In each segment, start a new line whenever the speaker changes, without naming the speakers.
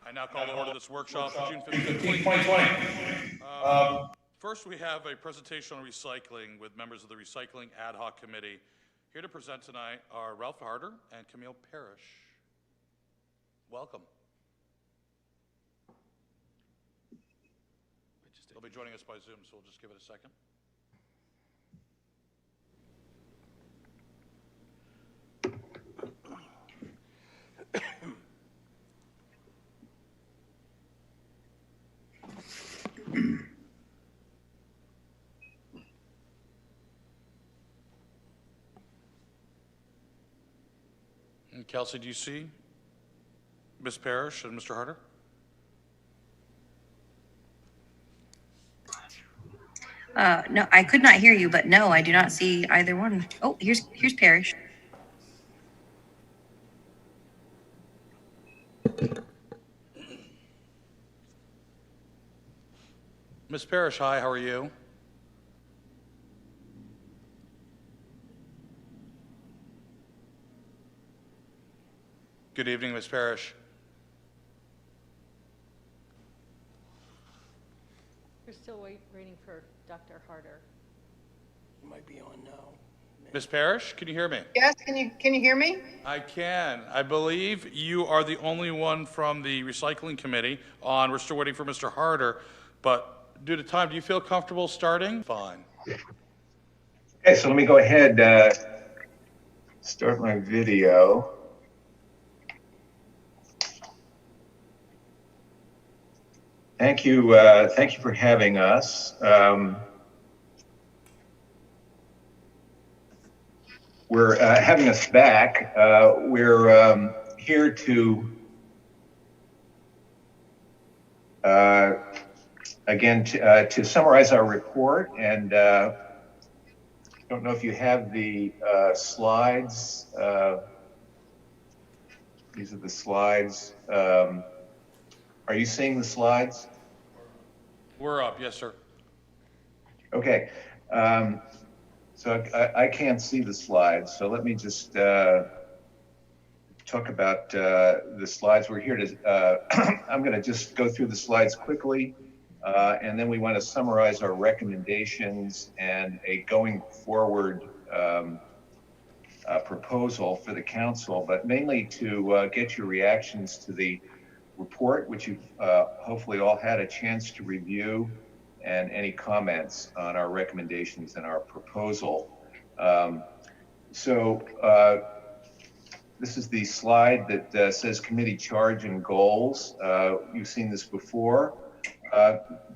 I now call to order this workshop for June 15th,
2020.
First, we have a presentation on recycling with members of the Recycling Ad Hoc Committee. Here to present tonight are Ralph Harder and Camille Parrish. Welcome. They'll be joining us by Zoom, so we'll just give it a second. And Kelsey, do you see Ms. Parrish and Mr. Harder?
No, I could not hear you, but no, I do not see either one. Oh, here's Parrish.
Ms. Parrish, hi, how are you? Good evening, Ms. Parrish.
We're still waiting for Dr. Harder.
You might be on now.
Ms. Parrish, can you hear me?
Yes, can you hear me?
I can. I believe you are the only one from the Recycling Committee on. We're still waiting for Mr. Harder, but due to time, do you feel comfortable starting? Fine.
Okay, so let me go ahead, start my video. Thank you for having us. We're having us back. We're here to, again, to summarize our report. And I don't know if you have the slides. These are the slides. Are you seeing the slides?
We're up, yes, sir.
Okay. So I can't see the slides, so let me just talk about the slides. We're here to, I'm going to just go through the slides quickly, and then we want to summarize our recommendations and a going forward proposal for the council, but mainly to get your reactions to the report, which you've hopefully all had a chance to review, and any comments on our recommendations and our proposal. This is the slide that says committee charge and goals. You've seen this before.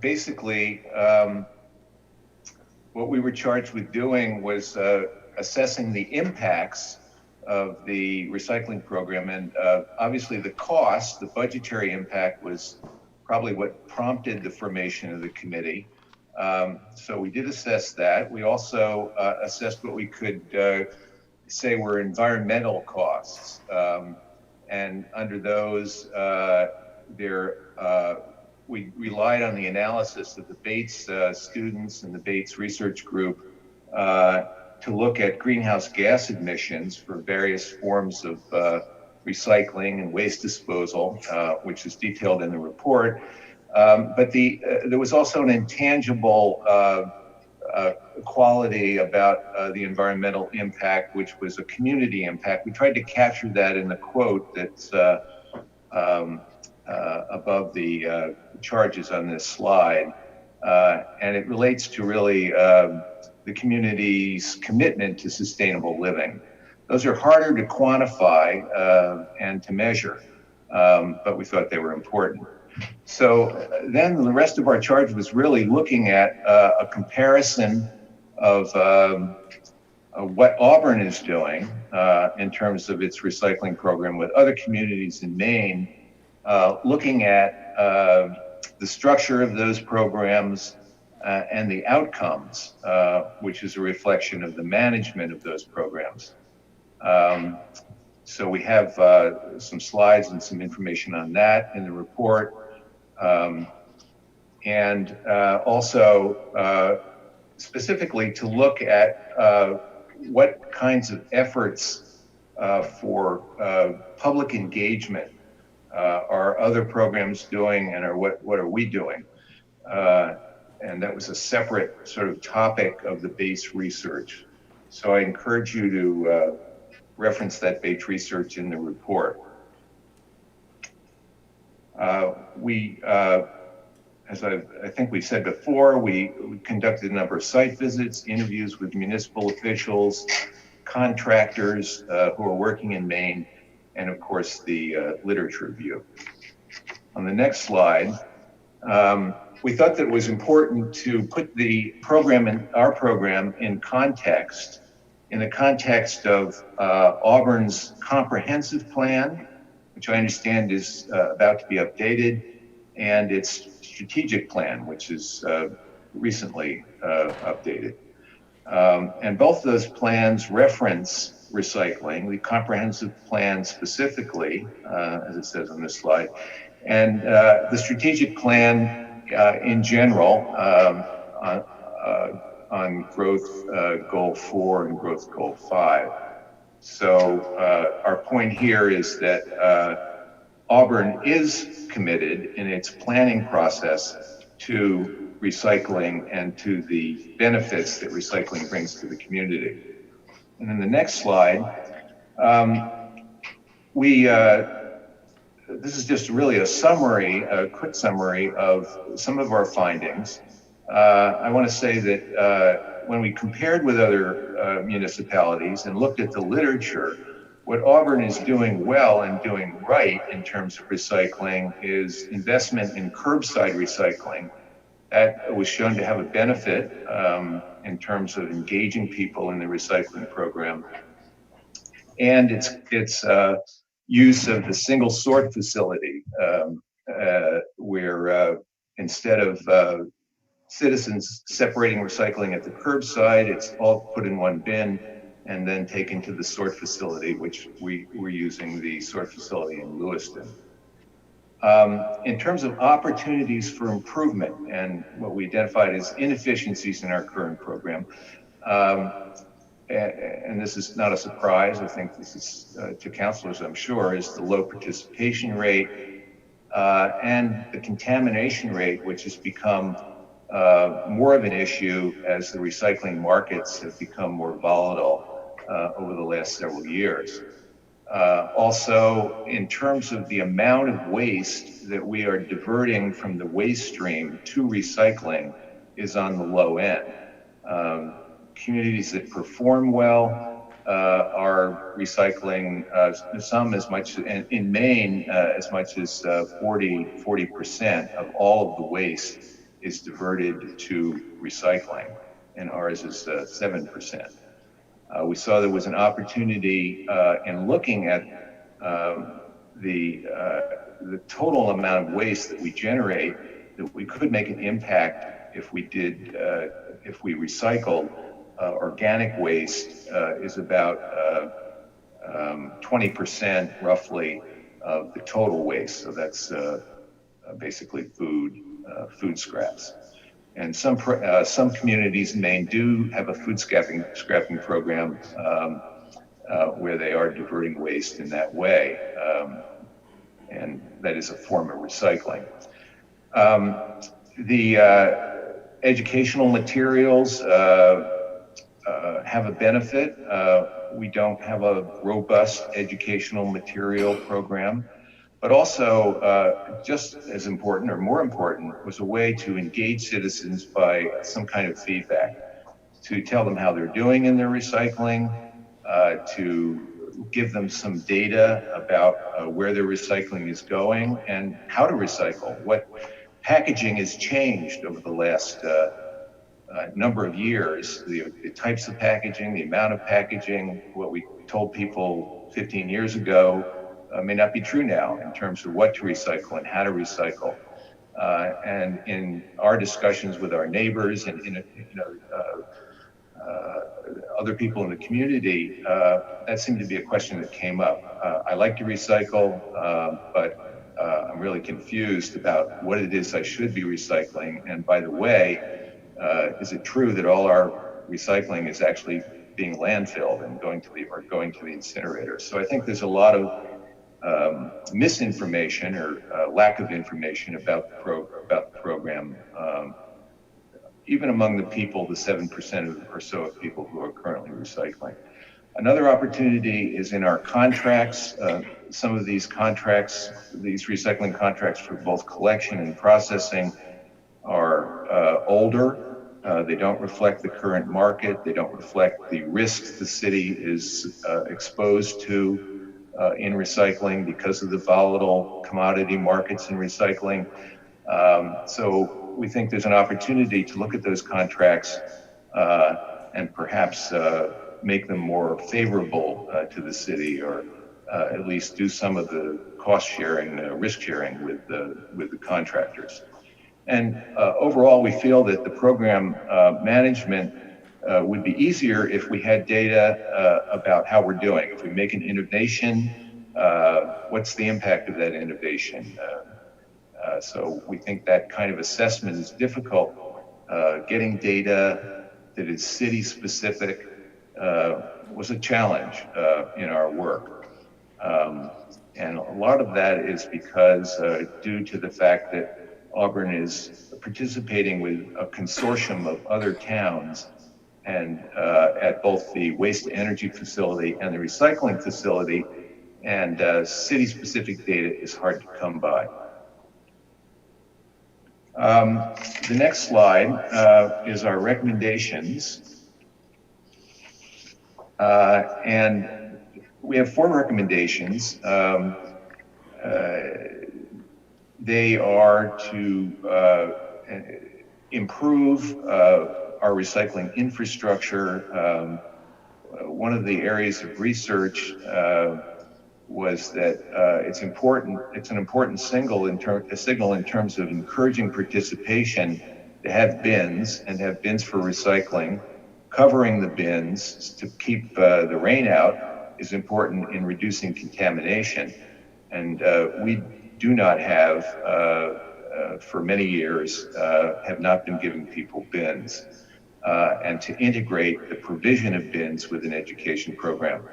Basically, what we were charged with doing was assessing the impacts of the recycling program, and obviously the cost, the budgetary impact, was probably what prompted the formation of the committee. So we did assess that. We also assessed what we could say were environmental costs, and under those, we relied on the analysis of the Bates students and the Bates Research Group to look at greenhouse gas emissions for various forms of recycling and waste disposal, which is detailed in the report. But there was also an intangible quality about the environmental impact, which was a community impact. We tried to capture that in the quote that's above the charges on this slide. And it relates to really the community's commitment to sustainable living. Those are harder to quantify and to measure, but we thought they were important. So then the rest of our charge was really looking at a comparison of what Auburn is doing in terms of its recycling program with other communities in Maine, looking at the structure of those programs and the outcomes, which is a reflection of the management of those programs. So we have some slides and some information on that in the report. And also specifically to look at what kinds of efforts for public engagement are other programs doing, and what are we doing? And that was a separate sort of topic of the base research. So I encourage you to reference that base research in the report. As I think we said before, we conducted a number of site visits, interviews with municipal officials, contractors who are working in Maine, and of course the literature review. On the next slide, we thought that it was important to put the program, our program, in the context of Auburn's comprehensive plan, which I understand is about to be updated, and its strategic plan, which is recently updated. And both those plans reference recycling, the comprehensive plan specifically, as it says on this slide, and the strategic plan in general on growth goal 4 and growth goal 5. So our point here is that Auburn is committed in its planning process to recycling and to the benefits that recycling brings to the community. And in the next slide, this is just really a summary, a quick summary of some of our findings. I want to say that when we compared with other municipalities and looked at the literature, what Auburn is doing well and doing right in terms of recycling is investment in curbside recycling. That was shown to have a benefit in terms of engaging people in the recycling program. And its use of the single sort facility, where instead of citizens separating recycling at the curbside, it's all put in one bin and then taken to the sort facility, which we're using the sort facility in Lewiston. In terms of opportunities for improvement and what we identified as inefficiencies in our current program, and this is not a surprise, I think this is to counselors, I'm sure, is the low participation rate and the contamination rate, which has become more of an issue as the recycling markets have become more volatile over the last several years. Also, in terms of the amount of waste that we are diverting from the waste stream to recycling is on the low end. Communities that perform well are recycling some as much, in Maine, as much as 40% of all of the waste is diverted to recycling, and ours is 7%. We saw there was an opportunity in looking at the total amount of waste that we generate, that we could make an impact if we recycled. Organic waste is about 20% roughly of the total waste. So that's basically food scraps. And some communities in Maine do have a food scrapping program where they are diverting waste in that way, and that is a form of recycling. The educational materials have a benefit. We don't have a robust educational material program. But also, just as important or more important, was a way to engage citizens by some kind of feedback, to tell them how they're doing in their recycling, to give them some data about where their recycling is going and how to recycle. What packaging has changed over the last number of years, the types of packaging, the amount of packaging. What we told people 15 years ago may not be true now in terms of what to recycle and how to recycle. And in our discussions with our neighbors and other people in the community, that seemed to be a question that came up. I like to recycle, but I'm really confused about what it is I should be recycling. And by the way, is it true that all our recycling is actually being landfilled and going to the incinerator? So I think there's a lot of misinformation or lack of information about the program, even among the people, the 7% or so of people who are currently recycling. Another opportunity is in our contracts. Some of these contracts, these recycling contracts for both collection and processing, are older. They don't reflect the current market. They don't reflect the risks the city is exposed to in recycling because of the volatile commodity markets in recycling. So we think there's an opportunity to look at those contracts and perhaps make them more favorable to the city, or at least do some of the cost sharing, risk sharing with the contractors. And overall, we feel that the program management would be easier if we had data about how we're doing. If we make an innovation, what's the impact of that innovation? So we think that kind of assessment is difficult. Getting data that is city specific was a challenge in our work. And a lot of that is because due to the fact that Auburn is participating with a consortium of other towns, and at both the waste to energy facility and the recycling facility, and city-specific data is hard to come by. The next slide is our recommendations. And we have 4 recommendations. They are to improve our recycling infrastructure. One of the areas of research was that it's an important signal in terms of encouraging participation to have bins, and have bins for recycling. Covering the bins to keep the rain out is important in reducing contamination. And we do not have, for many years, have not been giving people bins, and to integrate the provision of bins with an education program.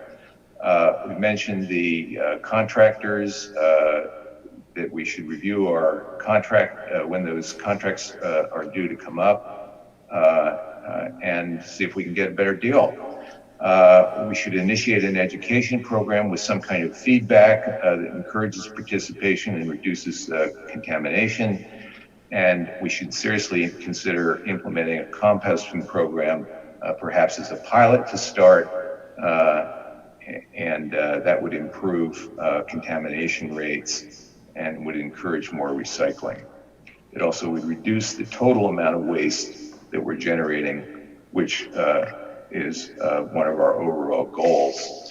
We mentioned the contractors, that we should review our contract when those contracts are due to come up, and see if we can get a better deal. We should initiate an education program with some kind of feedback that encourages participation and reduces contamination. And we should seriously consider implementing a composting program, perhaps as a pilot to start, and that would improve contamination rates and would encourage more recycling. It also would reduce the total amount of waste that we're generating, which is one of our overall goals.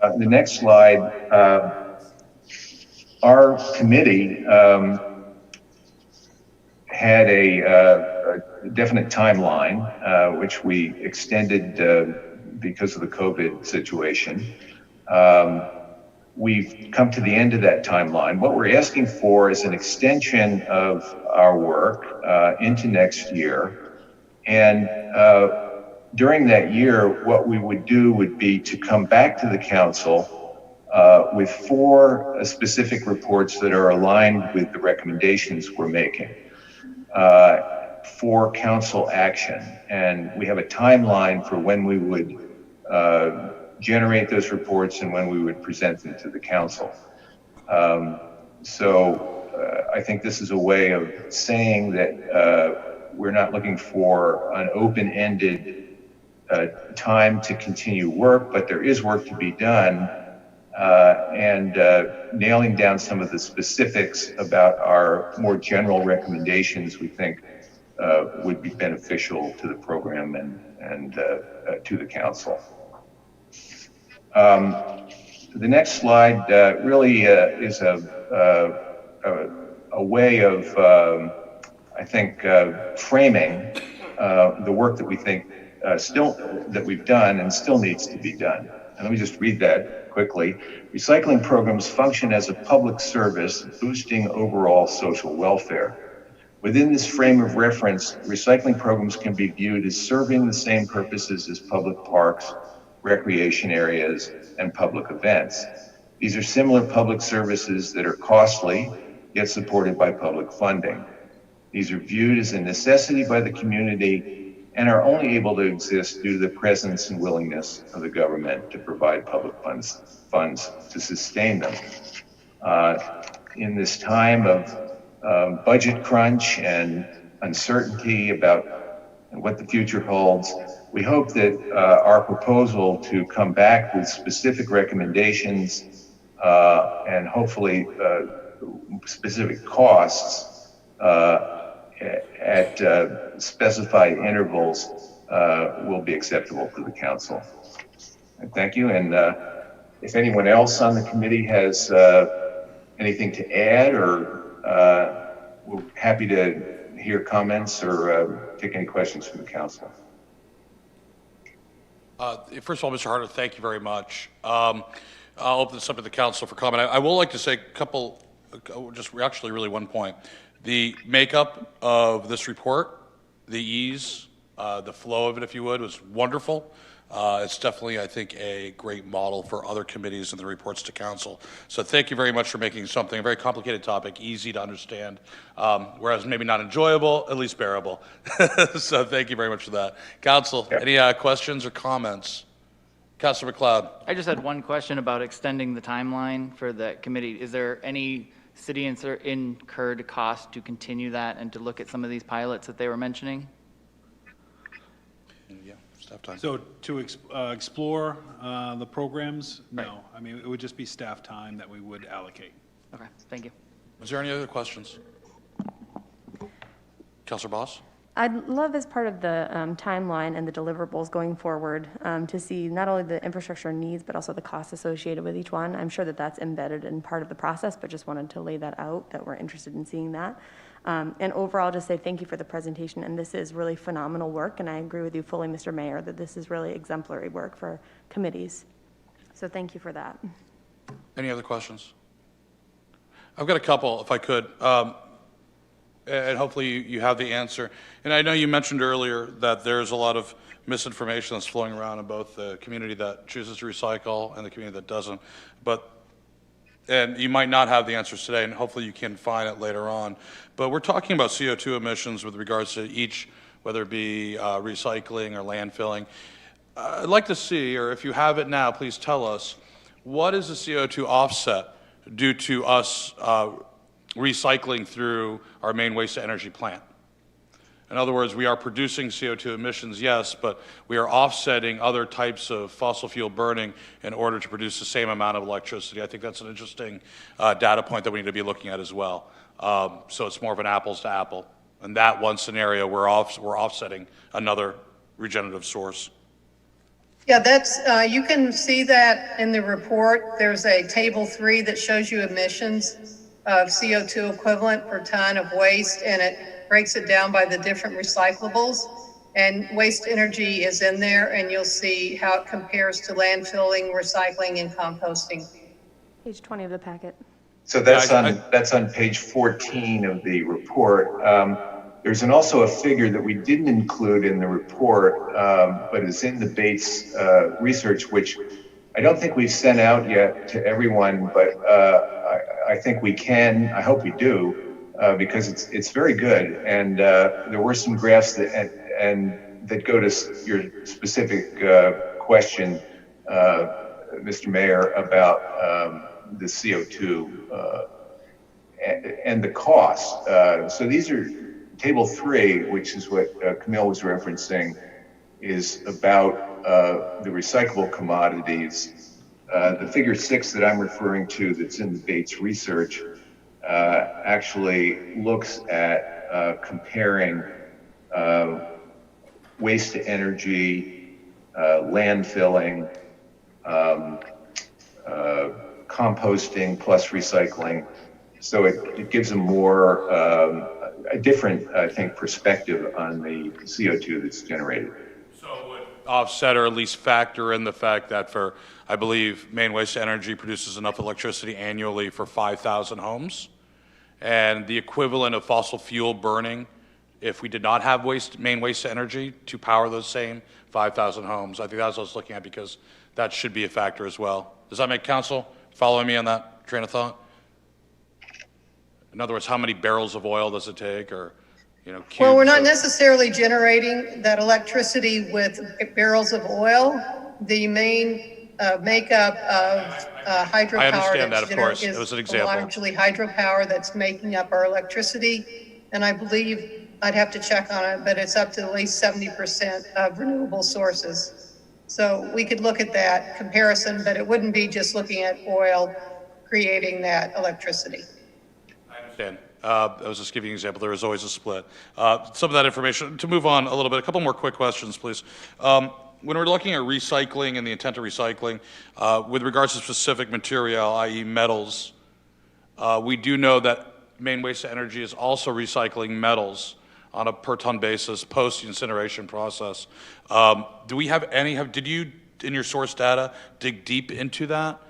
The next slide, our committee had a definite timeline, which we extended because of the COVID situation. We've come to the end of that timeline. What we're asking for is an extension of our work into next year. And during that year, what we would do would be to come back to the council with 4 specific reports that are aligned with the recommendations we're making for council action. And we have a timeline for when we would generate those reports and when we would present them to the council. So I think this is a way of saying that we're not looking for an open-ended time to continue work, but there is work to be done, and nailing down some of the specifics about our more general recommendations we think would be beneficial to the program and to the council. The next slide really is a way of, I think, framing the work that we think that we've done and still needs to be done. And let me just read that quickly. Recycling programs function as a public service, boosting overall social welfare. Within this frame of reference, recycling programs can be viewed as serving the same purposes as public parks, recreation areas, and public events. These are similar public services that are costly, yet supported by public funding. These are viewed as a necessity by the community and are only able to exist due to the presence and willingness of the government to provide public funds to sustain them. In this time of budget crunch and uncertainty about what the future holds, we hope that our proposal to come back with specific recommendations and hopefully specific costs at specified intervals will be acceptable to the council. And thank you. And if anyone else on the committee has anything to add, or we're happy to hear comments or take any questions from the council.
First of all, Mr. Harder, thank you very much. I'll open this up to the council for comment. I will like to say a couple, just actually really one point. The makeup of this report, the ease, the flow of it, if you would, was wonderful. It's definitely, I think, a great model for other committees and the reports to council. So thank you very much for making something, a very complicated topic, easy to understand, whereas maybe not enjoyable, at least bearable. So thank you very much for that. Council, any questions or comments? Councilor McLeod.
I just had one question about extending the timeline for the committee. Is there any city incurred cost to continue that and to look at some of these pilots that they were mentioning?
Yeah, staff time.
So to explore the programs, no. I mean, it would just be staff time that we would allocate.
Okay, thank you.
Is there any other questions? Councilor Boss?
I'd love, as part of the timeline and the deliverables going forward, to see not only the infrastructure needs, but also the costs associated with each one. I'm sure that that's embedded in part of the process, but just wanted to lay that out, that we're interested in seeing that. And overall, just say thank you for the presentation. And this is really phenomenal work. And I agree with you fully, Mr. Mayor, that this is really exemplary work for committees. So thank you for that.
Any other questions? I've got a couple, if I could. And hopefully you have the answer. And I know you mentioned earlier that there's a lot of misinformation that's flowing around in both the community that chooses to recycle and the community that doesn't. And you might not have the answers today, and hopefully you can find it later on. But we're talking about CO2 emissions with regards to each, whether it be recycling or landfilling. I'd like to see, or if you have it now, please tell us, what is the CO2 offset due to us recycling through our main waste-to-energy plant? In other words, we are producing CO2 emissions, yes, but we are offsetting other types of fossil fuel burning in order to produce the same amount of electricity. I think that's an interesting data point that we need to be looking at as well. So it's more of an apples to apple. In that one scenario, we're offsetting another regenerative source.
Yeah, that's you can see that in the report. There's a table 3 that shows you emissions of CO2 equivalent per ton of waste, and it breaks it down by the different recyclables. And waste energy is in there, and you'll see how it compares to landfilling, recycling, and composting.
Page 20 of the packet.
So that's on page 14 of the report. There's also a figure that we didn't include in the report, but is in the Bates research, which I don't think we've sent out yet to everyone, but I think we can. I hope we do, because it's very good. And there were some graphs that go to your specific question, Mr. Mayor, about the CO2 and the cost. So these are table 3, which is what Camille was referencing, is about the recyclable commodities. The figure 6 that I'm referring to, that's in the Bates research, actually looks at comparing waste to energy, landfilling, composting plus recycling. So it gives a different, I think, perspective on the CO2 that's generated.
So it would offset or at least factor in the fact that for, I believe, Maine Waste Energy produces enough electricity annually for 5,000 homes. And the equivalent of fossil fuel burning, if we did not have Maine Waste Energy to power those same 5,000 homes. I think that's what I was looking at, because that should be a factor as well. Does that make council Following me on that train of thought? In other words, how many barrels of oil does it take, or, cubes
Well, we're not
of-
necessarily generating that electricity with barrels of oil. The main makeup of hydropower
I understand that, of
that's
course.
is
It was an example.
largely hydropower that's making up our electricity. And I believe, I'd have to check on it, but it's up to at least 70% of renewable sources. So we could look at that comparison, but it wouldn't be just looking at oil creating that electricity.
I understand. I was just giving you an example. There is always a split. Some of that information, to move on a little bit, a couple more quick questions, please. When we're looking at recycling and the intent of recycling, with regards to specific material, i.e. metals, we do know that Maine Waste to Energy is also recycling metals on a per ton basis post the incineration process. Do we have did you, in your source data, dig deep into that?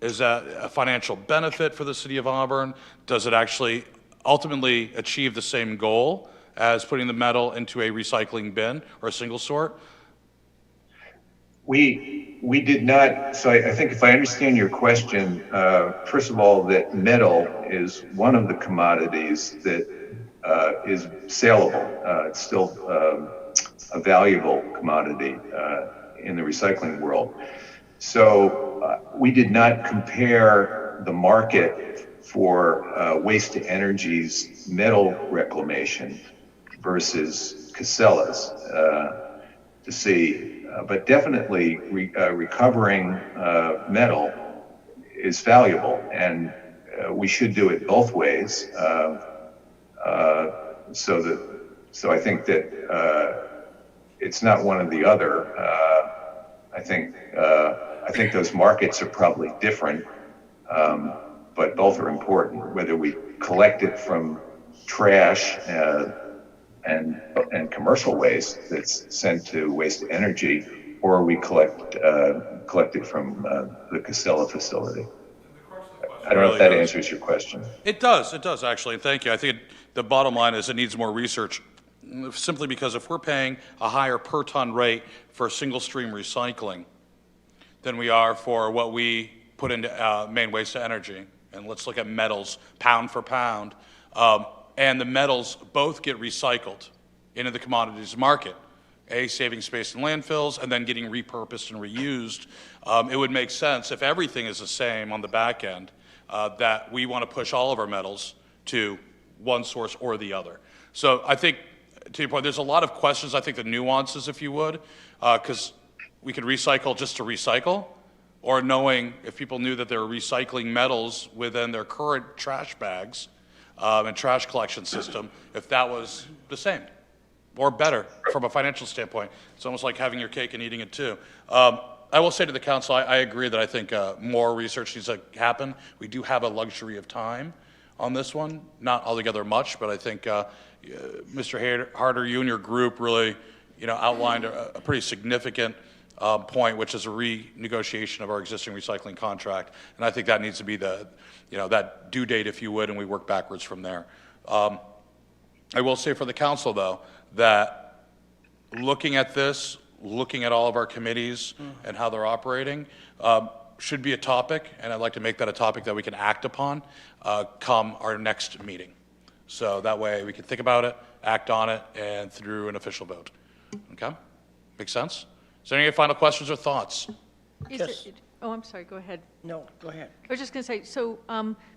Is that a financial benefit for the city of Auburn? Does it actually ultimately achieve the same goal as putting the metal into a recycling bin or a single sort?
We did not, so I think if I understand your question, first of all, that metal is one of the commodities that is saleable. It's still a valuable commodity in the recycling world. So we did not compare the market for waste to energy's metal reclamation versus Casella's to see. But definitely recovering metal is valuable, and we should do it both ways. So I think that it's not one or the other. I think those markets are probably different, but both are important. Whether we collect it from trash and commercial waste that's sent to waste energy, or we collect it from the Casella facility. I don't know if that answers your question.
It does actually, and thank you. I think the bottom line is it needs more research, simply because if we're paying a higher per ton rate for single stream recycling than we are for what we put into Maine Waste to Energy, and let's look at metals pound for pound, and the metals both get recycled into the commodities market, saving space in landfills and then getting repurposed and reused. It would make sense if everything is the same on the back end, that we want to push all of our metals to one source or the other. So I think, to your point, there's a lot of questions, I think the nuances, if you would, because we could recycle just to recycle, or knowing if people knew that they were recycling metals within their current trash bags and trash collection system, if that was the same or better from a financial standpoint. It's almost like having your cake and eating it too. I will say to the council, I agree that I think more research needs to happen. We do have a luxury of time on this one, not altogether much, but I think Mr. Harder, you and your group really, outlined a pretty significant point, which is a renegotiation of our existing recycling contract, and I think that needs to be the, that due date, if you would, and we work backwards from there. I will say for the council, though, that looking at this, looking at all of our committees and how they're operating, should be a topic, and I'd like to make that a topic that we can act upon come our next meeting. So that way we can think about it, act on it, and through an official vote. Okay? Make sense? Is there any final questions or thoughts?
Oh, I'm sorry, go ahead.
No, go ahead.
I was just going to say, so,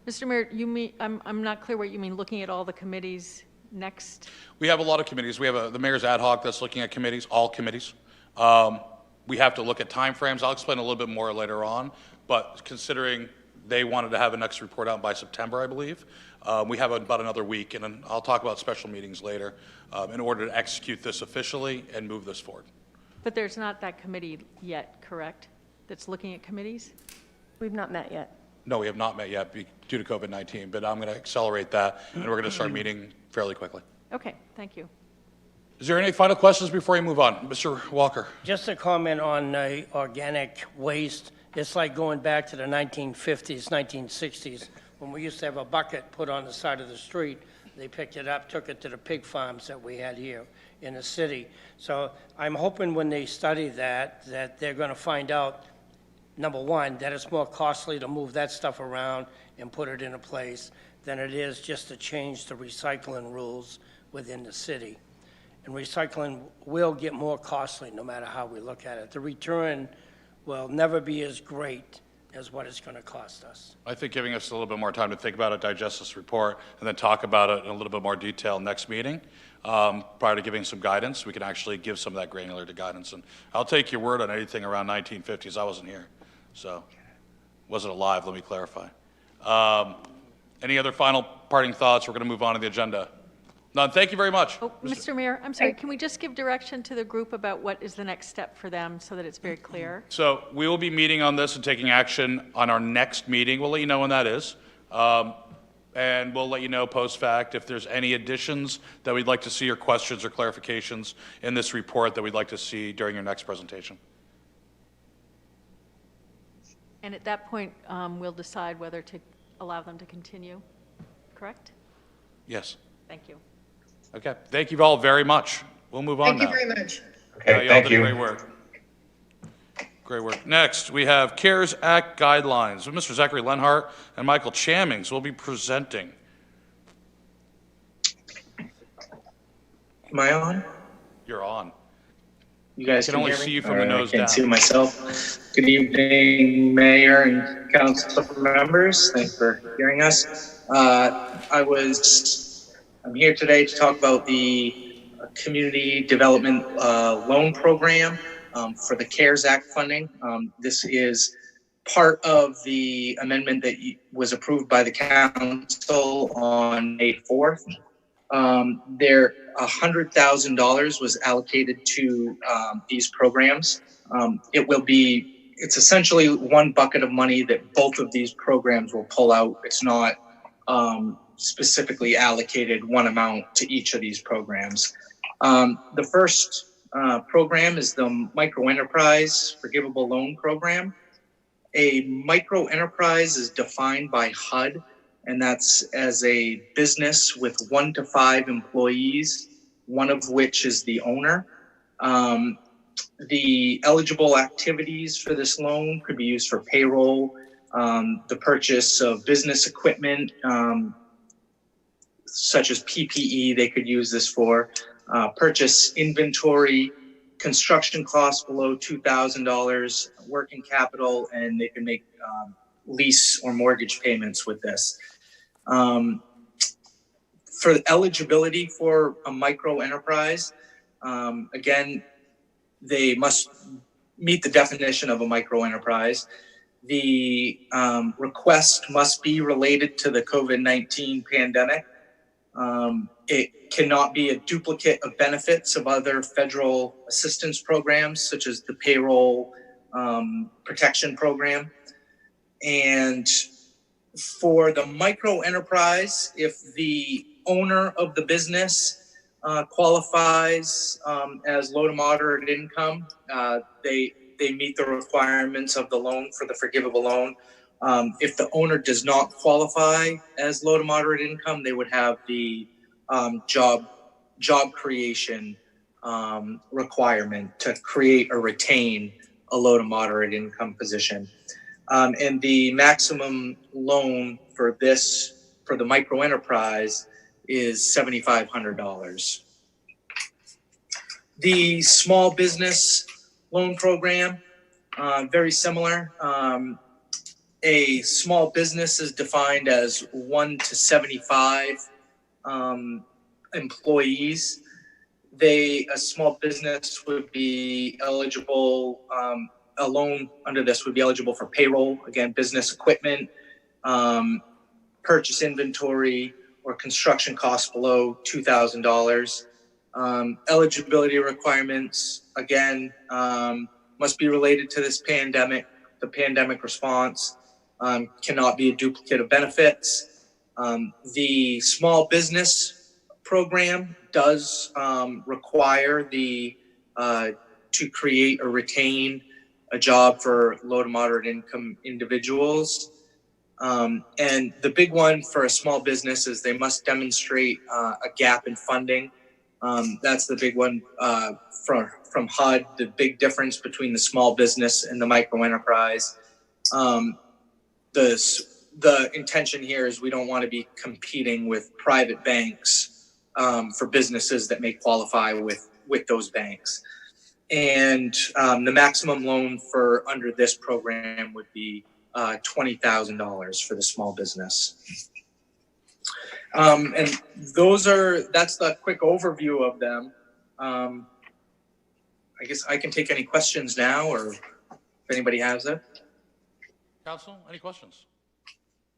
Mr. Mayor, you mean, I'm not clear what you mean, looking at all the committees next?
We have a lot of committees. We have the mayor's ad hoc that's looking at committees, all committees. We have to look at timeframes. I'll explain a little bit more later on, but considering they wanted to have a next report out by September, I believe, we have about another week, and then I'll talk about special meetings later in order to execute this officially and move this forward.
But there's not that committee yet, correct? That's looking at committees?
We've not met yet.
No, we have not met yet due to COVID-19, but I'm going to accelerate that, and we're going to start meeting fairly quickly.
Okay, thank you.
Is there any final questions before we move on? Mr. Walker.
Just a comment on organic waste. It's like going back to the 1950s, 1960s, when we used to have a bucket put on the side of the street. They picked it up, took it to the pig farms that we had here in the city. So I'm hoping when they study that they're going to find out number one, that it's more costly to move that stuff around and put it in a place than it is just to change the recycling rules within the city. And recycling will get more costly no matter how we look at it. The return will never be as great as what it's going to cost us.
I think giving us a little bit more time to think about it, digest this report, and then talk about it in a little bit more detail next meeting, prior to giving some guidance, we can actually give some of that granular guidance. And I'll take your word on anything around 1950s. I wasn't here, so wasn't alive, let me clarify. Any other final parting thoughts? We're going to move on to the agenda. None. Thank you very much.
Oh, Mr. Mayor, I'm sorry, can we just give direction to the group about what is the next step for them so that it's very clear?
So we will be meeting on this and taking action on our next meeting. We'll let you know when that is. And we'll let you know post-fact if there's any additions that we'd like to see or questions or clarifications in this report that we'd like to see during your next presentation.
And at that point, we'll decide whether to allow them to continue, correct?
Yes.
Thank you.
Okay. Thank you all very much. We'll move on
Thank you
now.
very much.
Okay,
You all
thank
did
you.
great work. Great work. Next, we have CARES Act guidelines. Mr. Zachary Lenhart and Michael Chamings will be presenting.
Am I on?
You're on.
You guys
I can
can
only
hear me?
see you from
All
the
right,
nose
I can't
down.
see myself. Good evening, Mayor and council members. Thanks for hearing us. I'm here today to talk about the Community Development Loan Program for the CARES Act funding. This is part of the amendment that was approved by the council on May 4th. There, $100,000 was allocated to these programs. It's essentially one bucket of money that both of these programs will pull out. It's not specifically allocated one amount to each of these programs. The first program is the Microenterprise Forgivable Loan Program. A microenterprise is defined by HUD, and that's as a business with 1 to 5 employees, one of which is the owner. The eligible activities for this loan could be used for payroll, the purchase of business equipment, such as PPE they could use this for, purchase inventory, construction costs below $2,000, working capital, and they can make lease or mortgage payments with this. For eligibility for a micro enterprise, again, they must meet the definition of a micro enterprise. The request must be related to the COVID-19 pandemic. It cannot be a duplicate of benefits of other federal assistance programs, such as the payroll protection program. And for the micro enterprise, if the owner of the business qualifies as low to moderate income, they meet the requirements of the loan for the forgivable loan. If the owner does not qualify as low to moderate income, they would have the job creation requirement to create or retain a low to moderate income position. And the maximum loan for the micro enterprise is $7,500. The small business loan program, very similar. A small business is defined as 1 to 75 employees. A small business would be eligible, a loan under this would be eligible for payroll, again, business equipment, purchase inventory, or construction costs below $2,000. Eligibility requirements, again, must be related to this pandemic, the pandemic response, cannot be a duplicate of benefits. The small business program does require to create or retain a job for low to moderate income individuals. And the big one for a small business is they must demonstrate a gap in funding That's the big one from HUD, the big difference between the small business and the micro enterprise. The intention here is we don't want to be competing with private banks for businesses that may qualify with those banks. And the maximum loan for under this program would be $20,000 for the small business. And that's the quick overview of them. I guess I can take any questions now, or if anybody has it.
Council, any questions?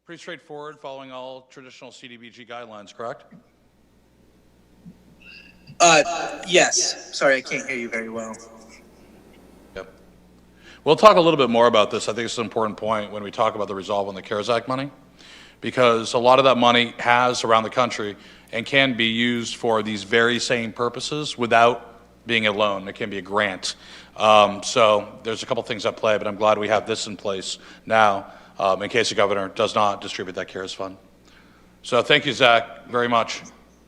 Pretty straightforward, following all traditional CDBG guidelines, correct?
Yes. Sorry, I can't hear you very well.
Yep. We'll talk a little bit more about this. I think it's an important point when we talk about the resolve on the CARES Act money, because a lot of that money has around the country and can be used for these very same purposes without being a loan. It can be a grant. So there's a couple things at play, but I'm glad we have this in place now in case the governor does not distribute that CARES fund. So thank you, Zach, very much.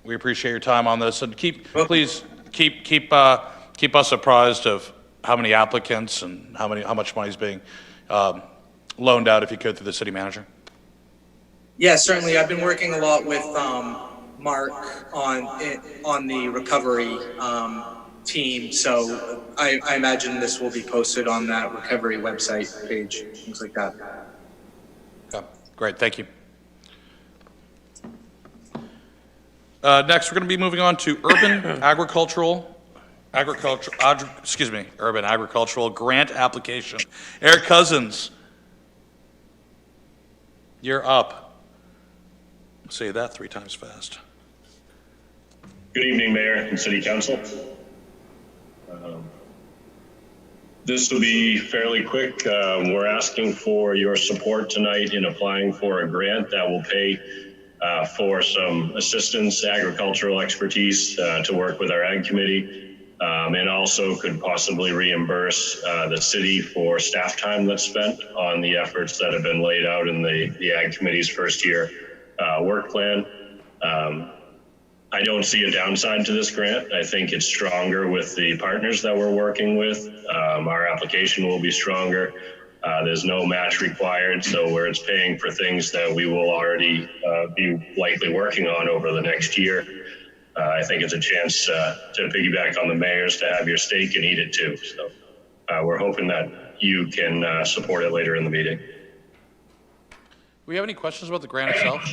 We appreciate your time on this, and please keep us apprised of how many applicants and how much money is being loaned out, if you could, through the city manager.
Yeah, certainly. I've been working a lot with Mark on the recovery team, so I imagine this will be posted on that recovery website page, things like that.
Okay, great, thank you. Next, we're going to be moving on to urban agricultural grant application. Eric Cousins, you're up. Say that 3 times fast.
Good evening, Mayor and City Council. This will be fairly quick. We're asking for your support tonight in applying for a grant that will pay for some assistance, agricultural expertise to work with our Ag Committee, and also could possibly reimburse the city for staff time that's spent on the efforts that have been laid out in the Ag Committee's first year work plan. I don't see a downside to this grant. I think it's stronger with the partners that we're working with. Our application will be stronger. There's no match required, so where it's paying for things that we will already be likely working on over the next year, I think it's a chance to piggyback on the mayor's to have your steak and eat it too. So we're hoping that you can support it later in the meeting.
Do we have any questions about the grant itself?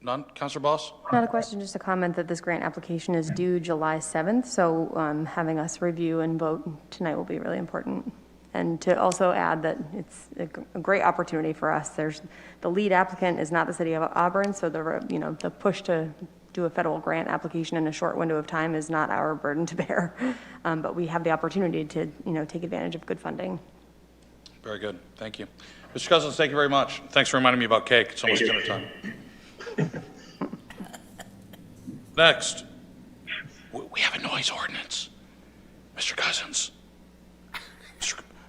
None? Councilor Boss?
Not a question, just a comment that this grant application is due July 7th, so having us review and vote tonight will be really important. And to also add that it's a great opportunity for us. The lead applicant is not the City of Auburn, so the push to do a federal grant application in a short window of time is not our burden to bear. But we have the opportunity to take advantage of good funding.
Very good, thank you. Mr. Cousins, thank you very much. Thanks for reminding me about cake. It's almost dinner time. Next, we have a noise ordinance. Mr. Cousins.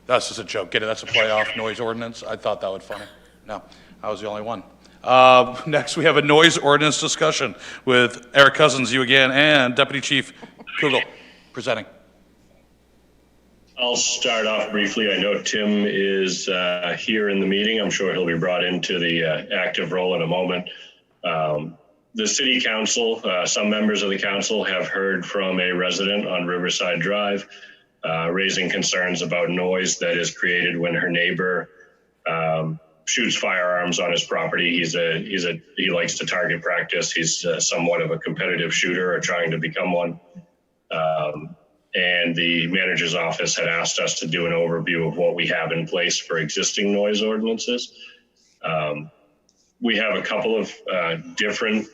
That's just a joke. Get it? That's a playoff noise ordinance. I thought that would be funny. No, I was the only one. Next, we have a noise ordinance discussion with Eric Cousins, you again, and Deputy Chief Kugel presenting.
I'll start off briefly. I know Tim is here in the meeting. I'm sure he'll be brought into the active role in a moment. The City Council, some members of the council have heard from a resident on Riverside Drive raising concerns about noise that is created when her neighbor shoots firearms on his property. He likes to target practice. He's somewhat of a competitive shooter or trying to become one. And the manager's office had asked us to do an overview of what we have in place for existing noise ordinances. We have a couple of different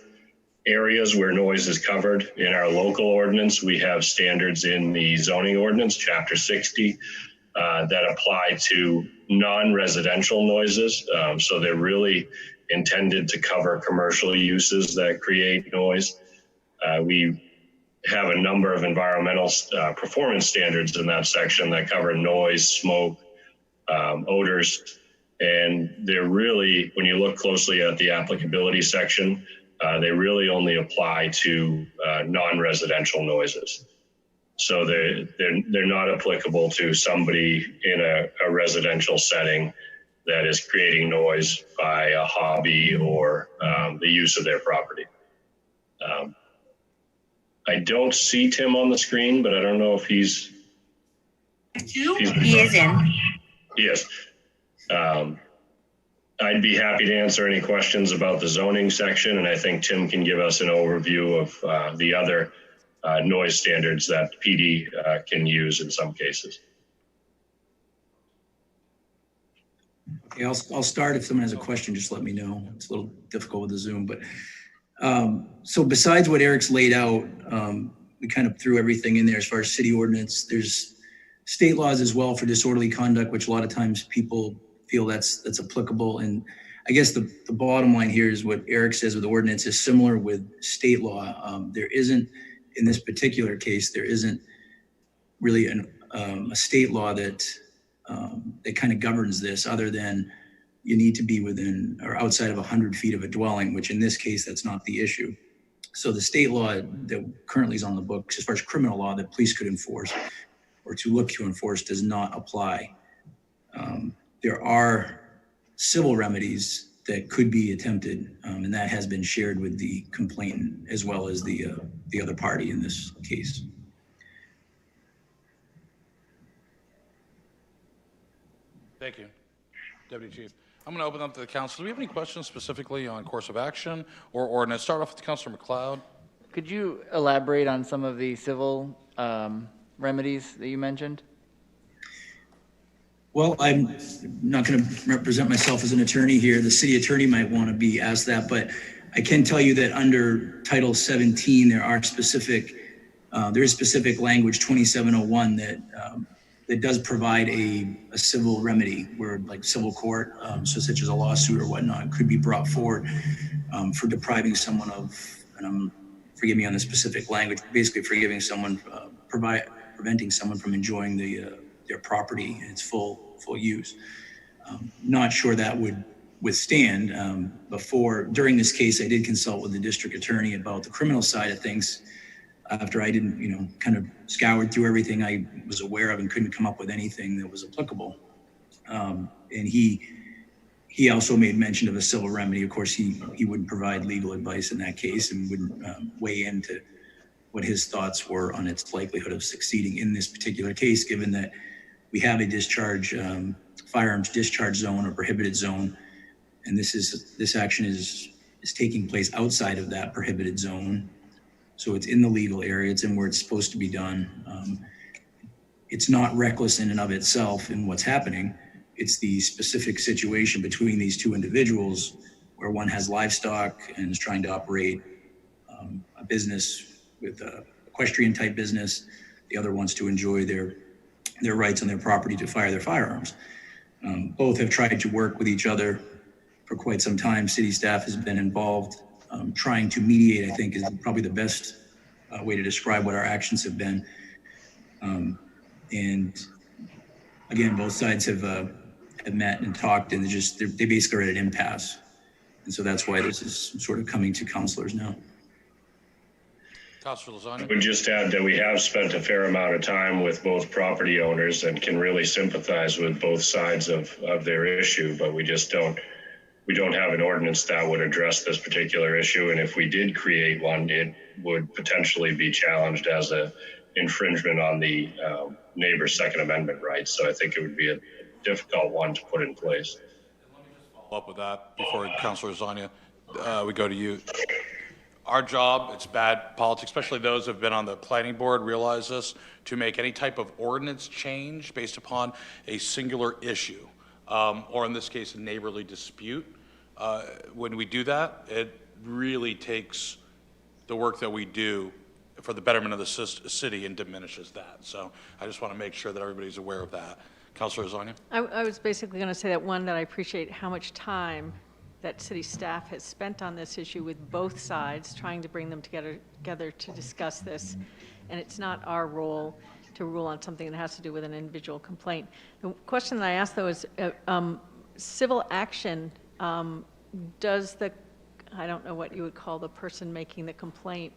areas where noise is covered. In our local ordinance, we have standards in the zoning ordinance, chapter 60, that apply to non-residential noises. So they're really intended to cover commercial uses that create noise. We have a number of environmental performance standards in that section that cover noise, smoke, odors. And they're really, when you look closely at the applicability section, they really only apply to non-residential noises. So they're not applicable to somebody in a residential setting that is creating noise by a hobby or the use of their property. I don't see Tim on the screen, but I don't know if he's
He is in.
Yes. I'd be happy to answer any questions about the zoning section, and I think Tim can give us an overview of the other noise standards that PD can use in some cases.
Okay, I'll start. If someone has a question, just let me know. It's a little difficult with the Zoom, but so besides what Eric's laid out, we kind of threw everything in there as far as city ordinance. There's state laws as well for disorderly conduct, which a lot of times people feel that's applicable. And I guess the bottom line here is what Eric says with the ordinance is similar with state law. There isn't, in this particular case, there isn't really a state law that kind of governs this, other than you need to be within or outside of 100 feet of a dwelling, which in this case, that's not the issue. So the state law that currently is on the books, as far as criminal law that police could enforce or to look to enforce, does not apply. There are civil remedies that could be attempted, and that has been shared with the complainant as well as the other party in this case.
Thank you, Deputy Chief. I'm going to open up to the council. Do we have any questions specifically on course of action or ordinance? Start off with Councilor McLeod.
Could you elaborate on some of the civil remedies that you mentioned?
Well, I'm not going to represent myself as an attorney here. The city attorney might want to be asked that, but I can tell you that under Title 17, there is specific language, 2701, that does provide a civil remedy where, like civil court, so such as a lawsuit or whatnot, could be brought forward for depriving someone of, and forgive me on the specific language, basically forgiving someone, preventing someone from enjoying their property in its full use. Not sure that would withstand. During this case, I did consult with the district attorney about the criminal side of things. After I didn't, kind of scoured through everything I was aware of and couldn't come up with anything that was applicable. And he also made mention of a civil remedy. Of course, he wouldn't provide legal advice in that case and wouldn't weigh into what his thoughts were on its likelihood of succeeding in this particular case, given that we have a firearms discharge zone or prohibited zone, and this action is taking place outside of that prohibited zone. So it's in the legal area, it's in where it's supposed to be done. It's not reckless in and of itself in what's happening. It's the specific situation between these two individuals where one has livestock and is trying to operate a business with a equestrian type business. The other wants to enjoy their rights on their property to fire their firearms. Both have tried to work with each other for quite some time. City staff has been involved. Trying to mediate, I think, is probably the best way to describe what our actions have been. And again, both sides have met and talked, and they basically are at an impasse. And so that's why this is sort of coming to counselors now.
Councilor Lasagna.
I would just add that we have spent a fair amount of time with both property owners and can really sympathize with both sides of their issue, but we don't have an ordinance that would address this particular issue. And if we did create one, it would potentially be challenged as an infringement on the neighbor's Second Amendment rights. So I think it would be a difficult one to put in place.
Let me just follow up with that before Councilor Lasagna, we go to you. Our job, it's bad politics, especially those who have been on the planning board realize this, to make any type of ordinance change based upon a singular issue, or in this case, a neighborly dispute. When we do that, it really takes the work that we do for the betterment of the city and diminishes that. So I just want to make sure that everybody's aware of that. Councilor Lasagna?
I was basically going to say that I appreciate how much time that city staff has spent on this issue with both sides, trying to bring them together to discuss this. And it's not our role to rule on something that has to do with an individual complaint. The question that I asked, though, is civil action, does the I don't know what you would call the person making the complaint,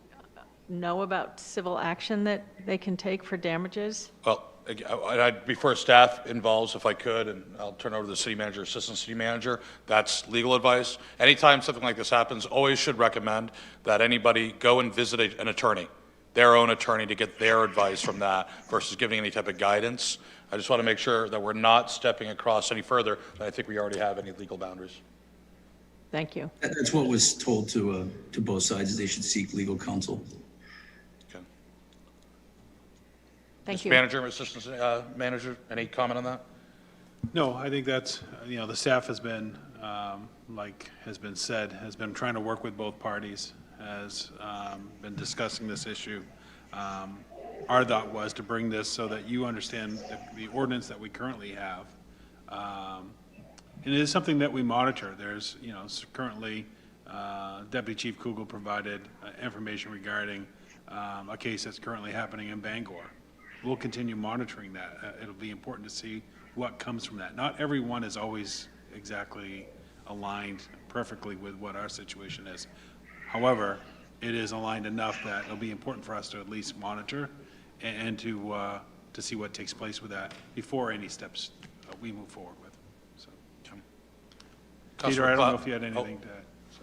know about civil action that they can take for damages?
Well, I'd prefer staff involves if I could, and I'll turn over to the city manager, assistant city manager. That's legal advice. Anytime something like this happens, always should recommend that anybody go and visit an attorney, their own attorney, to get their advice from that versus giving any type of guidance. I just want to make sure that we're not stepping across any further than I think we already have any legal boundaries.
Thank you.
That's what was told to both sides, is they should seek legal counsel.
Okay.
Thank
Mr.
you.
Manager, assistant manager, any comment on that?
No, I think that's, the staff has been, like has been said, has been trying to work with both parties, has been discussing this issue. Our thought was to bring this so that you understand the ordinance that we currently have. And it is something that we monitor. There's, currently Deputy Chief Kugel provided information regarding a case that's currently happening in Bangor. We'll continue monitoring that. It'll be important to see what comes from that. Not everyone is always exactly aligned perfectly with what our situation is. However, it is aligned enough that it'll be important for us to at least monitor and to see what takes place with that before any steps we move forward with. So, Peter, I don't know if you had anything to add. So.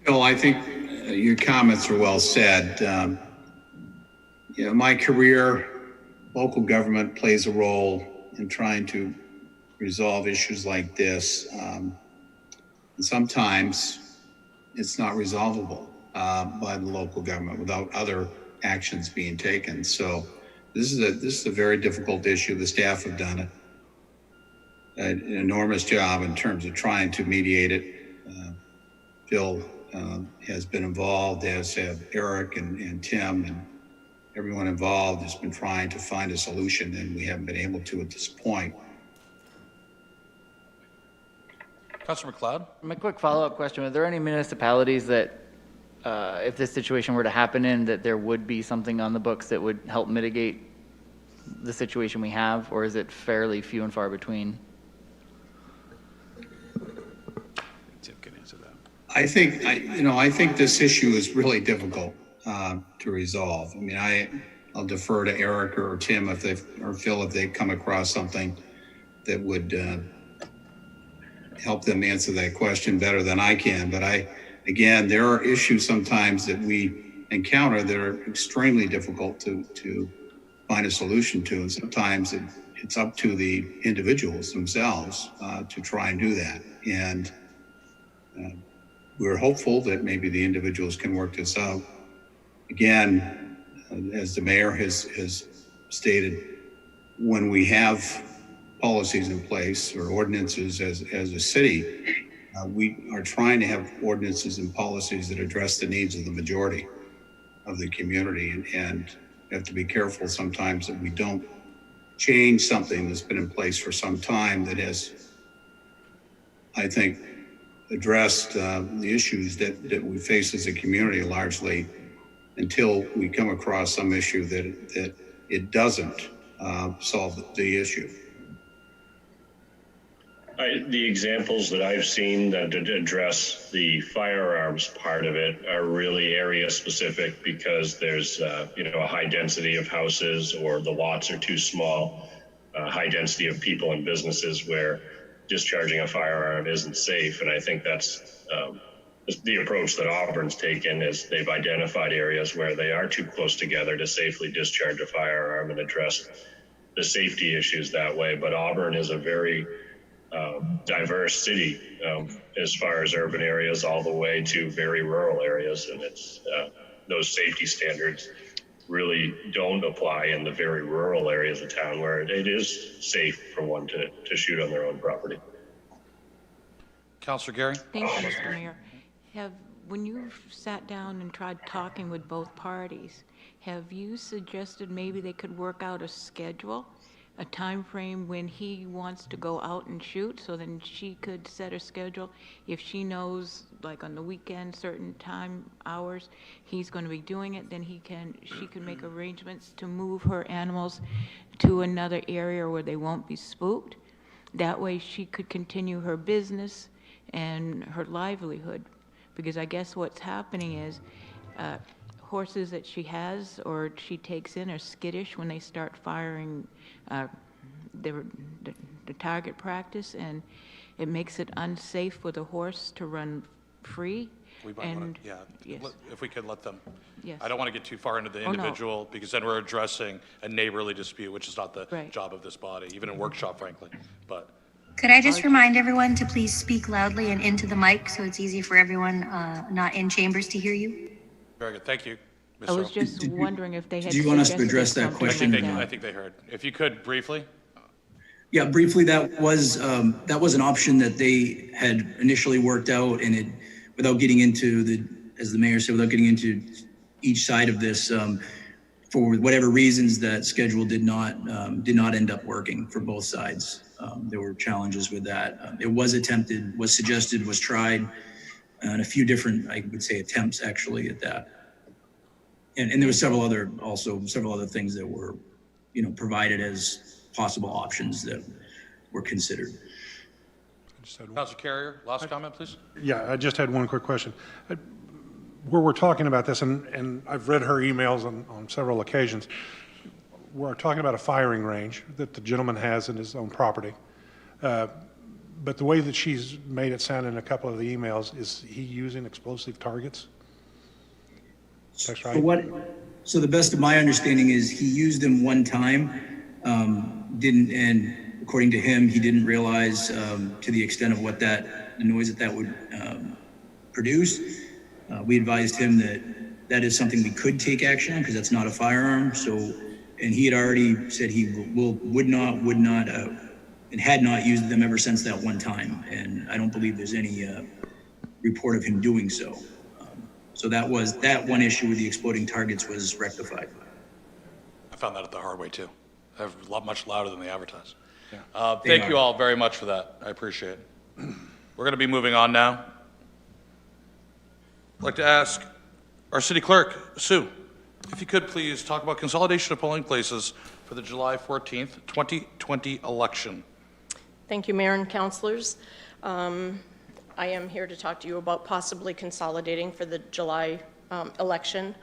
Phil, I think your comments are well said. My career, local government plays a role in trying to resolve issues like this. And sometimes it's not resolvable by the local government without other actions being taken. So this is a very difficult issue. The staff have done an enormous job in terms of trying to mediate it. Phil has been involved, as have Eric and Tim, and everyone involved has been trying to find a solution, and we haven't been able to at this point.
Councilor McLeod?
My quick follow-up question, are there any municipalities that, if this situation were to happen in, that there would be something on the books that would help mitigate the situation we have, or is it fairly few and far between?
Tim can answer that.
I think this issue is really difficult to resolve. I mean, I'll defer to Eric or Tim or Phil if they've come across something that would help them answer that question better than I can. But again, there are issues sometimes that we encounter that are extremely difficult to find a solution to. And sometimes it's up to the individuals themselves to try and do that. And we're hopeful that maybe the individuals can work this out. Again, as the mayor has stated, when we have policies in place or ordinances as a city, we are trying to have ordinances and policies that address the needs of the majority of the community, and have to be careful sometimes that we don't change something that's been in place for some time that has, I think, addressed the issues that we face as a community largely, until we come across some issue that it doesn't solve the issue.
The examples that I've seen that address the firearms part of it are really area specific, because there's a high density of houses, or the lots are too small, high density of people and businesses where discharging a firearm isn't safe. And I think that's the approach that Auburn's taken, is they've identified areas where they are too close together to safely discharge a firearm and address the safety issues that way. But Auburn is a very diverse city as far as urban areas all the way to very rural areas, and it's those safety standards really don't apply in the very rural areas of town where it is safe for one to shoot on their own property.
Councilor Gary?
Thank you, Mr. Mayor. When you've sat down and tried talking with both parties, have you suggested maybe they could work out a schedule, a time frame when he wants to go out and shoot, so then she could set a schedule? If she knows, like on the weekend, certain time hours, he's going to be doing it, then she can make arrangements to move her animals to another area where they won't be spooked. That way she could continue her business and her livelihood. Because I guess what's happening is horses that she has or she takes in are skittish when they start firing the target practice, and it makes it unsafe for the horse to run free.
We might want to,
Yes.
if we could let them.
Yes.
I don't want to get too far into the
Oh, no.
individual, because then we're addressing a neighborly dispute, which is not the
Right.
job of this body, even in workshop, frankly. But
Could I just remind everyone to please speak loudly and into the mic so it's easy for everyone not in chambers to hear you?
very good, thank you, Ms.
I was
Earl.
just wondering if they had.
Do you want us to
suggested
address that
something
question
like
or
that.
not?
I think they heard. If you could briefly.
Yeah, briefly, that was an option that they had initially worked out, and it, without getting into the, as the mayor said, without getting into each side of this, for whatever reasons, that schedule did not end up working for both sides. There were challenges with that. It was attempted, was suggested, was tried, and a few different, I would say, attempts actually at that. And there were several other things that were, provided as possible options that were considered.
Councilor Carrier, last comment, please.
Yeah, I just had one quick question. Where we're talking about this, and I've read her emails on several occasions, we're talking about a firing range that the gentleman has in his own property. But the way that she's made it sound in a couple of the emails, is he using explosive targets? That's right.
So the best of my understanding is he used them one time, and according to him, he didn't realize to the extent of what the noise that would produce. We advised him that is something we could take action on because that's not a firearm. So, and he had already said he would not, and had not used them ever since that one time. And I don't believe there's any report of him doing so. So that one issue with the exploding targets was rectified.
I found that at the hard way, too. They're much louder than they advertise.
Yeah.
Thank you all very much for that. I appreciate it. We're going to be moving on now. I'd like to ask our city clerk, Sue, if you could please talk about consolidation of polling places for the July 14th, 2020 election.
Thank you, Mayor and councilors. I am here to talk to you about possibly consolidating for the July election.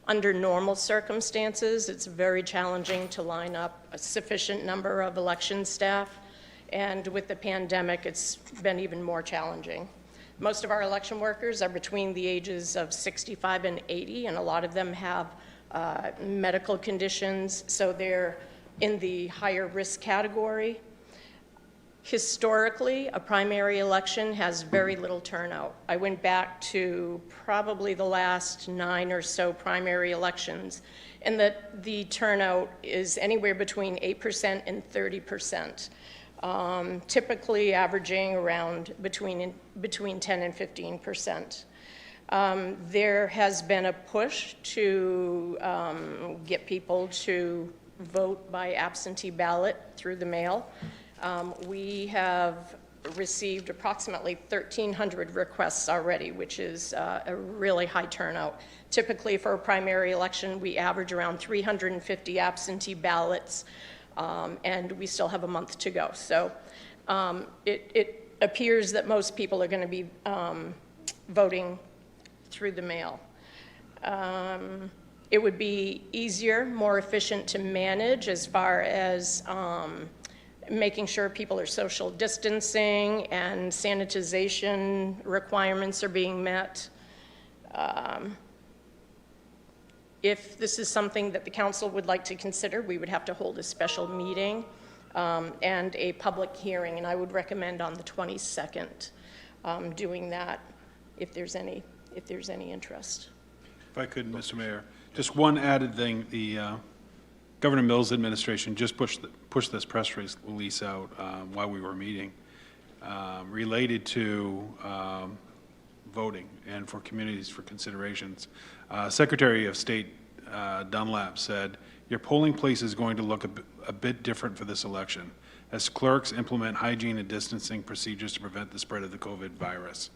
Under normal circumstances, it's very challenging to line up a sufficient number of election staff, and with the pandemic, it's been even more challenging. Most of our election workers are between the ages of 65 and 80, and a lot of them have medical conditions, so they're in the higher risk category. Historically, a primary election has very little turnout. I went back to probably the last 9 or so primary elections, and that the turnout is anywhere between 8% and 30%, typically averaging around between 10 and 15%. There has been a push to get people to vote by absentee ballot through the mail. We have received approximately 1,300 requests already, which is a really high turnout. Typically for a primary election, we average around 350 absentee ballots, and we still have a month to go. So it appears that most people are going to be voting through the mail. It would be easier, more efficient to manage as far as making sure people are social distancing and sanitization requirements are being met. If this is something that the council would like to consider, we would have to hold a special meeting and a public hearing, and I would recommend on the 22nd doing that if there's any interest.
If I could, Mr. Mayor, just one added thing, the Governor Mills' administration just pushed this press release out while we were meeting related to voting and for communities for considerations. Secretary of State Dunlap said, your polling place is going to look a bit different for this election as clerks implement hygiene and distancing procedures to prevent the spread of the COVID virus.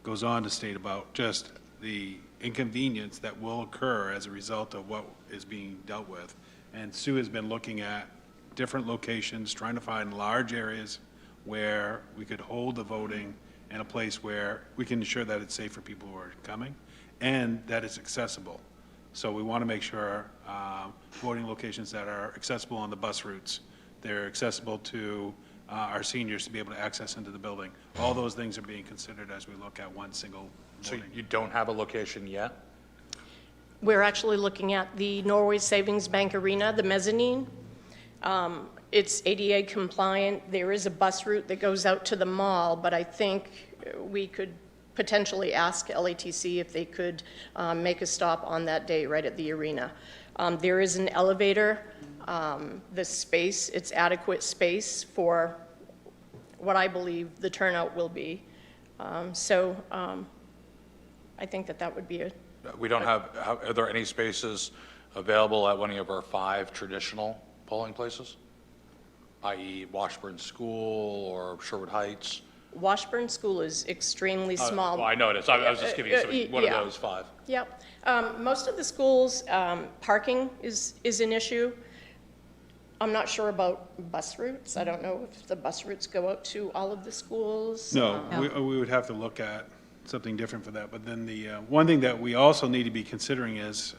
Goes on to state about just the inconvenience that will occur as a result of what is being dealt with. And Sue has been looking at different locations, trying to find large areas where we could hold the voting and a place where we can ensure that it's safe for people who are coming and that it's accessible. So we want to make sure voting locations that are accessible on the bus routes, they're accessible to our seniors to be able to access into the building. All those things are being considered as we look at one single
So
voting.
you don't have a location yet?
We're actually looking at the Norway Savings Bank Arena, the mezzanine. It's ADA compliant. There is a bus route that goes out to the mall, but I think we could potentially ask LATC if they could make a stop on that day right at the arena. There is an elevator. The space, it's adequate space for what I believe the turnout will be. I think that would be a...
We don't have, are there any spaces available at any of our 5 traditional polling places? I.e. Washburn School or Sherwood Heights?
Washburn School is extremely small.
Well, I know it is. I was just giving you one
yeah.
of those 5.
Yep. Most of the schools, parking is an issue. I'm not sure about bus routes. I don't know if the bus routes go out to all of the schools.
No, we would have to look at something different for that. But then the one thing that we also need to be considering is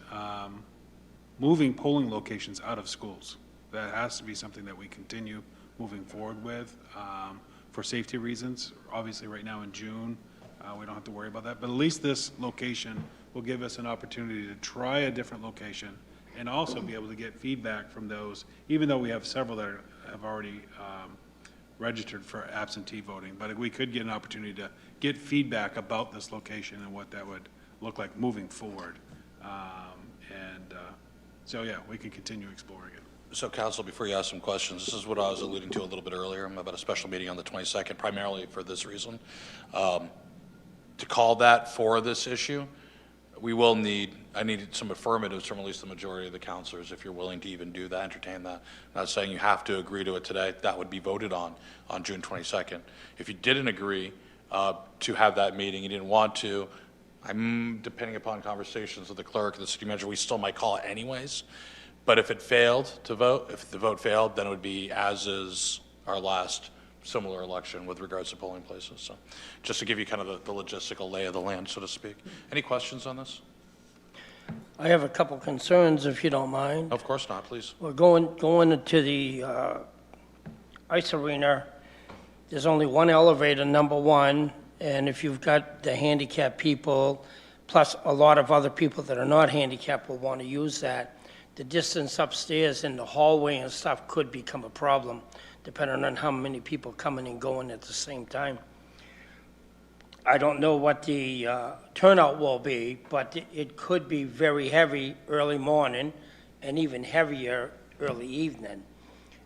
moving polling locations out of schools. That has to be something that we continue moving forward with for safety reasons. Obviously, right now in June, we don't have to worry about that. But at least this location will give us an opportunity to try a different location and also be able to get feedback from those, even though we have several that have already registered for absentee voting. But we could get an opportunity to get feedback about this location and what that would look like moving forward. So, yeah, we can continue exploring it.
So, Council, before you ask some questions, this is what I was alluding to a little bit earlier about a special meeting on the 22nd, primarily for this reason. To call that for this issue, I need some affirmatives from at least the majority of the councilors, if you're willing to even do that, entertain that. I'm not saying you have to agree to it today. That would be voted on June 22nd. If you didn't agree to have that meeting, you didn't want to, depending upon conversations with the clerk and the city manager, we still might call it anyways. But if it failed to vote, if the vote failed, then it would be as is our last similar election with regards to polling places. So just to give you kind of the logistical lay of the land, so to speak. Any questions on this?
I have a couple concerns, if you don't mind.
Of course not, please.
We're going into the ice arena. There's only one elevator, number one, and if you've got the handicapped people, plus a lot of other people that are not handicapped will want to use that, the distance upstairs in the hallway and stuff could become a problem, depending on how many people coming and going at the same time. I don't know what the turnout will be, but it could be very heavy early morning and even heavier early evening.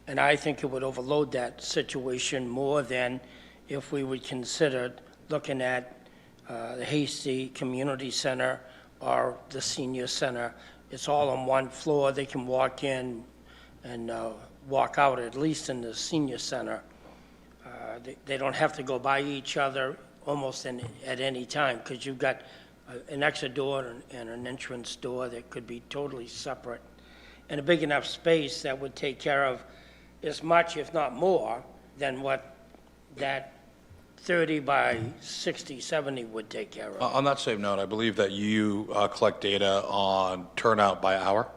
And I think it would overload that situation more than if we would consider looking at the Hasty Community Center or the Senior Center. It's all on one floor. They can walk in and walk out, at least in the Senior Center. They don't have to go by each other almost at any time, because you've got an exit door and an entrance door that could be totally separate. And a big enough space that would take care of as much, if not more, than what that 30 by 60, 70 would take care of.
On that same note, I believe that you collect data on turnout by hour?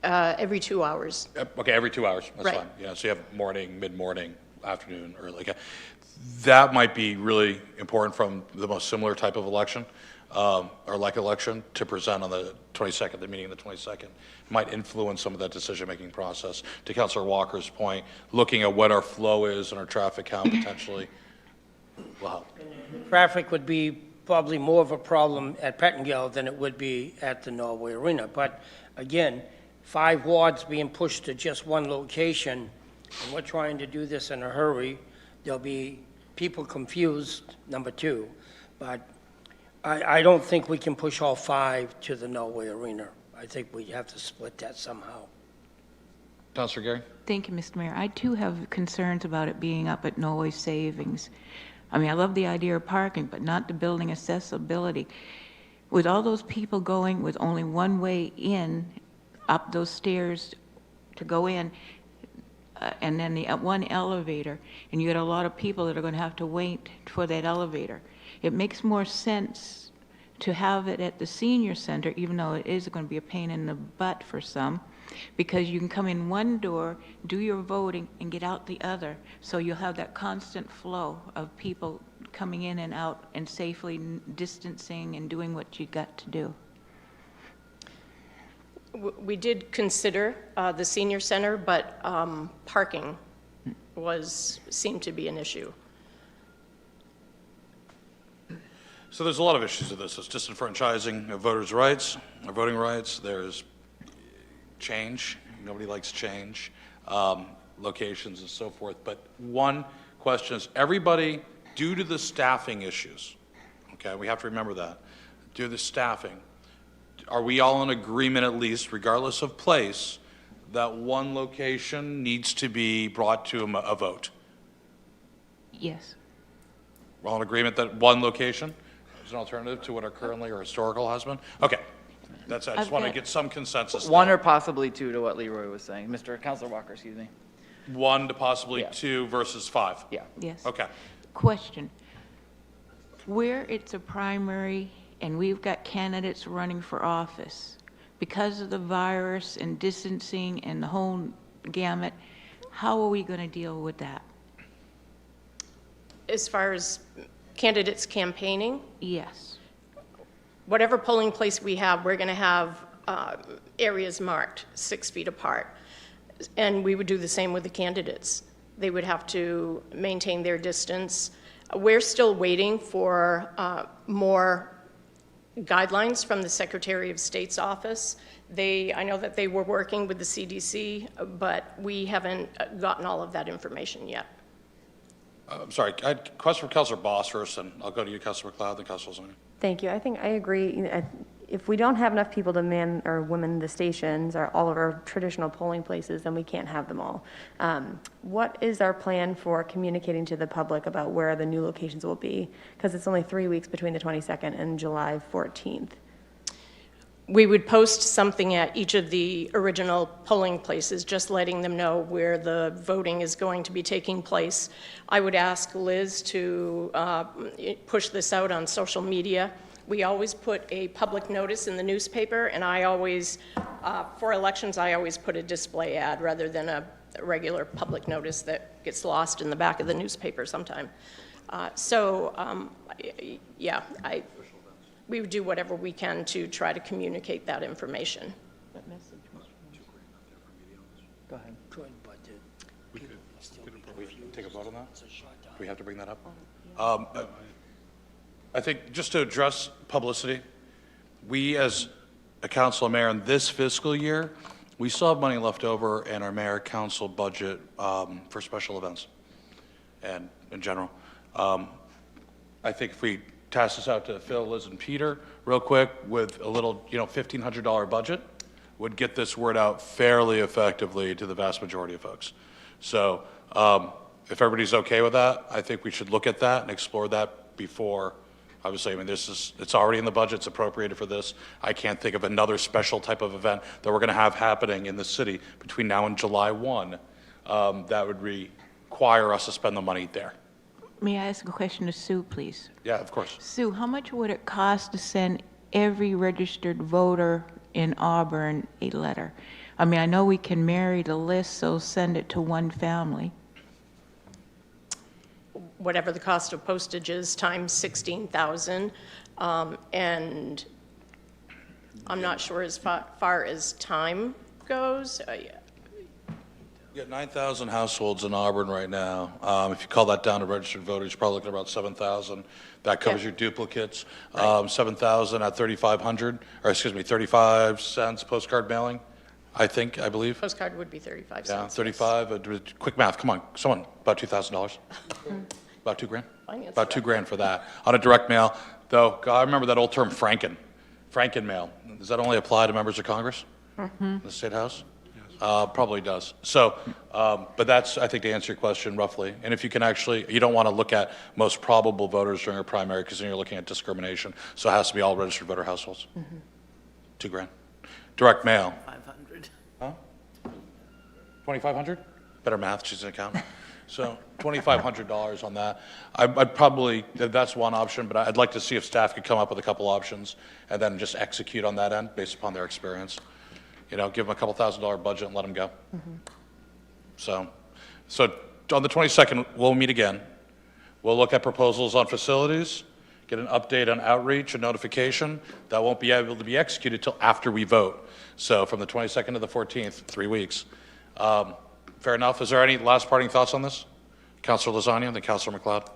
Every 2 hours.
Okay, every 2 hours, that's
Right.
fine. Yeah, so you have morning, mid-morning, afternoon, early. Okay. That might be really important from the most similar type of election, or like election, to present on the 22nd, the meeting on the 22nd. It might influence some of that decision-making process. To Councilor Walker's point, looking at what our flow is and our traffic count potentially will help.
Traffic would be probably more of a problem at Pettingill than it would be at the Norway Arena. But again, 5 wards being pushed to just one location, and we're trying to do this in a hurry. There'll be people confused, number 2. But I don't think we can push all 5 to the Norway Arena. I think we have to split that somehow.
Councilor Gary?
Thank you, Mr. Mayor. I too have concerns about it being up at Norway Savings. I mean, I love the idea of parking, but not the building accessibility. With all those people going with only one way in, up those stairs to go in, and then the one elevator, and you got a lot of people that are going to have to wait for that elevator. It makes more sense to have it at the senior center, even though it is going to be a pain in the butt for some, because you can come in one door, do your voting, and get out the other. So you'll have that constant flow of people coming in and out and safely distancing and doing what you got to do.
We did consider the senior center, but parking seemed to be an issue.
So there's a lot of issues with this. It's disenfranchising of voters' rights, or voting rights. There's change. Nobody likes change. Locations and so forth. But one question is, everybody, due to the staffing issues, okay, we have to remember that, due to the staffing, are we all in agreement, at least, regardless of place, that one location needs to be brought to a vote?
Yes.
We're all in agreement that one location is an alternative to what our currently or historical has been? Okay. I just want to get some consensus.
One or possibly two to what Leroy was saying. Councilor Walker, excuse me.
One to possibly two versus five?
Yeah.
Yes.
Okay.
Question. Where it's a primary and we've got candidates running for office, because of the virus and distancing and the whole gamut, how are we going to deal with that?
As far as candidates campaigning?
Yes.
Whatever polling place we have, we're going to have areas marked 6 feet apart. And we would do the same with the candidates. They would have to maintain their distance. We're still waiting for more guidelines from the Secretary of State's office. I know that they were working with the CDC, but we haven't gotten all of that information yet.
I'm sorry, I had a question for Councilor Boss first, and I'll go to you, Councilor McLeod, then Councilor Zoni.
Thank you. I think I agree. If we don't have enough people to man or women the stations or all of our traditional polling places, then we can't have them all. What is our plan for communicating to the public about where the new locations will be? Because it's only 3 weeks between the 22nd and July 14th.
We would post something at each of the original polling places, just letting them know where the voting is going to be taking place. I would ask Liz to push this out on social media. We always put a public notice in the newspaper, and I always, for elections, I always put a display ad rather than a regular public notice that gets lost in the back of the newspaper sometime. We would do whatever we can to try to communicate that information.
What message?
Go ahead.
We could take a vote on that? Do we have to bring that up? I think just to address publicity, we as a council and mayor in this fiscal year, we still have money left over in our mayor council budget for special events and in general. I think if we task this out to Phil, Liz, and Peter real quick with a little, $1,500 budget, would get this word out fairly effectively to the vast majority of folks. So if everybody's okay with that, I think we should look at that and explore that before. Obviously, it's already in the budget, it's appropriated for this. I can't think of another special type of event that we're going to have happening in the city between now and July 1 that would require us to spend the money there.
May I ask a question to Sue, please?
Yeah, of course.
Sue, how much would it cost to send every registered voter in Auburn a letter? I mean, I know we can marry the list, so send it to one family.
Whatever the cost of postage is, times 16,000. And I'm not sure as far as time goes.
You got 9,000 households in Auburn right now. If you call that down to registered voters, you're probably looking at about 7,000. That covers your duplicates. 7,000 at 35 cents postcard mailing, I believe.
Postcard would be 35 cents.
Yeah, 35. Quick math, come on, someone, about $2,000. About $2,000? About $2,000 for that. On a direct mail, though, I remember that old term Franken mail. Does that only apply to members of Congress? The State House? Probably does. So, but that's, I think, to answer your question roughly. And if you can you don't want to look at most probable voters during a primary because then you're looking at discrimination. So it has to be all registered voter households. $2,000. Direct mail.
500.
Huh? 2,500? better math, she's an accountant. So $2,500 on that. I'd probably, that's one option, but I'd like to see if staff could come up with a couple options and then just execute on that end based upon their experience. You know, give them a couple $1,000 budget and let them go. So on the 22nd, we'll meet again. We'll look at proposals on facilities, get an update on outreach and notification. That won't be able to be executed till after we vote. So from the 22nd to the 14th, 3 weeks. Fair enough. Is there any last parting thoughts on this? Councilor Lasagna and then Councilor McLeod.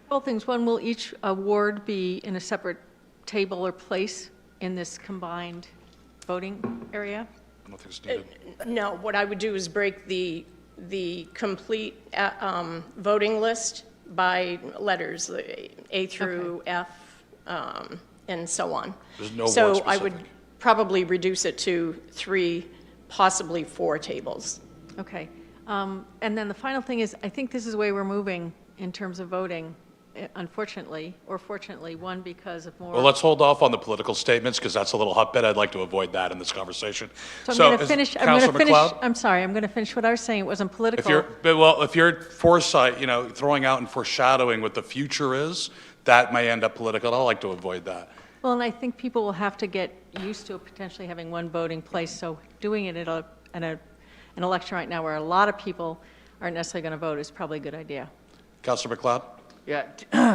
Both things. One, will each award be in a separate table or place in this combined voting area?
I don't think it's needed.
No, what I would do is break the complete voting list by letters, A through F, and so on.
There's no word
So I would
specific.
probably reduce it to 3, possibly 4 tables.
Okay. And then the final thing is, I think this is the way we're moving in terms of voting, unfortunately, or fortunately, one, because of more.
Well, let's hold off on the political statements because that's a little hotbed. I'd like to avoid that in this conversation.
So I'm going to
is
finish,
Councilor McLeod?
I'm sorry, I'm going to finish what I was saying. It wasn't political.
If your foresight, you know, throwing out and foreshadowing what the future is, that may end up political. I'd like to avoid that.
Well, and I think people will have to get used to potentially having one voting place, so doing it at an election right now where a lot of people aren't necessarily going to vote is probably a good idea.
Councilor McLeod?
Yeah,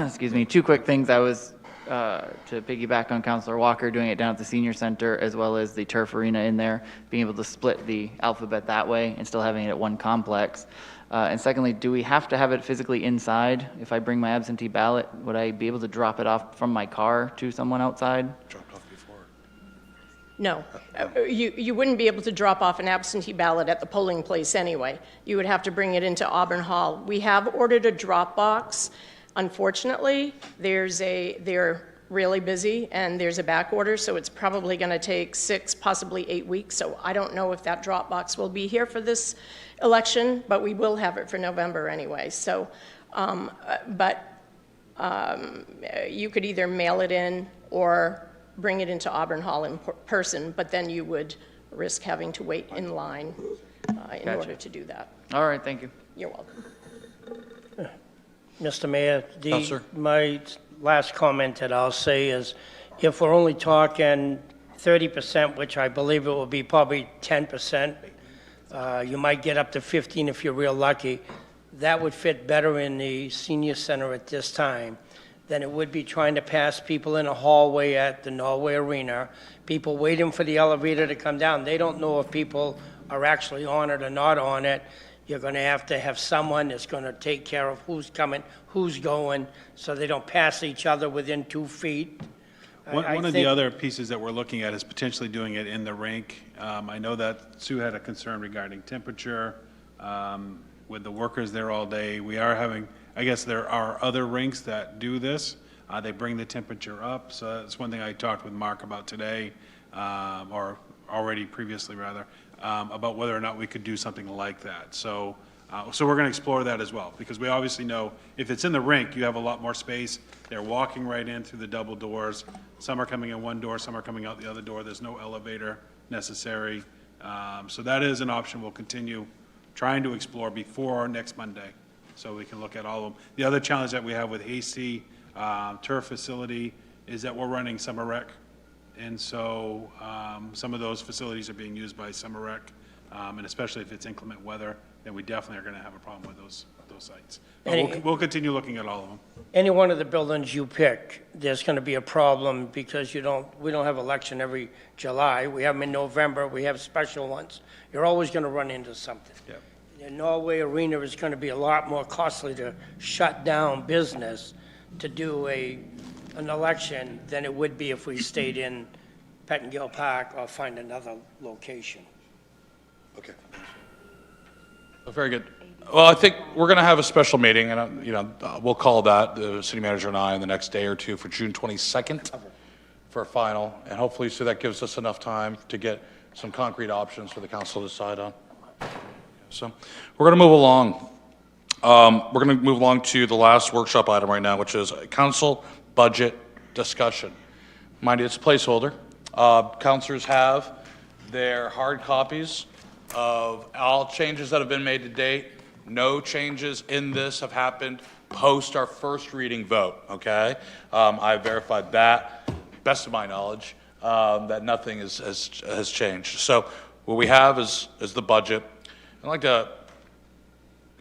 excuse me, 2 quick things. I was, to piggyback on Councilor Walker, doing it down at the senior center as well as the turf arena in there, being able to split the alphabet that way and still having it at one complex. And secondly, do we have to have it physically inside? If I bring my absentee ballot, would I be able to drop it off from my car to someone outside?
Dropped off before.
No, you wouldn't be able to drop off an absentee ballot at the polling place anyway. You would have to bring it into Auburn Hall. We have ordered a drop box. Unfortunately, they're really busy and there's a back order, so it's probably going to take 6, possibly 8 weeks. So I don't know if that drop box will be here for this election, but we will have it for November anyway. So, you could either mail it in or bring it into Auburn Hall in person, but then you would risk having to wait in line in order to do that.
All right, thank you.
You're welcome.
Mr. Mayor,
Counselor?
my last comment that I'll say is, if we're only talking 30%, which I believe it will be probably 10%, you might get up to 15 if you're real lucky, that would fit better in the senior center at this time than it would be trying to pass people in a hallway at the Norway Arena, people waiting for the elevator to come down. They don't know if people are actually on it or not on it. You're going to have someone that's going to take care of who's coming, who's going, so they don't pass each other within 2 feet.
One of the other pieces that we're looking at is potentially doing it in the rink. I know that Sue had a concern regarding temperature. With the workers there all day, we are having, I guess there are other rinks that do this. They bring the temperature up. So that's one thing I talked with Mark about today, or already previously rather, about whether or not we could do something like that. So we're going to explore that as well, because we obviously know if it's in the rink, you have a lot more space. They're walking right in through the double doors. Some are coming in one door, some are coming out the other door. There's no elevator necessary. So that is an option we'll continue trying to explore before next Monday, so we can look at all of them. The other challenge that we have with Hasty turf facility is that we're running summer rec. And so some of those facilities are being used by summer rec, and especially if it's inclement weather, then we definitely are going to have a problem with those sites. But we'll continue looking at all of them.
Any one of the buildings you pick, there's going to be a problem because we don't have election every July. We have them in November. We have special ones. You're always going to run into something.
Yeah.
The Norway Arena is going to be a lot more costly to shut down business to do an election than it would be if we stayed in Pettingill Park or find another location.
Okay. Very good. Well, I think we're going to have a special meeting, and we'll call that, the city manager and I, in the next day or two for June 22nd for a final, and hopefully so that gives us enough time to get some concrete options for the council to decide on. So we're going to move along. We're going to move along to the last workshop item right now, which is council budget discussion. Mind you, it's a placeholder. Councilors have their hard copies of all changes that have been made to date. No changes in this have happened post our first reading vote, okay? I verified that, best of my knowledge, that nothing has changed. So what we have is the budget. I'd like to,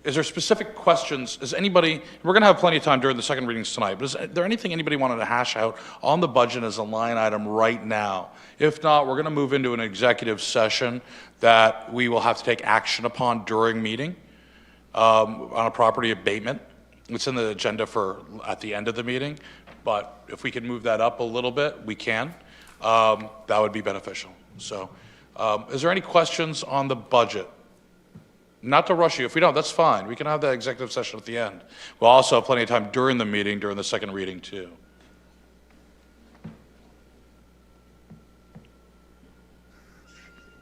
is there specific questions? Is anybody, we're going to have plenty of time during the second readings tonight, but is there anything anybody wanted to hash out on the budget as a line item right now? If not, we're going to move into an executive session that we will have to take action upon during meeting on a property abatement. It's in the agenda for at the end of the meeting, but if we can move that up a little bit, we can. That would be beneficial. So is there any questions on the budget? Not to rush you. If we don't, that's fine. We can have that executive session at the end. We'll also have plenty of time during the meeting, during the second reading, too.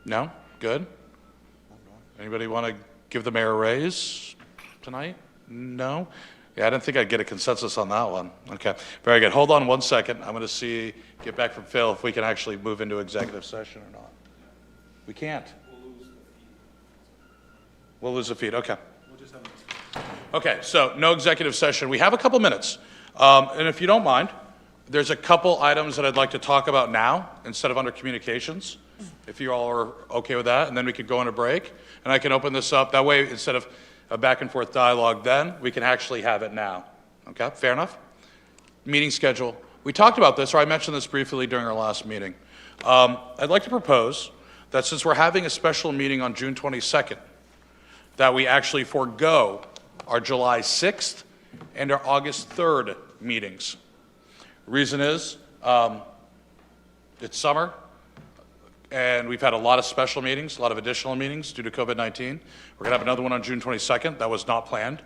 No? Good? Anybody want to give the mayor a raise tonight? No? Yeah, I didn't think I'd get a consensus on that one. Okay, very good. Hold on one second. I'm going to get back from Phil if we can actually move into executive session or not. We can't. We'll lose the feed, okay. Okay, so no executive session. We have a couple minutes. And if you don't mind, there's a couple items that I'd like to talk about now instead of under communications, if you all are okay with that, and then we could go on a break. And I can open this up. That way, instead of a back and forth dialogue then, we can actually have it now. Okay, fair enough? Meeting schedule. We talked about this, or I mentioned this briefly during our last meeting. I'd like to propose that since we're having a special meeting on June 22nd, that we actually forego our July 6th and our August 3rd meetings. Reason is, it's summer, and we've had a lot of special meetings, a lot of additional meetings due to COVID-19. We're gonna have another one on June 22nd. That was not planned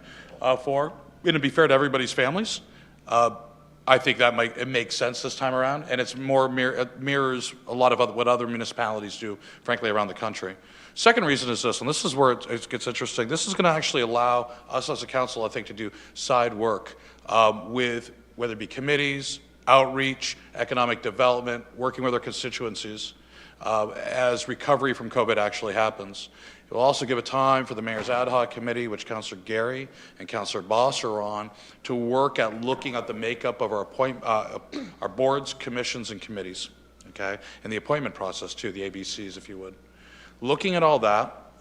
for. And to be fair to everybody's families, I think that it makes sense this time around, and it mirrors a lot of what other municipalities do, frankly, around the country. Second reason is this, and this is where it gets interesting. This is going to actually allow us as a council, I think, to do side work with whether it be committees, outreach, economic development, working with our constituencies as recovery from COVID actually happens. It will also give a time for the Mayor's Ad Hoc Committee, which Councilor Gary and Councilor Boss are on, to work at looking at the makeup of our boards, commissions, and committees, okay? And the appointment process, too, the ABCs, if you would. Looking at all that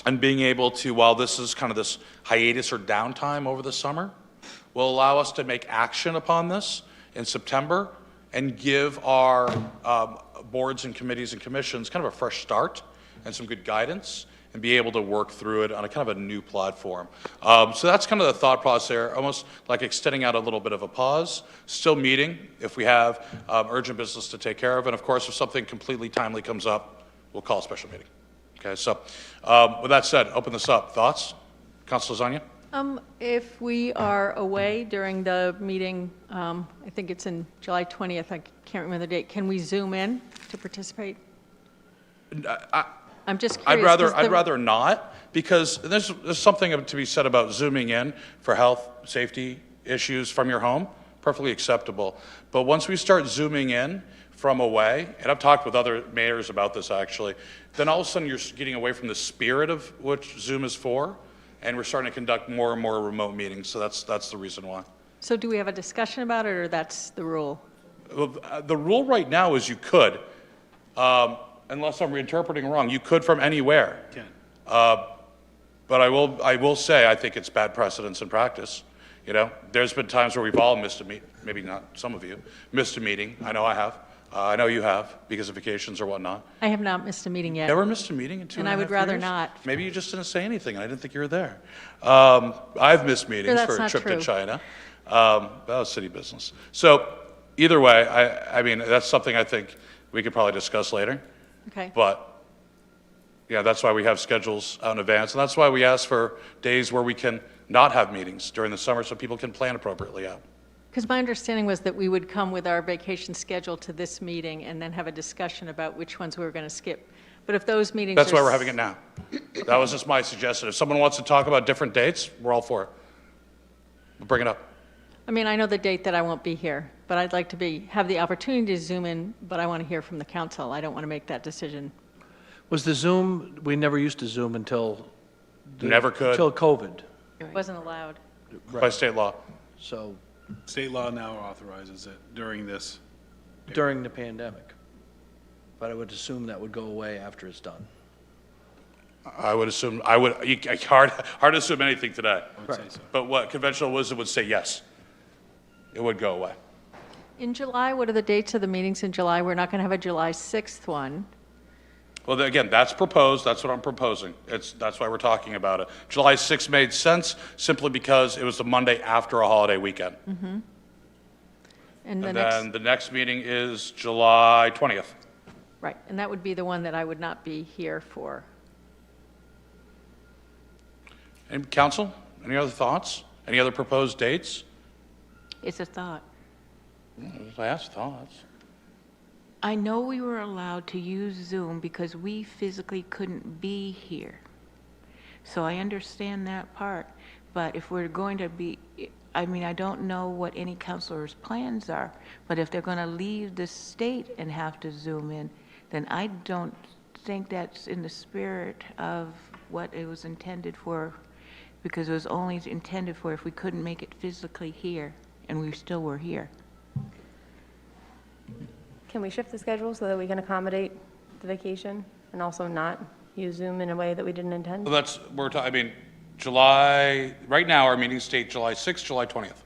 and being able to, while this is kind of this hiatus or downtime over the summer, will allow us to make action upon this in September and give our boards and committees and commissions kind of a fresh start and some good guidance and be able to work through it on a kind of a new platform. So that's kind of the thought process there, almost like extending out a little bit of a pause, still meeting if we have urgent business to take care of, and of course if something completely timely comes up, we'll call a special meeting. Okay, so with that said, open this up. Thoughts? Councilor Zania?
If we are away during the meeting, I think it's in July 20th, I can't remember the date, can we Zoom in to participate? I'm just curious.
I'd rather not, because there's something to be said about Zooming in for health, safety issues from your home, perfectly acceptable. But once we start Zooming in from away, and I've talked with other mayors about this actually, then all of a sudden you're getting away from the spirit of what Zoom is for, and we're starting to conduct more and more remote meetings, so that's the reason why.
So do we have a discussion about it, or that's the rule?
Well, the rule right now is you could, unless I'm reinterpreting wrong, you could from anywhere.
Can.
But I will say I think it's bad precedence in practice. You know, there's been times where we've all missed a meeting, maybe not some of you, missed a meeting. I know I have. I know you have, because of vacations or whatnot.
I have not missed a meeting yet.
Never missed a meeting in 2.5 years?
And I would rather not.
Maybe you just didn't say anything, and I didn't think you were there. I've missed meetings for a trip to China. That was city business. So either way, I mean, that's something I think we could probably discuss later.
Okay.
But, yeah, that's why we have schedules out in advance, and that's why we ask for days where we can not have meetings during the summer so people can plan appropriately out.
Because my understanding was that we would come with our vacation schedule to this meeting and then have a discussion about which ones we were going to skip. But if those meetings
That's why we're having it now. That was just my suggestion. If someone wants to talk about different dates, we're all for it. We'll bring it up.
I mean, I know the date that I won't be here, but I'd like to have the opportunity to Zoom in, but I want to hear from the council. I don't want to make that decision.
Was the Zoom, we never used to Zoom until.
Never could.
Until COVID.
It wasn't allowed.
By state law.
So
State law now authorizes it during this.
during the pandemic. But I would assume that would go away after it's done.
I would assume, hard to assume anything today.
I would say so.
But what conventional wisdom would say, yes, it would go away.
In July, what are the dates of the meetings in July? We're not going to have a July 6th one.
Well, again, that's proposed, that's what I'm proposing. That's why we're talking about it. July 6th made sense simply because it was the Monday after a holiday weekend.
And the
And
next,
then the next meeting is July 20th.
right, and that would be the one that I would not be here for.
And council, any other thoughts? Any other proposed dates?
It's a thought.
Last thoughts.
I know we were allowed to use Zoom because we physically couldn't be here. So I understand that part. But if we're going to be, I mean, I don't know what any counselor's plans are, but if they're going to leave the state and have to Zoom in, then I don't think that's in the spirit of what it was intended for, because it was only intended for if we couldn't make it physically here, and we still were here.
Can we shift the schedule so that we can accommodate the vacation and also not use Zoom in a way that we didn't intend?
Well, I mean, July, right now, our meetings state July 6th, July 20th.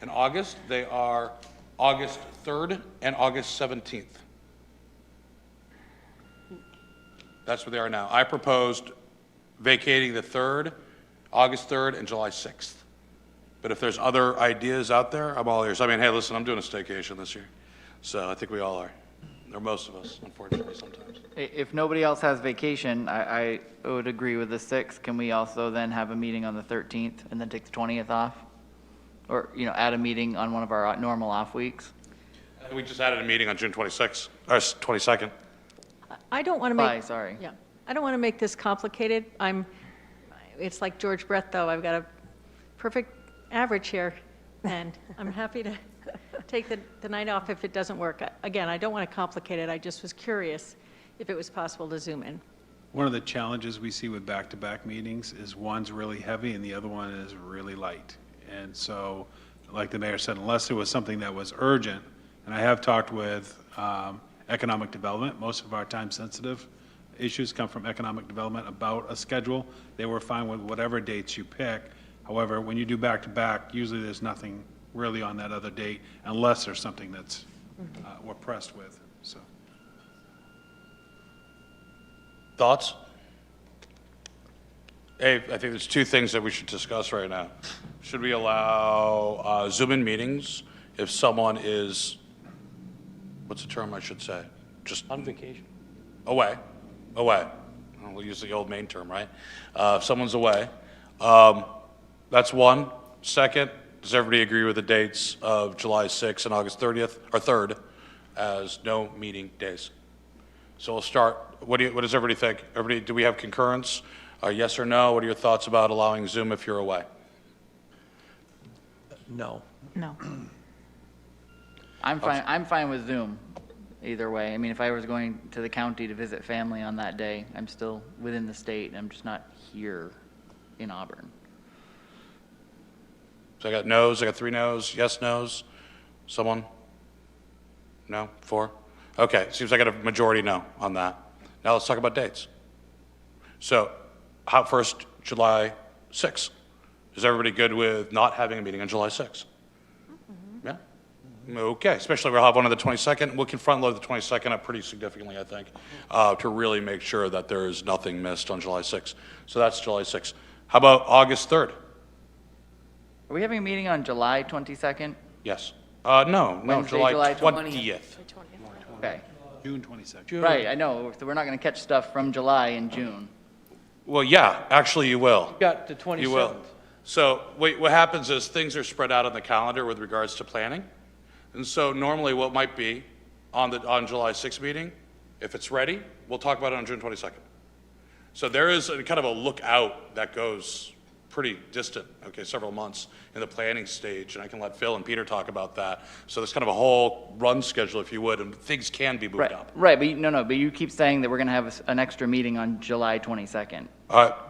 In August, they are August 3rd and August 17th. That's where they are now. I proposed vacating the 3rd, August 3rd, and July 6th. But if there's other ideas out there, I'm all ears. I mean, hey, listen, I'm doing a staycation this year. So I think we all are, or most of us, unfortunately, sometimes.
If nobody else has vacation, I would agree with the 6th. Can we also then have a meeting on the 13th and then take the 20th off? Or, add a meeting on one of our normal off weeks?
We just added a meeting on June 26th, or 22nd.
I don't want to make.
Sorry.
Yeah, I don't want to make this complicated. It's like George Brett, though. I've got a perfect average here, and I'm happy to take the night off if it doesn't work. Again, I don't want to complicate it. I just was curious if it was possible to Zoom in.
One of the challenges we see with back-to-back meetings is one's really heavy and the other one is really light. And so, like the mayor said, unless it was something that was urgent, and I have talked with economic development, most of our time-sensitive issues come from economic development about a schedule. They were fine with whatever dates you pick. However, when you do back-to-back, usually there's nothing really on that other date unless there's something that's we're pressed with, so.
Thoughts? Hey, I think there's two things that we should discuss right now. Should we allow Zoom-in meetings if someone is, what's the term I should say? Just
On vacation.
away. We'll use the old Maine term, right? If someone's away. That's one. Second, does everybody agree with the dates of July 6th and August 30th, or 3rd, as no meeting days? So we'll start, what does everybody think? Everybody, do we have concurrence? Yes or no? What are your thoughts about allowing Zoom if you're away?
No.
No.
I'm fine with Zoom, either way. I mean, if I was going to the county to visit family on that day, I'm still within the state, and I'm just not here in Auburn.
So I got no's, I got 3 no's, yes, no's. Someone? No? 4? Okay, seems I got a majority no on that. Now let's talk about dates. So, first, July 6th. Is everybody good with not having a meeting on July 6th? Yeah? Okay, especially we'll have one on the 22nd. We can front load the 22nd up pretty significantly, I think, to really make sure that there is nothing missed on July 6th. So that's July 6th. How about August 3rd?
Are we having a meeting on July 22nd?
Yes. No,
Wednesday,
July
July
20th.
Okay.
June 22nd.
Right, I know. So we're not going to catch stuff from July in June.
Well, yeah, actually you will.
Got the 27th.
You will. So what happens is things are spread out on the calendar with regards to planning. And so normally what might be on July 6th meeting, if it's ready, we'll talk about it on June 22nd. So there is kind of a look out that goes pretty distant, okay, several months in the planning stage, and I can let Phil and Peter talk about that. So there's kind of a whole run schedule, if you would, and things can be moved
Right,
up.
right, but but you keep saying that we're gonna have an extra meeting on July 22nd.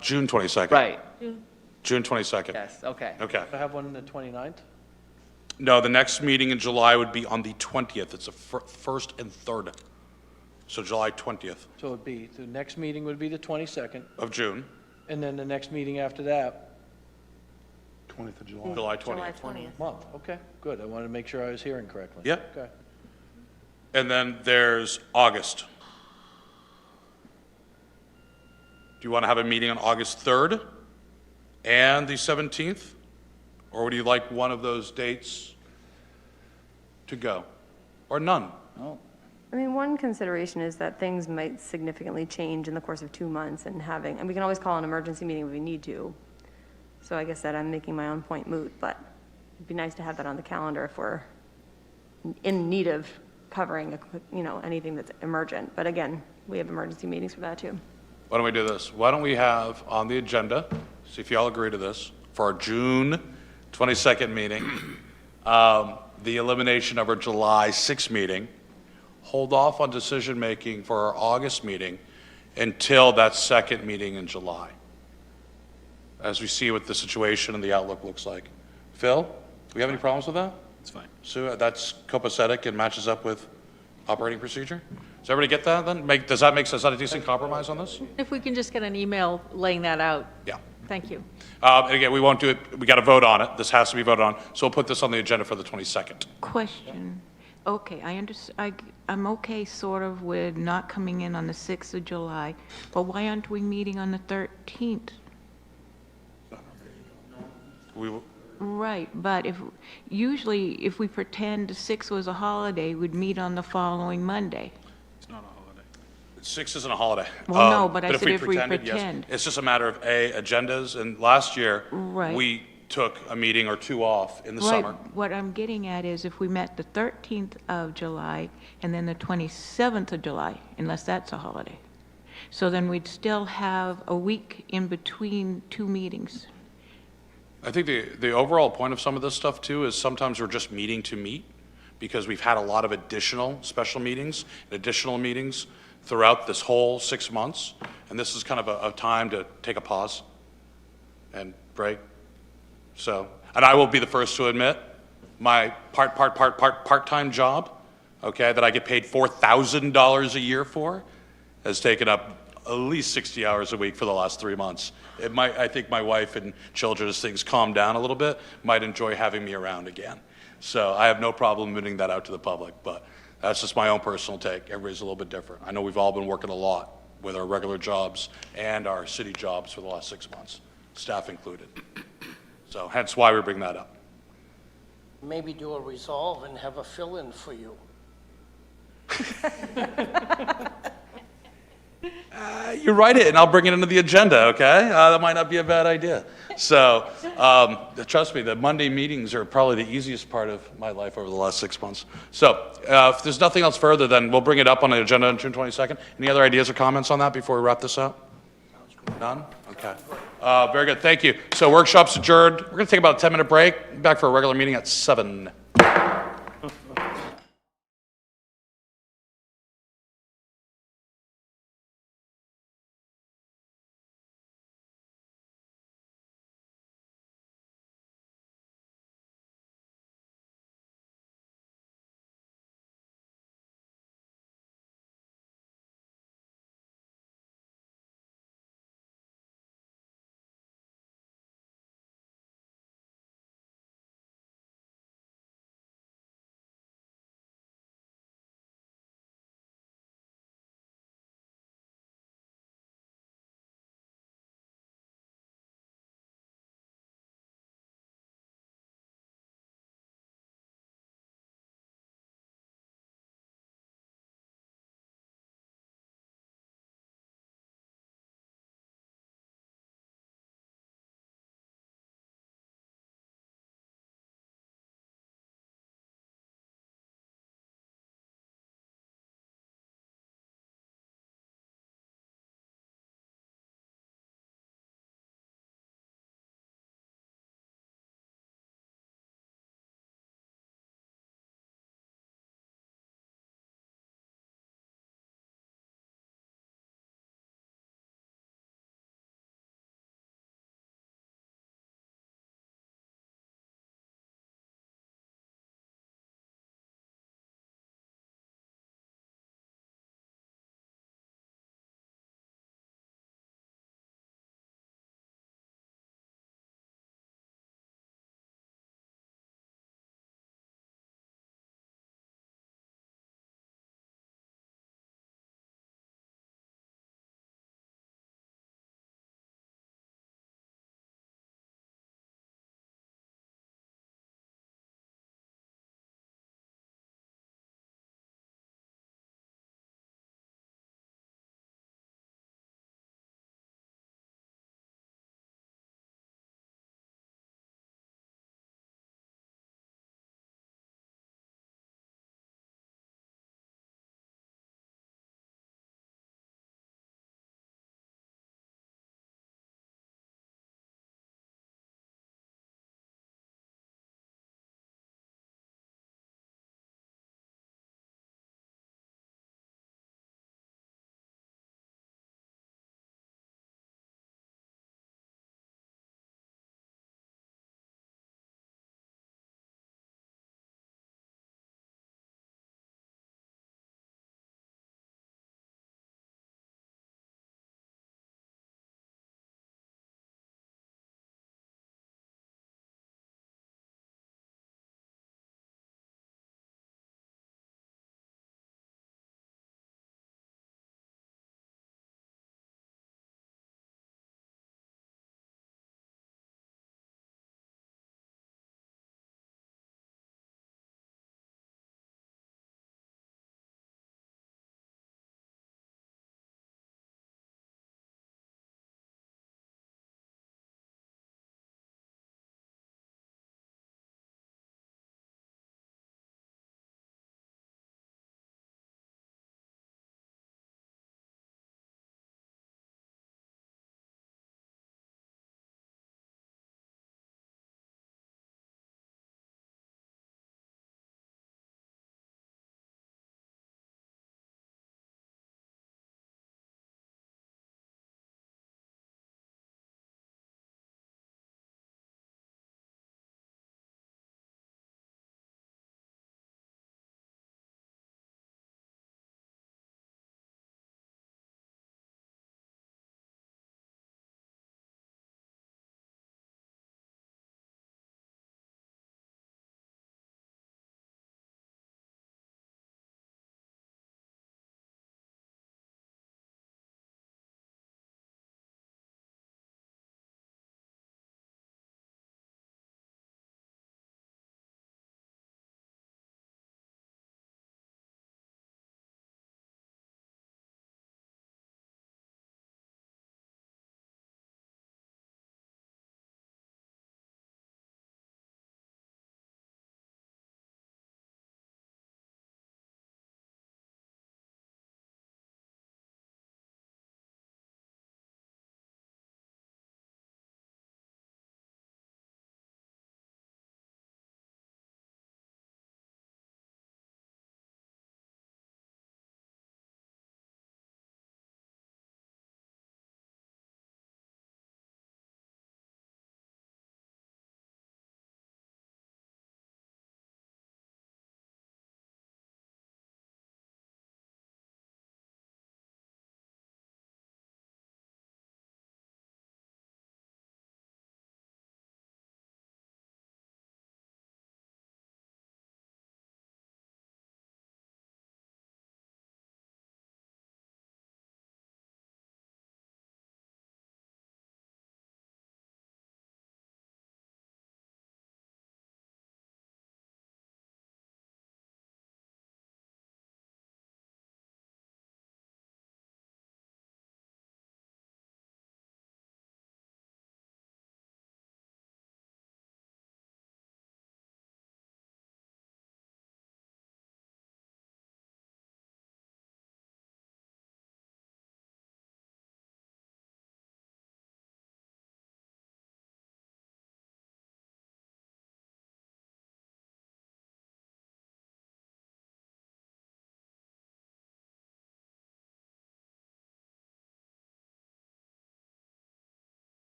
June 22nd.
Right,
June 22nd.
yes, okay.
Okay.
I have one on the 29th?
No, the next meeting in July would be on the 20th. It's the first and third. So July 20th
So it'd be, the next meeting would be the 22nd,
of June,
and then the next meeting after that,
20th of July.
July 20th.
July 20th.
month. Okay, good. I wanted to make sure I was hearing correctly.
Yep.
Okay.
And then there's August. Do you want to have a meeting on August 3rd and the 17th? Or would you like one of those dates to go? Or none?
Oh,
I mean, one consideration is that things might significantly change in the course of 2 months and we can always call an emergency meeting if we need to. So I guess that I'm making my own point moot, but it'd be nice to have that on the calendar if we're in need of covering, anything that's emergent. But again, we have emergency meetings for that too.
Why don't we do this? Why don't we have on the agenda, see if you all agree to this, for our June 22nd meeting, the elimination of our July 6th meeting, hold off on decision-making for our August meeting until that second meeting in July, as we see what the situation and the outlook looks like. Phil, do we have any problems with that?
It's fine.
Sue, that's copacetic and matches up with operating procedure? Does everybody get that then? Does that make sense? Is that a decent compromise on this?
If we can just get an email laying that out.
Yeah.
Thank you.
And again, we won't do it, we got to vote on it. This has to be voted on. So we'll put this on the agenda for the 22nd.
Question. Okay, I'm okay sort of with not coming in on the 6th of July, but why aren't we meeting on the 13th? Right, but usually if we pretend the 6th was a holiday, we'd meet on the following Monday.
It's not a holiday.
6 isn't a holiday.
Well, no, but I
if
said if we
pretended, yes.
pretend.
It's just a matter of, agendas, and last year,
Right.
we took a meeting or two off in the
Right,
summer.
what I'm getting at is if we met the 13th of July and then the 27th of July, unless that's a holiday. So then we'd still have a week in between two meetings.
I think the overall point of some of this stuff too is sometimes we're just meeting to meet because we've had a lot of additional special meetings and additional meetings throughout this whole 6 months. And this is kind of a time to take a pause and break. So, and I will be the first to admit, my part-time job, okay, that I get paid $4,000 a year for, has taken up at least 60 hours a week for the last 3 months. I think my wife and children, as things calm down a little bit, might enjoy having me around again. So I have no problem putting that out to the public, but that's just my own personal take. Everybody's a little bit different. I know we've all been working a lot with our regular jobs and our city jobs for the last 6 months, staff included. So hence why we bring that up.
Maybe do a resolve and have a fill-in for you.
You write it and I'll bring it into the agenda, okay? That might not be a bad idea. So trust me, the Monday meetings are probably the easiest part of my life over the last 6 months. So if there's nothing else further, then we'll bring it up on the agenda on June 22nd. Any other ideas or comments on that before we wrap this up? None? Okay. Very good. Thank you. So workshop's adjourned. We're going to take about a 10-minute break. Back for a regular meeting at 7.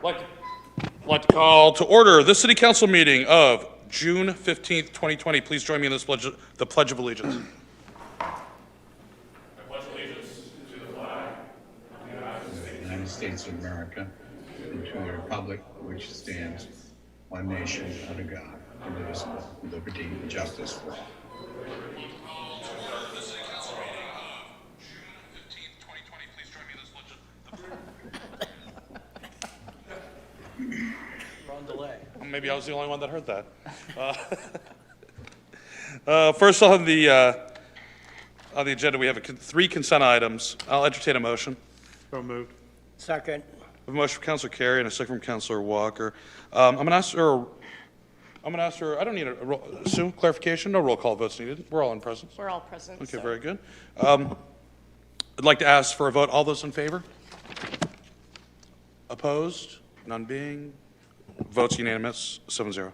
I'd like to call to order the City Council meeting of June 15th, 2020. Please join me in this the Pledge of Allegiance. I pledge allegiance to the flag
of the United States of America and to the republic which stands one nation under God, indivisible, with liberty and justice for all.
Maybe I was the only one that heard that. First on the agenda, we have three consent items. I'll entertain a motion.
So moved.
Second.
We have a motion from Councilor Carey and a second from Councilor Walker. I'm going to ask her. I don't need Sue, clarification. No roll call votes needed. We're all in presence.
We're all present.
Okay,
so.
very good. I'd like to ask for a vote. All those in favor? Opposed? None being. Votes unanimous, 7-0.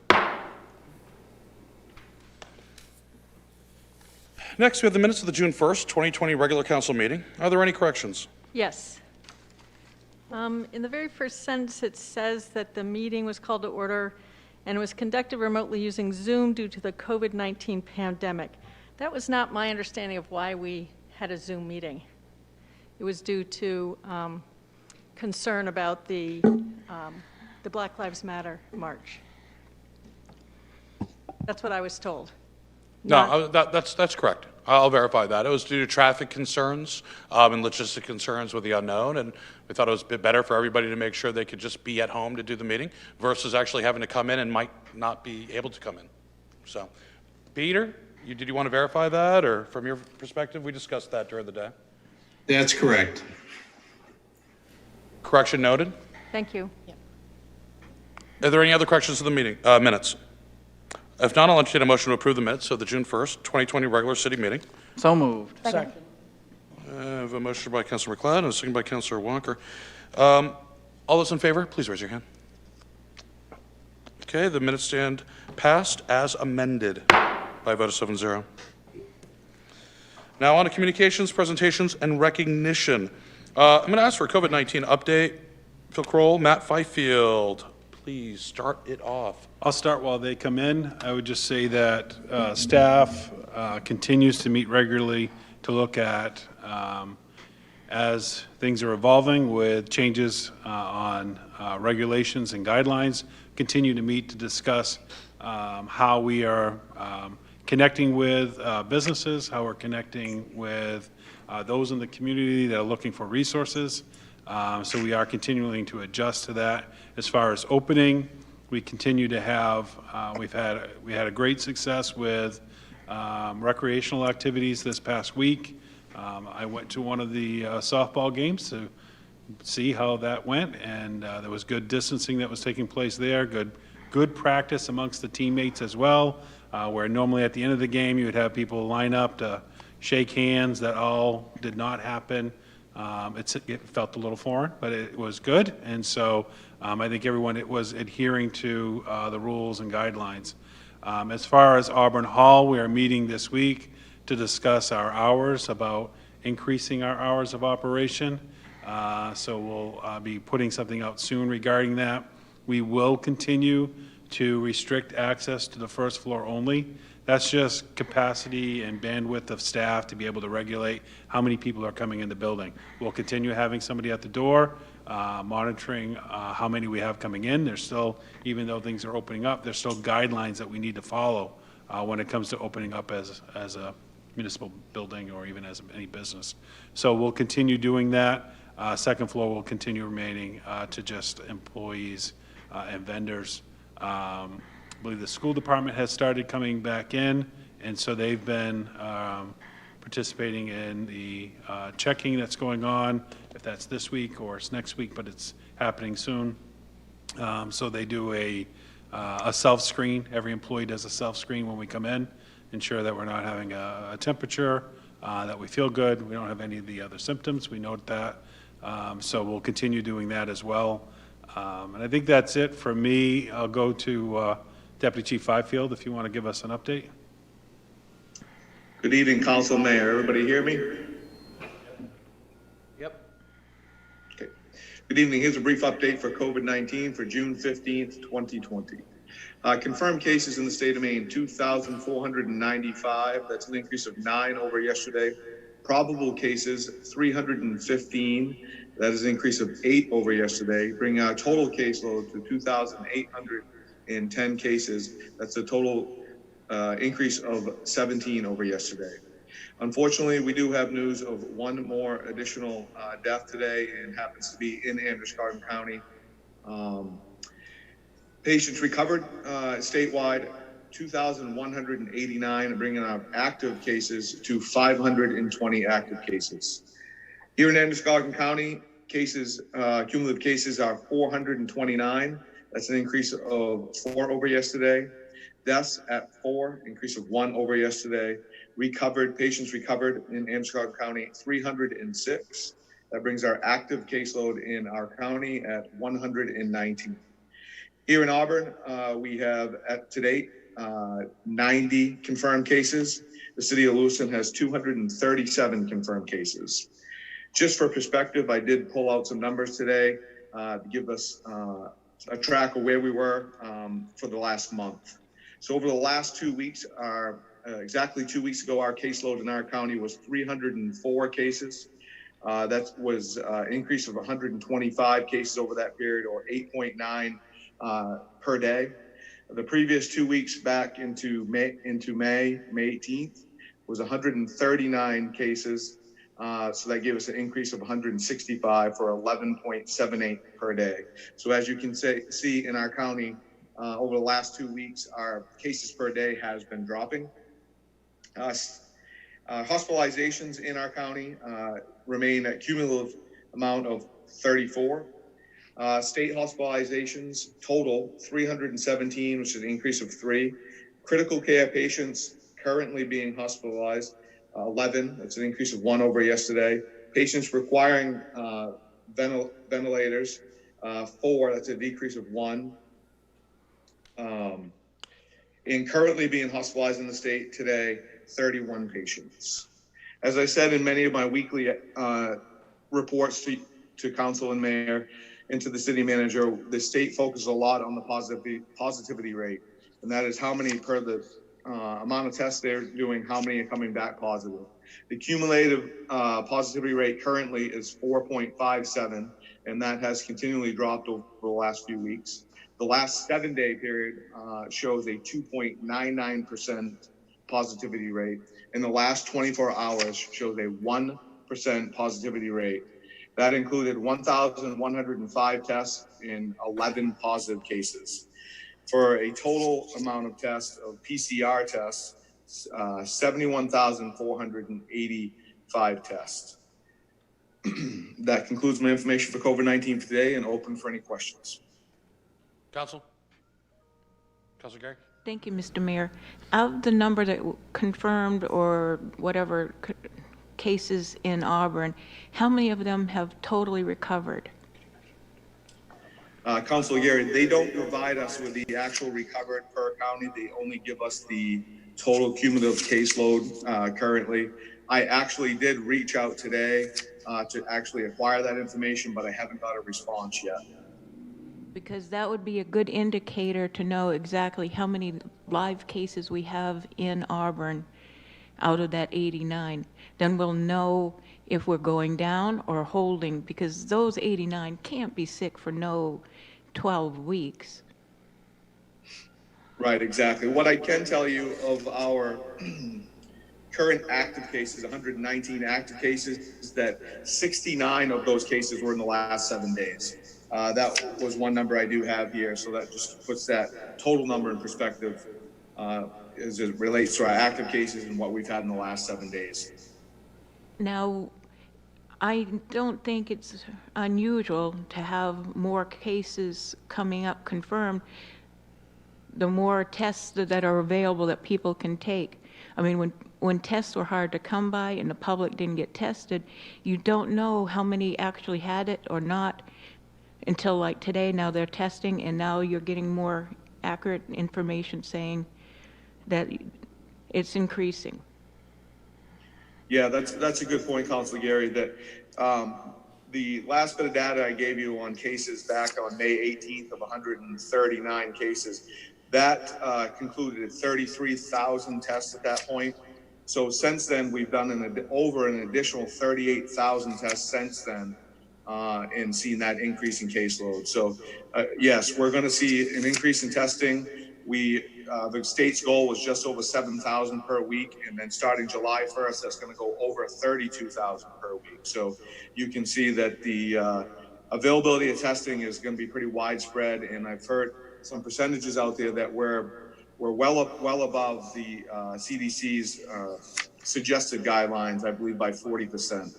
Next, we have the minutes of the June 1st, 2020 regular council meeting. Are there any corrections?
Yes. In the very first sentence, it says that the meeting was called to order and was conducted remotely using Zoom due to the COVID-19 pandemic. That was not my understanding of why we had a Zoom meeting. It was due to concern about the Black Lives Matter march. That's what I was told.
No, that's correct. I'll verify that. It was due to traffic concerns and logistic concerns with the unknown, and we thought it was a bit better for everybody to make sure they could just be at home to do the meeting versus actually having to come in and might not be able to come in. So, Peter, did you want to verify that, or from your perspective, we discussed that during the day?
That's correct.
Correction noted.
Thank you.
Are there any other corrections to the meeting minutes? If not, I'll entertain a motion to approve the minutes of the June 1st, 2020 regular city meeting.
So moved.
Second.
I have a motion by Councilor McLeod and a second by Councilor Walker. All those in favor, please raise your hand. Okay, the minutes stand passed as amended by a vote of 7-0. Now on to communications, presentations, and recognition. I'm going to ask for a COVID-19 update. Phil Kroll, Matt Fifield. Please start it off.
I'll start while they come in. I would just say that staff continues to meet regularly to look at, as things are evolving with changes on regulations and guidelines, continue to meet to discuss how we are connecting with businesses, how we're connecting with those in the community that are looking for resources. So we are continuing to adjust to that. As far as opening, we continue to have, we had a great success with recreational activities this past week. I went to one of the softball games to see how that went, and there was good distancing that was taking place there, good practice amongst the teammates as well, where normally at the end of the game you would have people line up to shake hands. That all did not happen. It felt a little foreign, but it was good, and so I think everyone was adhering to the rules and guidelines. As far as Auburn Hall, we are meeting this week to discuss our hours, about increasing our hours of operation. So we'll be putting something out soon regarding that. We will continue to restrict access to the first floor only. That's just capacity and bandwidth of staff to be able to regulate how many people are coming in the building. We'll continue having somebody at the door, monitoring how many we have coming in. There's still, even though things are opening up, there's still guidelines that we need to follow when it comes to opening up as a municipal building or even as any business. So we'll continue doing that. Second floor will continue remaining to just employees and vendors. I believe the school department has started coming back in, and so they've been participating in the checking that's going on, if that's this week or it's next week, but it's happening soon. So they do a self-screen. Every employee does a self-screen when we come in, ensure that we're not having a temperature, that we feel good, we don't have any of the other symptoms, we note that. So we'll continue doing that as well. And I think that's it for me. I'll go to Deputy Chief Fifield if you want to give us an update.
Good evening, Council Mayor. Everybody hear me?
Yep.
Okay. Good evening. Here's a brief update for COVID-19 for June 15th, 2020. Confirmed cases in the state of Maine, 2,495. That's an increase of 9 over yesterday. Probable cases, 315. That is an increase of 8 over yesterday, bringing our total caseload to 2,810 cases. That's a total increase of 17 over yesterday. Unfortunately, we do have news of one more additional death today, and happens to be in Androscoggin County. Patients recovered statewide, 2,189, bringing our active cases to 520 active cases. Here in Androscoggin County, cases, cumulative cases are 429. That's an increase of 4 over yesterday. Deaths at 4, increase of 1 over yesterday. Patients recovered in Androscoggin County, 306. That brings our active caseload in our county at 119. Here in Auburn, we have to date 90 confirmed cases. The city of Lewiston has 237 confirmed cases. Just for perspective, I did pull out some numbers today to give us a track of where we were for the last month. So over the last 2 weeks, exactly 2 weeks ago, our caseload in our county was 304 cases. That was an increase of 125 cases over that period, or 8.9 per day. The previous 2 weeks back into May 18th, was 139 cases. So that gave us an increase of 165 for 11.78 per day. So as you can see in our county, over the last 2 weeks, our cases per day has been dropping. Hospitalizations in our county remain at cumulative amount of 34. State hospitalizations total 317, which is an increase of 3. Critical care patients currently being hospitalized, 11. That's an increase of 1 over yesterday. Patients requiring ventilators, 4. That's a decrease of 1. And currently being hospitalized in the state today, 31 patients. As I said in many of my weekly reports to council and mayor and to the city manager, the state focuses a lot on the positivity rate, and that is how many per the amount of tests they're doing, how many are coming back positive. The cumulative positivity rate currently is 4.57, and that has continually dropped over the last few weeks. The last 7-day period shows a 2.99% positivity rate, and the last 24 hours shows a 1% positivity rate. That included 1,105 tests and 11 positive cases, for a total amount of tests of PCR tests, 71,485 tests. That concludes my information for COVID-19 for today, and open for any questions.
Council Gary?
Thank you, Mr. Mayor. Of the number that confirmed or whatever cases in Auburn, how many of them have totally recovered?
Councilor Gary, they don't provide us with the actual recovered per county. They only give us the total cumulative caseload currently. I actually did reach out today to actually acquire that information, but I haven't got a response yet.
Because that would be a good indicator to know exactly how many live cases we have in Auburn out of that 89. Then we'll know if we're going down or holding, because those 89 can't be sick for no 12 weeks.
Right, exactly. What I can tell you of our current active cases, 119 active cases, is that 69 of those cases were in the last 7 days. That was one number I do have here, so that just puts that total number in perspective as it relates to our active cases and what we've had in the last 7 days.
Now, I don't think it's unusual to have more cases coming up confirmed, the more tests that are available that people can take. I mean, when tests were hard to come by and the public didn't get tested, you don't know how many actually had it or not until like today. Now they're testing, and now you're getting more accurate information saying that it's increasing.
Yeah, that's a good point, Councilor Gary, that the last bit of data I gave you on cases back on May 18th of 139 cases, that concluded at 33,000 tests at that point. So since then, we've done over an additional 38,000 tests since then, and seen that increase in caseload. So yes, we're going to see an increase in testing. The state's goal was just over 7,000 per week, and then starting July 1st, that's going to go over 32,000 per week. So you can see that the availability of testing is going to be pretty widespread, and I've heard some percentages out there that we're well above the CDC's suggested guidelines, I believe by 40%.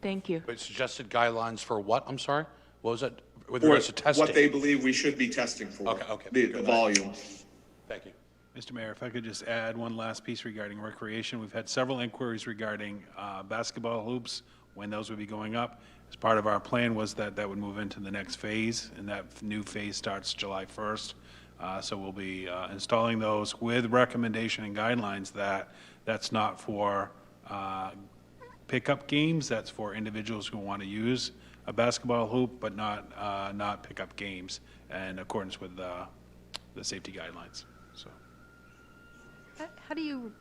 Thank you.
Wait, suggested guidelines for what? I'm sorry? What was it? With regards to testing?
What they believe we should be testing for.
Okay.
The volume.
Thank you.
Mr. Mayor, if I could just add one last piece regarding recreation. We've had several inquiries regarding basketball hoops, when those would be going up. As part of our plan was that would move into the next phase, and that new phase starts July 1st. So we'll be installing those with recommendation and guidelines that that's not for pickup games, that's for individuals who want to use a basketball hoop, but not pickup games, in accordance with the safety guidelines. So,
How do you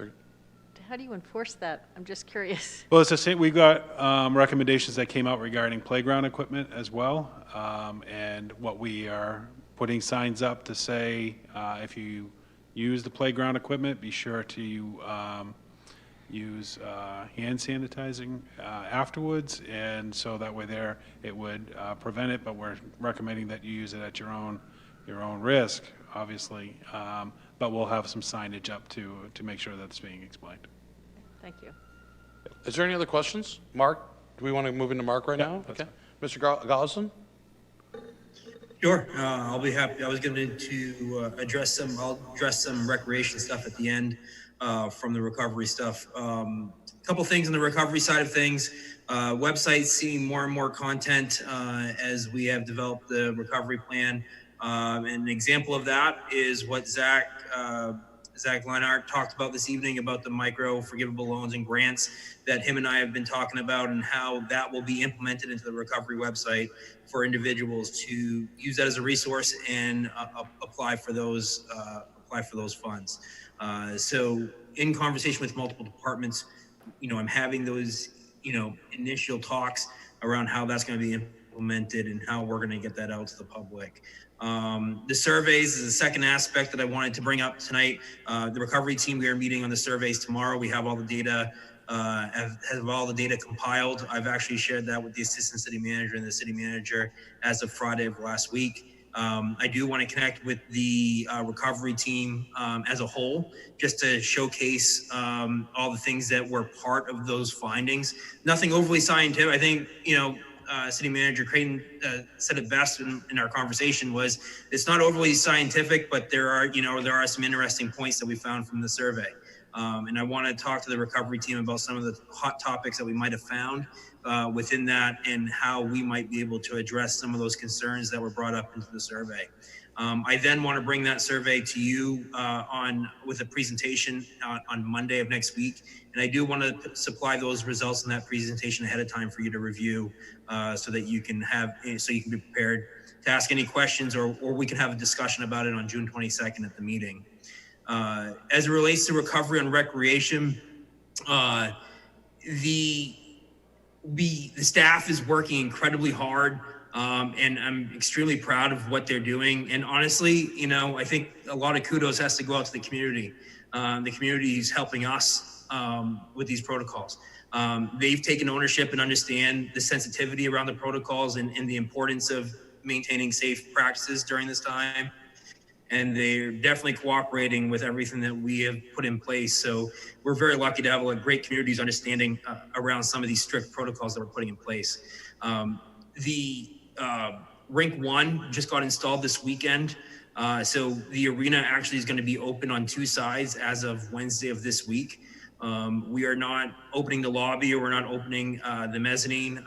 enforce that? I'm just curious.
well, it's the same. We got recommendations that came out regarding playground equipment as well, and what we are putting signs up to say, if you use the playground equipment, be sure to use hand sanitizing afterwards, and so that way it would prevent it, but we're recommending that you use it at your own risk, obviously, but we'll have some signage up to make sure that's being explained.
Thank you.
Is there any other questions? Mark, do we want to move into Mark right now? Okay. Mr. Goslin?
Sure, I'll be happy. I was going to address some recreation stuff at the end from the recovery stuff. A couple things on the recovery side of things. Websites seeing more and more content as we have developed the recovery plan. And an example of that is what Zach Leinart talked about this evening about the micro forgivable loans and grants that him and I have been talking about, and how that will be implemented into the recovery website for individuals to use that as a resource and apply for those funds. So in conversation with multiple departments, I'm having those, initial talks around how that's going to be implemented and how we're going to get that out to the public. The surveys is the second aspect that I wanted to bring up tonight. The recovery team, we are meeting on the surveys tomorrow. We have all the data, have all the data compiled. I've actually shared that with the assistant city manager and the city manager as of Friday of last week. I do want to connect with the recovery team as a whole, just to showcase all the things that were part of those findings. Nothing overly scientific. I think, City Manager Creighton said it best in our conversation was, it's not overly scientific, but there are some interesting points that we found from the survey. And I want to talk to the recovery team about some of the hot topics that we might have found within that, and how we might be able to address some of those concerns that were brought up into the survey. I then want to bring that survey to you with a presentation on Monday of next week. And I do want to supply those results in that presentation ahead of time for you to review, so that you can be prepared to ask any questions, or we can have a discussion about it on June 22nd at the meeting. As it relates to recovery and recreation, the staff is working incredibly hard, and I'm extremely proud of what they're doing. And honestly, I think a lot of kudos has to go out to the community. The community is helping us with these protocols. They've taken ownership and understand the sensitivity around the protocols and the importance of maintaining safe practices during this time. And they're definitely cooperating with everything that we have put in place. So we're very lucky to have a great community's understanding around some of these strict protocols that we're putting in place. The Rink 1 just got installed this weekend. So the arena actually is going to be open on two sides as of Wednesday of this week. We are not opening the lobby, or we're not opening the mezzanine.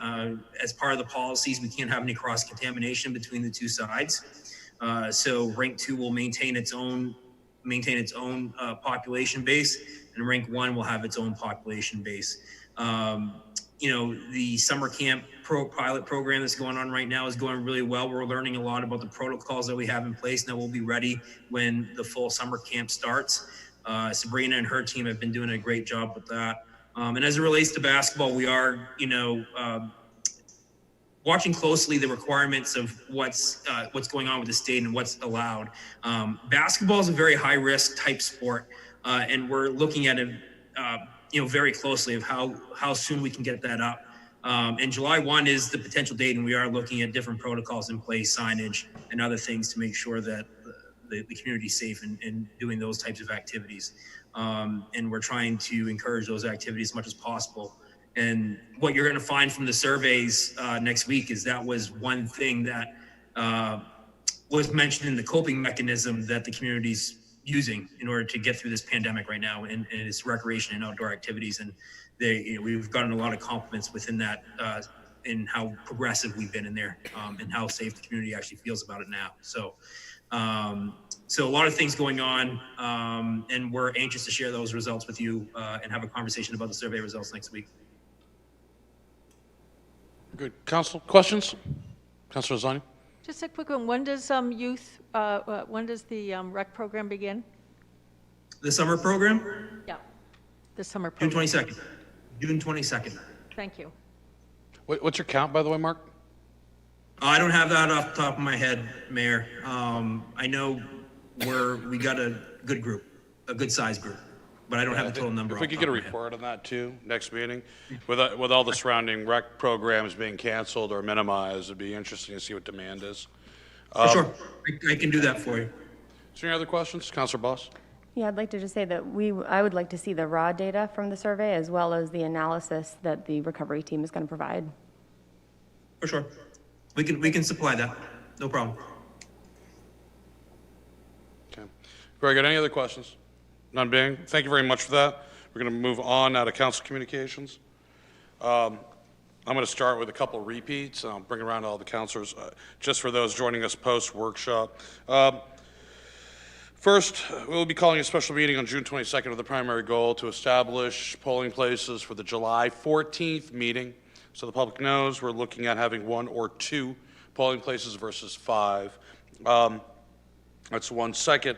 As part of the policies, we can't have any cross-contamination between the two sides. So Rink 2 will maintain its own population base, and Rink 1 will have its own population base. the summer camp pilot program that's going on right now is going really well. We're learning a lot about the protocols that we have in place. Now we'll be ready when the full summer camp starts. Sabrina and her team have been doing a great job with that. And as it relates to basketball, we are, watching closely the requirements of what's going on with the state and what's allowed. Basketball is a very high risk type sport, and we're looking at it, very closely of how soon we can get that up. And July 1 is the potential date, and we are looking at different protocols in place, signage and other things to make sure that the community is safe in doing those types of activities. And we're trying to encourage those activities as much as possible. And what you're going to find from the surveys next week is that was one thing that was mentioned in the coping mechanism that the community's using in order to get through this pandemic right now, and it's recreation and outdoor activities. And we've gotten a lot of compliments within that in how progressive we've been in there, and how safe the community actually feels about it now. So a lot of things going on, and we're anxious to share those results with you and have a conversation about the survey results next week.
Good. Council, questions? Councilor Zani?
Just a quick one. When does when does the rec program begin?
The summer program?
Yeah, the summer program.
June 22nd. June 22nd.
Thank you.
What's your count, by the way, Mark?
I don't have that off the top of my head, Mayor. I know we got a good group, a good size group, but I don't have the total number.
If we could get a report on that too, next meeting, with all the surrounding rec programs being canceled or minimized, it'd be interesting to see what demand is.
For sure, I can do that for you.
Is there any other questions? Councilor Boss?
Yeah, I'd like to just say that I would like to see the raw data from the survey as well as the analysis that the recovery team is going to provide.
For sure. We can supply that. No problem.
Okay. Very good. Any other questions? None being. Thank you very much for that. We're going to move on now to council communications. I'm going to start with a couple repeats, and I'll bring around all the councilors, just for those joining us post-workshop. First, we'll be calling a special meeting on June 22nd with the primary goal to establish polling places for the July 14th meeting. So the public knows we're looking at having 1 or 2 polling places versus 5. That's one. Second,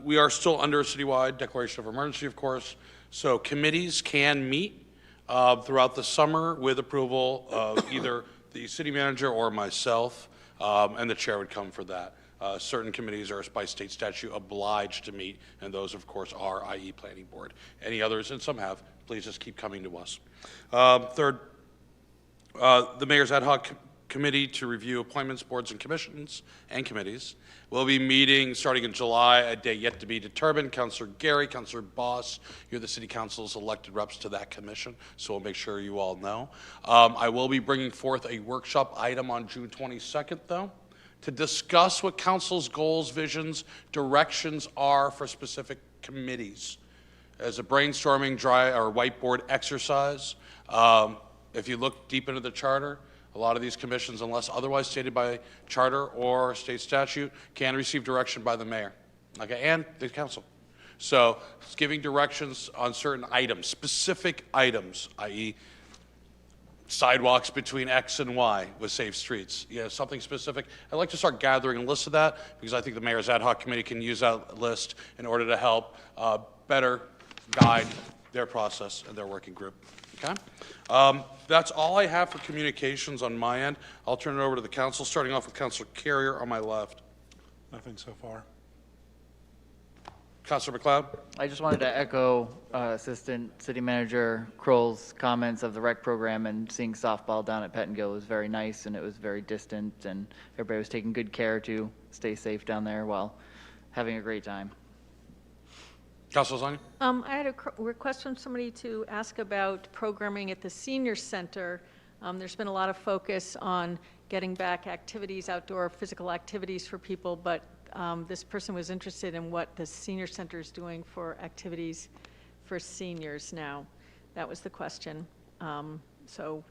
we are still under a citywide declaration of emergency, of course, so committees can meet throughout the summer with approval of either the city manager or myself, and the chair would come for that. Certain committees are by state statute obliged to meet, and those, of course, are, i.e. Planning Board. Any others, and some have, please just keep coming to us. Third, the Mayor's Ad Hoc Committee to review appointments, boards, and commissions and committees will be meeting starting in July, a day yet to be determined. Councilor Gary, Councilor Boss, you're the City Council's elected reps to that commission, so we'll make sure you all know. I will be bringing forth a workshop item on June 22nd, though, to discuss what council's goals, visions, directions are for specific committees as a brainstorming dry or whiteboard exercise. If you look deep into the charter, a lot of these commissions, unless otherwise stated by charter or state statute, can receive direction by the mayor, okay, and the council. So it's giving directions on certain items, specific items, i.e. sidewalks between X and Y with safe streets, something specific. I'd like to start gathering a list of that because I think the Mayor's Ad Hoc Committee can use that list in order to help better guide their process and their working group. Okay? That's all I have for communications on my end. I'll turn it over to the council, starting off with Councilor Carrier on my left.
Nothing so far.
Councilor McLeod?
I just wanted to echo Assistant City Manager Kroll's comments of the rec program, and seeing softball down at Pettingill was very nice, and it was very distant, and everybody was taking good care to stay safe down there while having a great time.
Councilor Zani?
I had a request from somebody to ask about programming at the senior center. There's been a lot of focus on getting back activities, outdoor physical activities for people, but this person was interested in what the senior center is doing for activities for seniors now. That was the question. So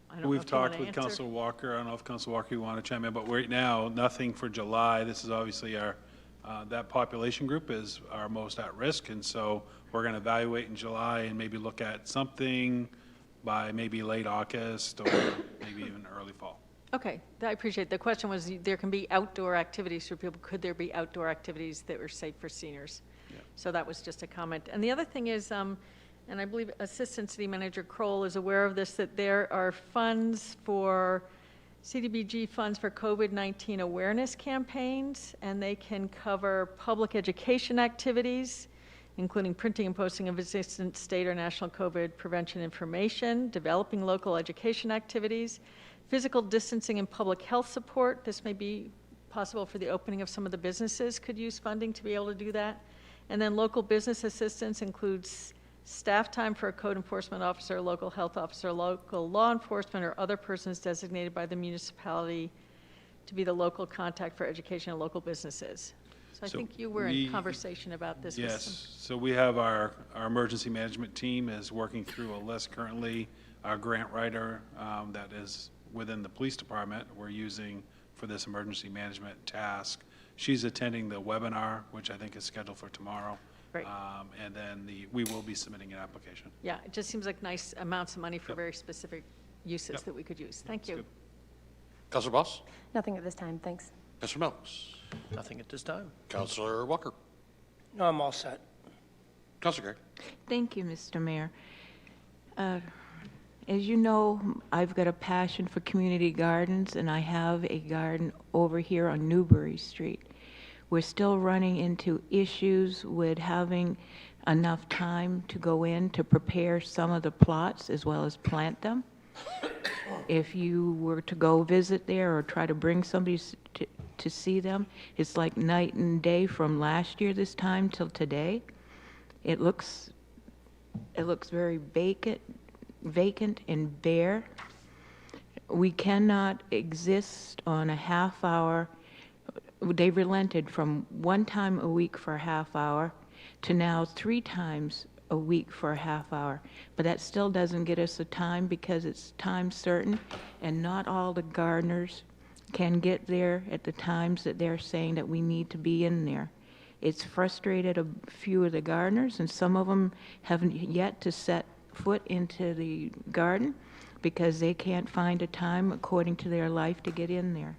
I don't know
We've
if you want
talked
to
with
answer.
Councilor Walker. I don't know if Councilor Walker you want to chime in, but right now, nothing for July. This is obviously our, that population group is our most at risk, and so we're going to evaluate in July and maybe look at something by maybe late August or maybe even early fall.
Okay, I appreciate it. The question was, there can be outdoor activities for people. Could there be outdoor activities that were safe for seniors? So that was just a comment. And the other thing is, and I believe Assistant City Manager Kroll is aware of this, that there are funds for, CDBG funds for COVID-19 awareness campaigns, and they can cover public education activities, including printing and posting of existing state or national COVID prevention information, developing local education activities, physical distancing and public health support. This may be possible for the opening of some of the businesses could use funding to be able to do that. And then local business assistance includes staff time for a code enforcement officer, local health officer, local law enforcement, or other persons designated by the municipality to be the local contact for education and local businesses. So I think you were in conversation about this.
Yes, so we have our emergency management team is working through a list currently. Our grant writer that is within the police department we're using for this emergency management task. She's attending the webinar, which I think is scheduled for tomorrow.
Right.
And then we will be submitting an application.
Yeah, it just seems like nice amounts of money for very specific uses that we could use. Thank you.
Councilor Boss?
Nothing at this time, thanks.
Councilor Milks?
Nothing at this time.
Councilor Walker?
No, I'm all set.
Councilor Gray?
Thank you, Mr. Mayor. As you know, I've got a passion for community gardens, and I have a garden over here on Newbury Street. We're still running into issues with having enough time to go in to prepare some of the plots as well as plant them. If you were to go visit there or try to bring somebody to see them, it's like night and day from last year this time till today. It looks very vacant and bare. We cannot exist on a half hour. They relented from one time a week for a half hour to now 3 times a week for a half hour. But that still doesn't get us the time because it's time certain, and not all the gardeners can get there at the times that they're saying that we need to be in there. It's frustrated a few of the gardeners, and some of them haven't yet to set foot into the garden because they can't find a time according to their life to get in there.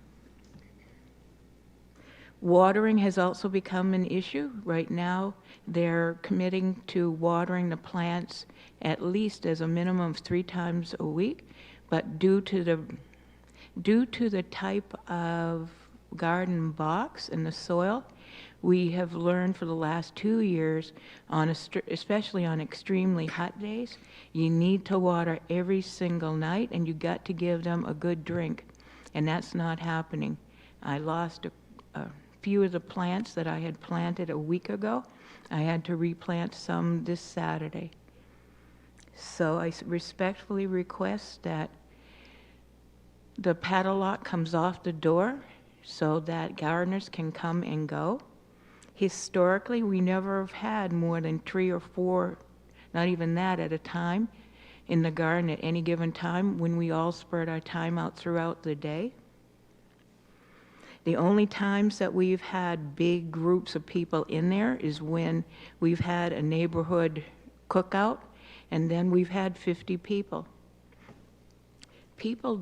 Watering has also become an issue. Right now, they're committing to watering the plants at least as a minimum of 3 times a week, but due to the type of garden box and the soil, we have learned for the last 2 years, especially on extremely hot days, you need to water every single night, and you got to give them a good drink, and that's not happening. I lost a few of the plants that I had planted a week ago. I had to replant some this Saturday. So I respectfully request that the padlock comes off the door so that gardeners can come and go. Historically, we never have had more than 3 or 4, not even that at a time, in the garden at any given time when we all spread our time out throughout the day. The only times that we've had big groups of people in there is when we've had a neighborhood cookout, and then we've had 50 people. People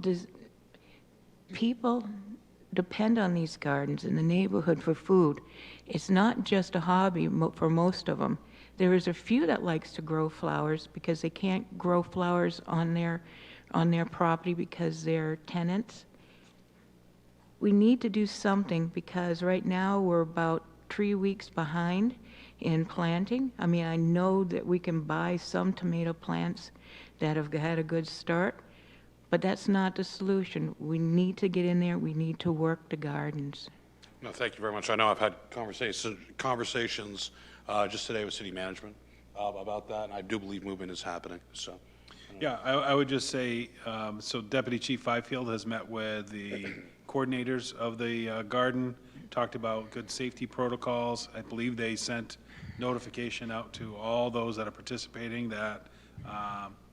depend on these gardens in the neighborhood for food. It's not just a hobby for most of them. There is a few that likes to grow flowers because they can't grow flowers on their property because they're tenants. We need to do something because right now we're about 3 weeks behind in planting. I mean, I know that we can buy some tomato plants that have had a good start, but that's not the solution. We need to get in there. We need to work the gardens.
No, thank you very much. I know I've had conversations just today with city management about that, and I do believe movement is happening. So,
yeah, I would just say, so Deputy Chief Fifield has met with the coordinators of the garden, talked about good safety protocols. I believe they sent notification out to all those that are participating that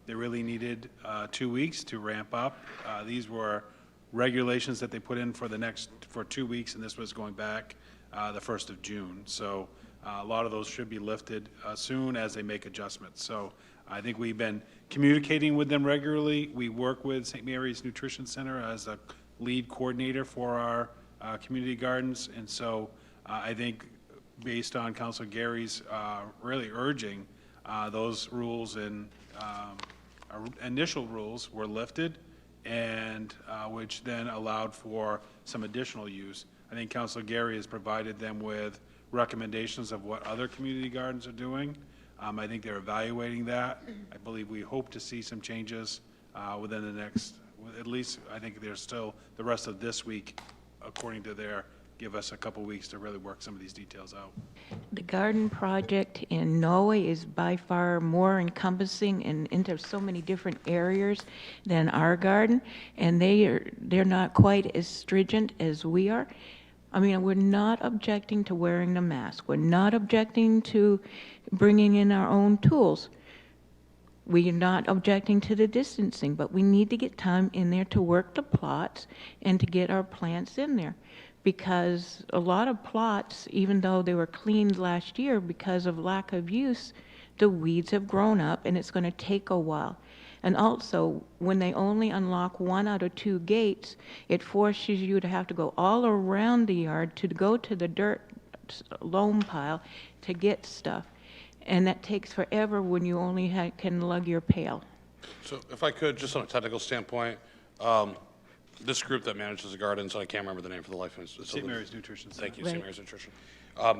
they really needed 2 weeks to ramp up. These were regulations that they put in for 2 weeks, and this was going back the 1st of June. So a lot of those should be lifted soon as they make adjustments. So I think we've been communicating with them regularly. We work with St. Mary's Nutrition Center as a lead coordinator for our community gardens. And so I think based on Councilor Gary's really urging, those rules and initial rules were lifted, and which then allowed for some additional use. I think Councilor Gary has provided them with recommendations of what other community gardens are doing. I think they're evaluating that. I believe we hope to see some changes within the next, at least I think there's still the rest of this week, according to their, give us a couple weeks to really work some of these details out.
The garden project in Norway is by far more encompassing and into so many different areas than our garden, and they're not quite as stringent as we are. I mean, we're not objecting to wearing the mask. We're not objecting to bringing in our own tools. We're not objecting to the distancing, but we need to get time in there to work the plots and to get our plants in there. Because a lot of plots, even though they were cleaned last year because of lack of use, the weeds have grown up and it's going to take a while. And also, when they only unlock 1 out of 2 gates, it forces you to have to go all around the yard to go to the dirt loam pile to get stuff. And that takes forever when you only can lug your pail.
So if I could, just on a technical standpoint, this group that manages the gardens, and I can't remember the name for the life of it.
St. Mary's Nutrition Center.
Thank you, St. Mary's Nutrition.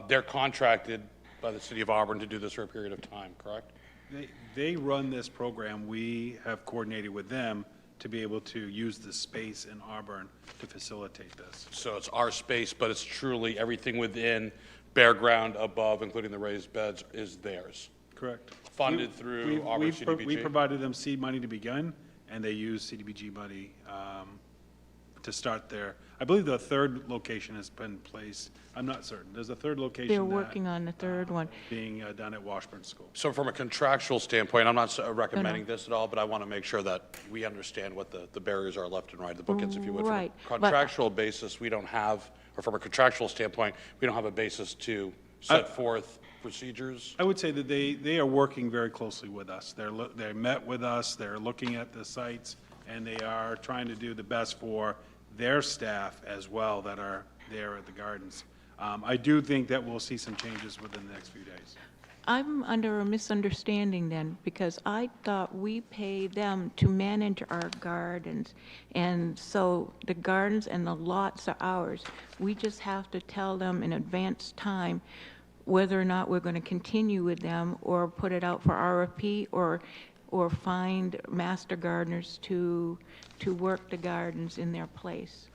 They're contracted by the City of Auburn to do this for a period of time, correct?
They run this program. We have coordinated with them to be able to use the space in Auburn to facilitate this.
So it's our space, but it's truly everything within bare ground above, including the raised beds, is theirs.
Correct.
Funded through Auburn CDBG?
We provided them seed money to begin, and they used CDBG money to start there. I believe the 3rd location has been placed. I'm not certain. There's a 3rd location.
They're working on the 3rd one.
Being done at Washburn School.
So from a contractual standpoint, I'm not recommending this at all, but I want to make sure that we understand what the barriers are left and right, the bookends, if you would.
Right.
From a contractual basis, we don't have, or from a contractual standpoint, we don't have a basis to set forth procedures.
I would say that they are working very closely with us. They met with us, they're looking at the sites, and they are trying to do the best for their staff as well that are there at the gardens. I do think that we'll see some changes within the next few days.
I'm under a misunderstanding then, because I thought we pay them to manage our gardens. And so the gardens and the lots are ours. We just have to tell them in advance time whether or not we're going to continue with them or put it out for RFP or find master gardeners to work the gardens in their place.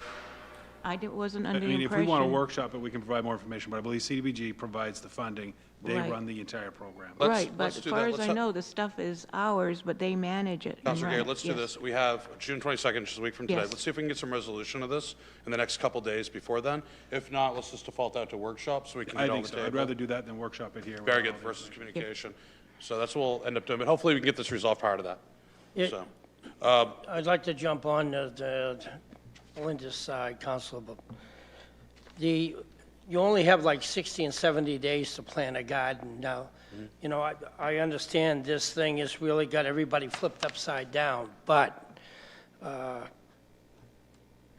I wasn't under the impression.
If we want to workshop it, we can provide more information, but I believe CDBG provides the funding. They
Right.
run the entire program.
Right, but as far as I know, the stuff is ours, but they manage it. and
Councilor
run
Gary,
it.
let's do
Yes.
this. We have June 22nd, just a week from today.
Yes.
Let's see if we can get some resolution of this in the next couple days before then. If not, let's just default out to workshop so we can
I
get on
think
the
so.
table.
I'd rather do that than workshop it here.
Very good, versus communication. So that's what we'll end up doing, but hopefully we can get this resolved prior to that.
Yeah.
So,
I'd like to jump on the Linda's side, Councilor. You only have like 60 and 70 days to plant a garden now. You know, I understand this thing has really got everybody flipped upside down, but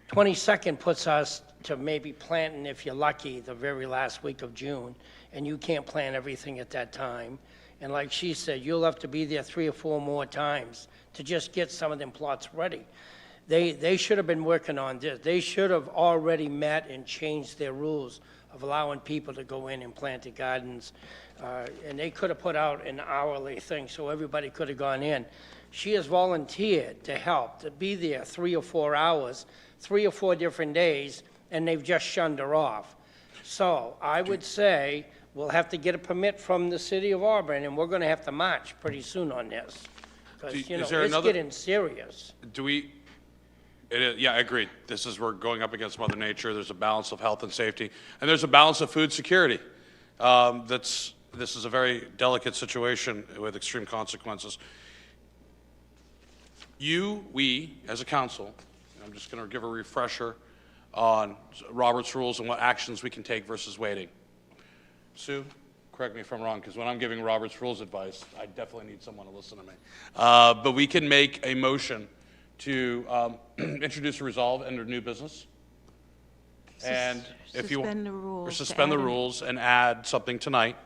22nd puts us to maybe planting, if you're lucky, the very last week of June, and you can't plant everything at that time. And like she said, you'll have to be there 3 or 4 more times to just get some of them plots ready. They should have been working on this. They should have already met and changed their rules of allowing people to go in and plant the gardens. And they could have put out an hourly thing so everybody could have gone in. She has volunteered to help, to be there 3 or 4 hours, 3 or 4 different days, and they've just shunned her off. So I would say we'll have to get a permit from the City of Auburn, and we're going to have to march pretty soon on this. Because, you know, it's getting serious.
do we, yeah, I agree. We're going up against Mother Nature. There's a balance of health and safety, and there's a balance of food security. This is a very delicate situation with extreme consequences. We, as a council, I'm just going to give a refresher on Robert's rules and what actions we can take versus waiting. Sue, correct me if I'm wrong, because when I'm giving Robert's Rules advice, I definitely need someone to listen to me. But we can make a motion to introduce a resolve under new business. And if you
Suspend the rules.
or
to
suspend the
add in-
rules and add something tonight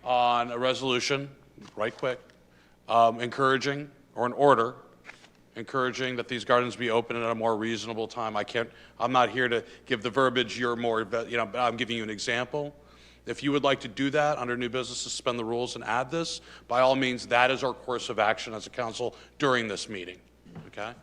on a resolution, right quick, encouraging, or an order, encouraging that these gardens be open at a more reasonable time. I'm not here to give the verbiage, but I'm giving you an example. If you would like to do that under new business, suspend the rules and add this, by all means, that is our course of action as a council during this meeting, okay?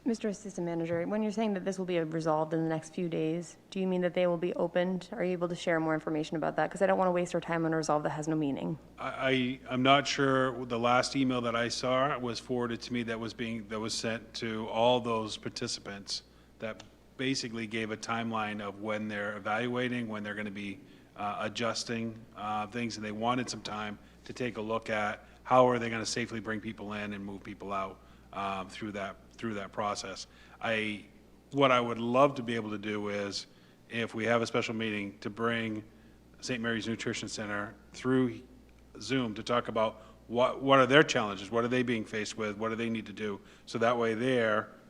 Mr. Assistant Manager, when you're saying that this will be resolved in the next few days, do you mean that they will be opened? Are you able to share more information about that? Because I don't want to waste our time on a resolve that has no meaning.
I'm not sure, the last email that I saw was forwarded to me that was sent to all those participants that basically gave a timeline of when they're evaluating, when they're going to be adjusting things, and they wanted some time to take a look at how are they going to safely bring people in and move people out through that process. What I would love to be able to do is, if we have a special meeting, to bring St. Mary's Nutrition Center through Zoom to talk about what are their challenges, what are they being faced with, what do they need to do, so that way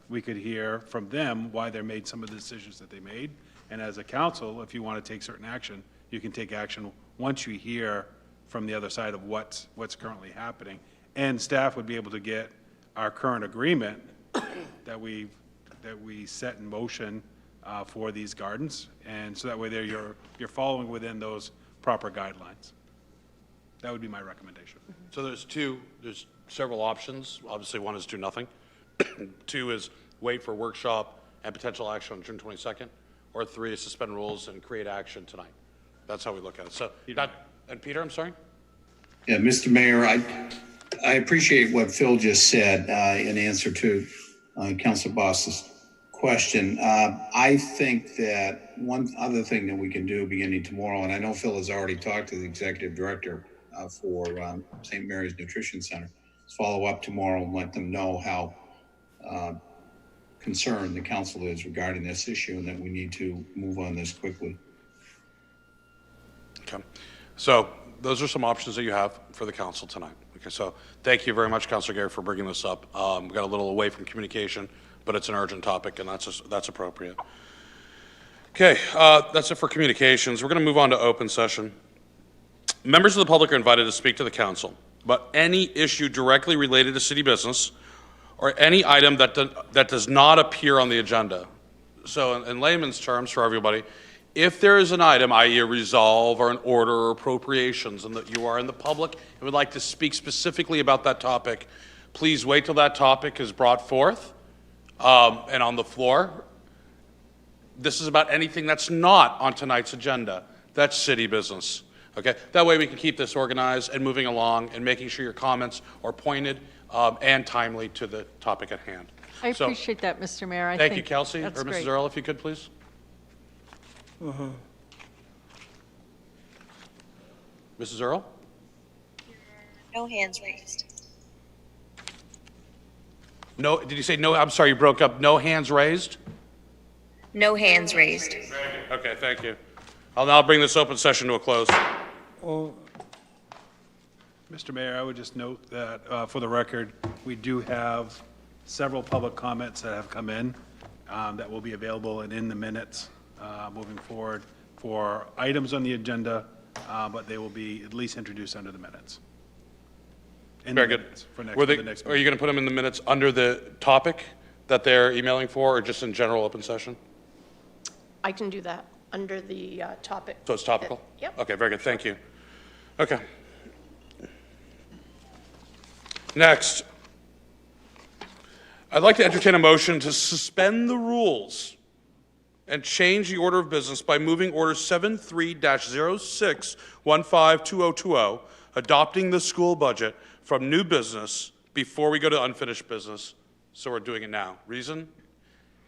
we could hear from them why they made some of the decisions that they made. And as a council, if you want to take certain action, you can take action once you hear from the other side of what's currently happening. And staff would be able to get our current agreement that we set in motion for these gardens, and so that way you're following within those proper guidelines. That would be my recommendation.
So there's several options. Obviously, one is do nothing. 2 is wait for workshop and potential action on June 22nd. Or 3 is suspend rules and create action tonight. That's how we look at it. So, and Peter, I'm sorry?
Yeah, Mr. Mayor, I appreciate what Phil just said in answer to Councilor Boss's question. I think that one other thing that we can do beginning tomorrow, and I know Phil has already talked to the executive director for St. Mary's Nutrition Center, is follow up tomorrow and let them know how concerned the council is regarding this issue and that we need to move on this quickly.
Okay. So those are some options that you have for the council tonight. Okay, so thank you very much, Councilor Gary, for bringing this up. We got a little away from communication, but it's an urgent topic, and that's appropriate. Okay, that's it for communications. We're going to move on to open session. Members of the public are invited to speak to the council about any issue directly related to city business or any item that does not appear on the agenda. So in layman's terms for everybody, if there is an item, i.e. a resolve or an order or appropriations, and that you are in the public and would like to speak specifically about that topic, please wait till that topic is brought forth and on the floor. This is about anything that's not on tonight's agenda. That's city business. Okay? That way we can keep this organized and moving along and making sure your comments are pointed and timely to the topic at hand.
I appreciate that, Mr. Mayor.
Thank you, Kelsey, or
that's
Mrs.
great.
Earl, if you could, please. Mrs. Earl?
No hands raised.
No, did you say no? I'm sorry, you broke up. No hands raised?
No hands raised.
Okay, thank you. I'll now bring this open session to a close.
Mr. Mayor, I would just note that, for the record, we do have several public comments that have come in that will be available and in the minutes moving forward for items on the agenda, but they will be at least introduced under the minutes.
Very good.
For the next
Are you going to put them in the minutes under the topic that they're emailing for, or just in general open session?
I can do that under the topic.
So it's topical?
Yep.
Okay, very good, thank you. Okay. Next, I'd like to entertain a motion to suspend the rules and change the order of business by moving Order 73-06152020, adopting the school budget, from new business before we go to unfinished business, so we're doing it now. Reason?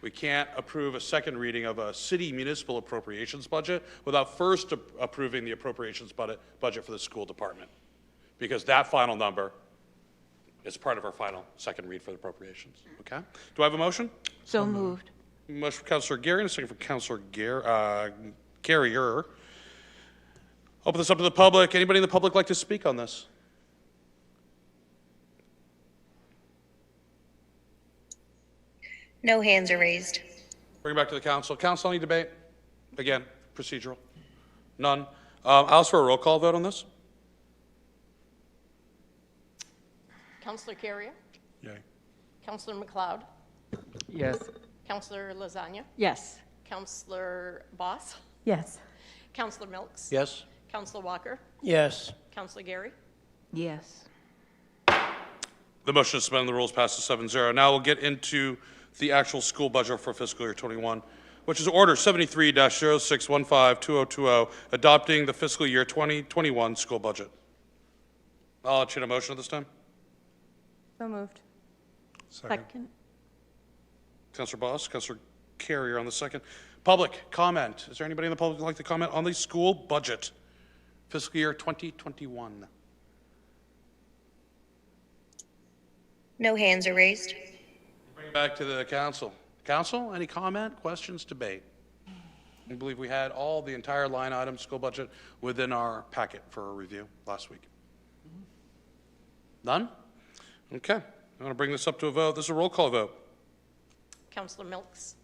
We can't approve a second reading of a city municipal appropriations budget without first approving the appropriations budget for the school department, because that final number is part of our final second read for the appropriations. Okay? Do I have a motion?
So moved.
Motion for Councilor Gary and a second for Councilor Carrier. Open this up to the public. Anybody in the public like to speak on this?
No hands are raised.
Bring it back to the council. Council, any debate? Again, procedural. None. I'll ask for a roll call vote on this.
Counselor Carrier?
Yay.
Counselor McLeod?
Yes.
Counselor Lasagna?
Yes.
Counselor Boss?
Yes.
Counselor Milks?
Yes?
Counselor Walker?
Yes.
Counselor Gary?
Yes.
The motion to suspend the rules passes 7-0. Now we'll get into the actual school budget for fiscal year 21, which is Order 73-0615-2020, adopting the fiscal year 2021 school budget. I'll entertain a motion at this time.
So moved.
Second.
Councilor Boss, Councilor Carrier on the second. Public comment. Is there anybody in the public who'd like to comment on the school budget, fiscal year 2021?
No hands are raised.
Bring it back to the council. Council, any comment, questions, debate? I believe we had all the entire line item school budget within our packet for a review last week. None? Okay. I'm going to bring this up to a vote. This is a roll call vote.
Counselor Milks?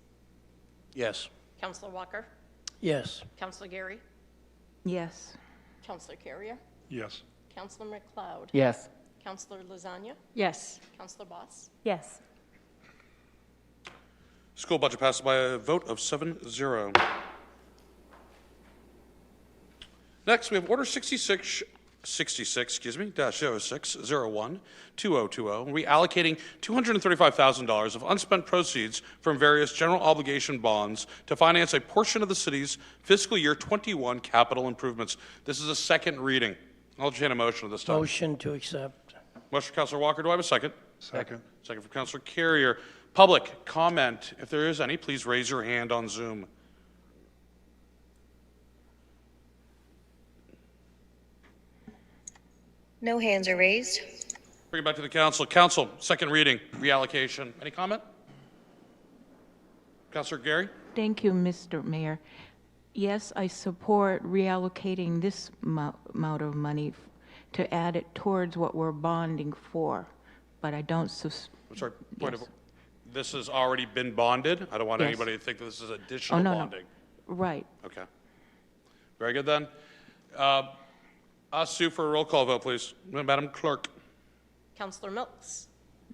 Yes.
Counselor Walker?
Yes.
Counselor Gary?
Yes.
Counselor Carrier?
Yes.
Counselor McLeod?
Yes.
Counselor Lasagna?
Yes.
Counselor Boss?
Yes.
School budget passed by a vote of 7-0. Next, we have Order 66, -0601, 2020, reallocating $235,000 of unspent proceeds from various general obligation bonds to finance a portion of the city's fiscal year 21 capital improvements. This is a second reading. I'll entertain a motion at this time.
Motion to accept.
Motion for Councilor Walker. Do I have a second?
Second.
Second for Councilor Carrier. Public comment, if there is any, please raise your hand on Zoom.
No hands are raised.
Bring it back to the council. Council, second reading, reallocation. Any comment? Councilor Gary?
Thank you, Mr. Mayor. Yes, I support reallocating this amount of money to add it towards what we're bonding for, but I don't
I'm sorry, point of, this has already been bonded? I don't want
Yes.
anybody to think that this is additional
no.
bonding.
Right.
Okay. Very good then. Ask Sue for a roll call vote, please. Madam Clerk.
Counselor Milks?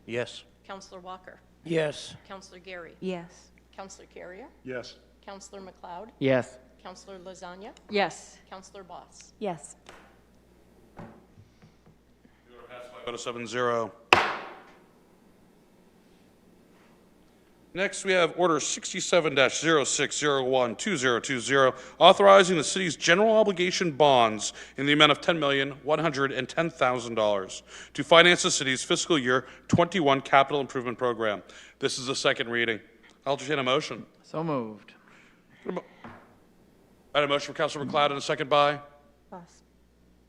Yes.
Counselor Walker?
Yes.
Counselor Gary?
Yes.
Counselor Carrier?
Yes.
Counselor McLeod?
Yes.
Counselor Lasagna?
Yes.
Counselor Boss?
Yes.
Vote of 7-0. Next, we have Order 67-0601-2020, authorizing the city's general obligation bonds in the amount of $10,110,000 to finance the city's fiscal year 21 capital improvement program. This is the second reading. I'll entertain a motion.
So moved.
I had a motion from Councilor McLeod and a second by
Boss.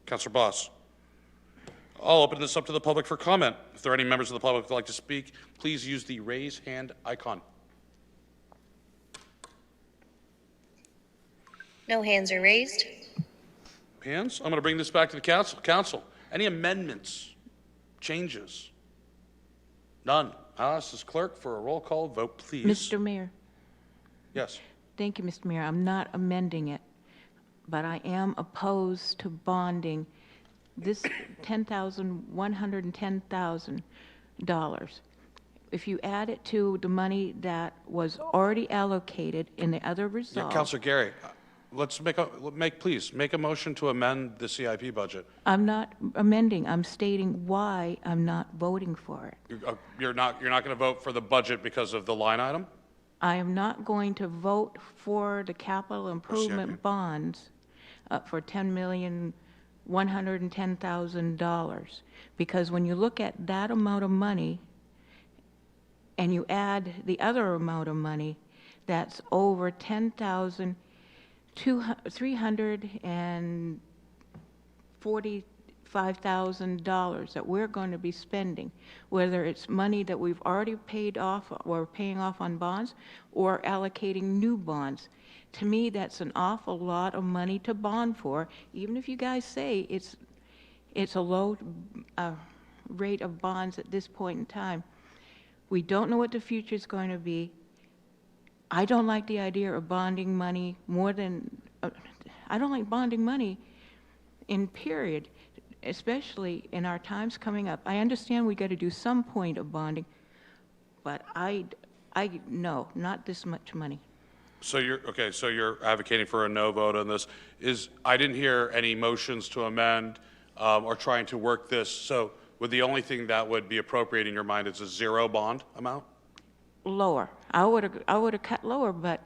Councilor Boss. I'll open this up to the public for comment. If there are any members of the public who would like to speak, please use the raise hand icon.
No hands are raised.
Hands? I'm going to bring this back to the council. Council, any amendments, changes? None. I'll ask this clerk for a roll call vote, please.
Mr. Mayor.
Yes.
Thank you, Mr. Mayor. I'm not amending it, but I am opposed to bonding this $110,000. If you add it to the money that was already allocated in the other
Yeah,
resolve.
Councilor Gary, please make a motion to amend the CIP budget.
I'm not amending, I'm stating why I'm not voting for it.
You're not going to vote for the budget because of the line item?
I am not going to vote for the capital improvement bonds for $10,110,000, because when you look at that amount of money and you add the other amount of money, that's over $10,345 $5,000 that we're going to be spending, whether it's money that we've already paid off or paying off on bonds or allocating new bonds. To me, that's an awful lot of money to bond for, even if you guys say it's a low rate of bonds at this point in time. We don't know what the future is going to be. I don't like the idea of bonding money more than, I don't like bonding money in period, especially in our times coming up. I understand we got to do some point of bonding, but no, not this much money.
So you're advocating for a no vote on this. I didn't hear any motions to amend or trying to work this. So would the only thing that would be appropriate in your mind is a zero bond amount?
Lower. I would have cut lower, but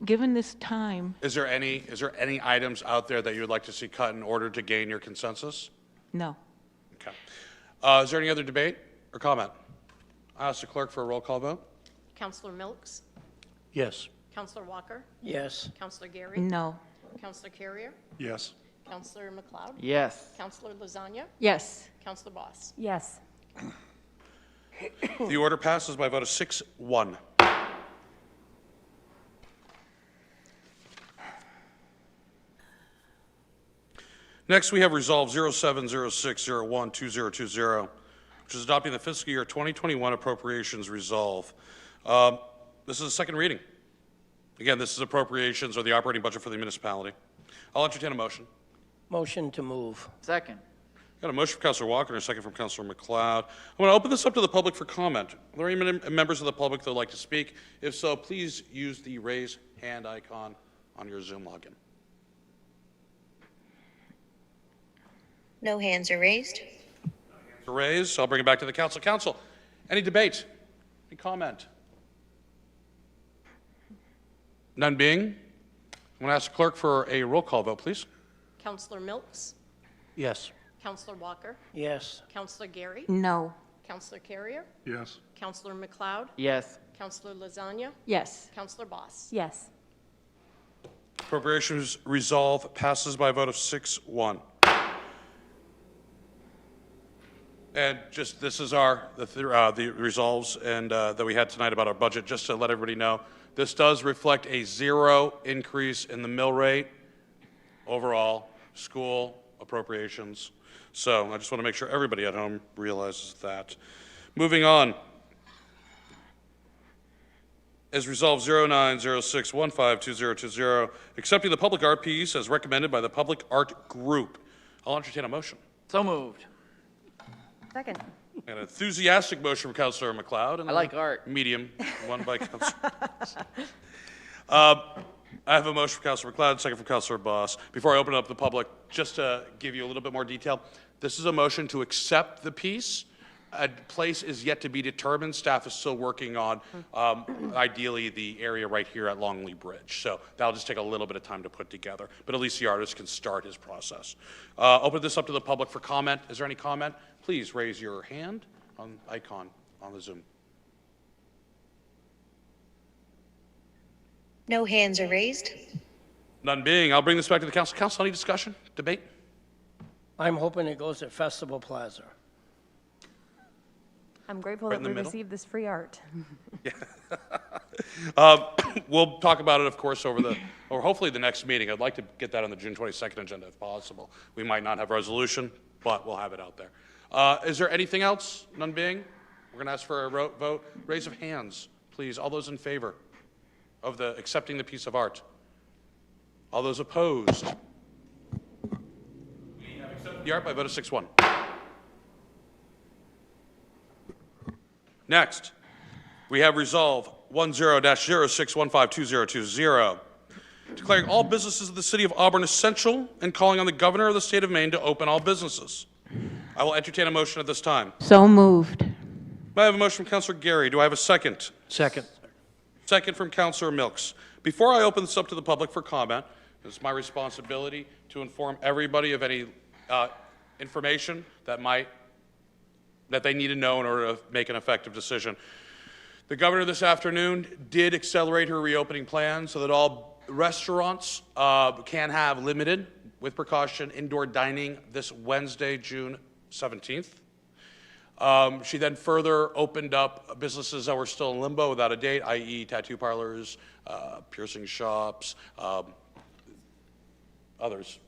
given this time.
Is there any items out there that you would like to see cut in order to gain your consensus?
No.
Okay. Is there any other debate or comment? I ask the clerk for a roll call vote.
Counselor Milks?
Yes.
Counselor Walker?
Yes.
Counselor Gary?
No.
Counselor Carrier?
Yes.
Counselor McLeod?
Yes.
Counselor Lasagna?
Yes.
Counselor Boss?
Yes.
The order passes by a vote of 6-1. Next, we have Resolve 0706012020, which is adopting the fiscal year 2021 appropriations resolve. This is a second reading. Again, this is appropriations or the operating budget for the municipality. I'll entertain a motion.
Motion to move.
Second.
Got a motion from Councilor Walker and a second from Councilor McLeod. I'm going to open this up to the public for comment. Are there any members of the public that would like to speak? If so, please use the raise hand icon on your Zoom login.
No hands are raised.
Raise. I'll bring it back to the council. Council, any debate? Any comment? None being, I'm going to ask the clerk for a roll call vote, please.
Counselor Milks?
Yes.
Counselor Walker?
Yes.
Counselor Gary?
No.
Counselor Carrier?
Yes.
Counselor McLeod?
Yes.
Counselor Lasagna?
Yes.
Counselor Boss?
Yes.
Appropriations resolve passes by a vote of 6-1. And just, this is the resolves and that we had tonight about our budget. Just to let everybody know, this does reflect a 0 increase in the mill rate overall, school appropriations. So I just want to make sure everybody at home realizes that. Moving on is Resolve 0906152020, accepting the public art piece as recommended by the Public Art Group. I'll entertain a motion.
So moved.
Second.
An enthusiastic motion from Councilor McLeod. And
I like art.
Medium one by Councilor. I have a motion from Councilor McLeod, second from Councilor Boss. Before I open it up to the public, just to give you a little bit more detail, this is a motion to accept the piece. A place is yet to be determined. Staff is still working on, ideally, the area right here at Longley Bridge. So that'll just take a little bit of time to put together. But at least the artist can start his process. Open this up to the public for comment. Is there any comment? Please raise your hand on icon on the Zoom.
No hands are raised.
None being, I'll bring this back to the council. Council, any discussion, debate?
I'm hoping it goes at Festival Plaza.
I'm grateful
Right in
that
the
we
middle?
received this free art.
We'll talk about it, of course, or hopefully the next meeting. I'd like to get that on the June 22nd agenda if possible. We might not have resolution, but we'll have it out there. Is there anything else? None being? We're going to ask for a vote. Raise of hands, please. All those in favor of accepting the piece of art? All those opposed? We have accepted the art by a vote of 6-1. Next, we have Resolve 10-06152020, declaring all businesses of the City of Auburn essential and calling on the Governor of the State of Maine to open all businesses. I will entertain a motion at this time.
So moved.
I have a motion from Councilor Gary. Do I have a second?
Second.
Second from Councilor Milks. Before I open this up to the public for comment, it's my responsibility to inform everybody of any information that they need to know in order to make an effective decision. The governor this afternoon did accelerate her reopening plan so that all restaurants can have limited with precaution indoor dining this Wednesday, June 17th. She then further opened up businesses that were still in limbo without a date, i.e. tattoo parlors, piercing shops, others.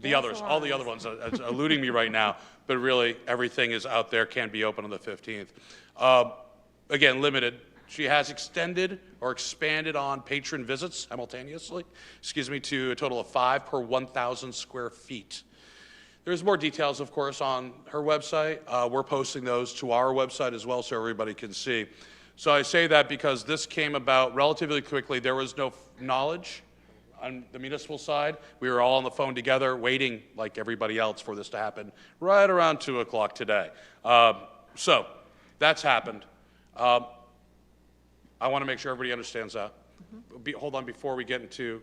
All the other ones are eluding me right now, but really everything is out there, can be open on the 15th. Again, limited. She has extended or expanded on patron visits simultaneously, to a total of 5 per 1,000 square feet. There's more details, of course, on her website. We're posting those to our website as well so everybody can see. So I say that because this came about relatively quickly. There was no knowledge on the municipal side. We were all on the phone together waiting, like everybody else, for this to happen right around 2 o'clock today. So that's happened. I want to make sure everybody understands that. Hold on before we get into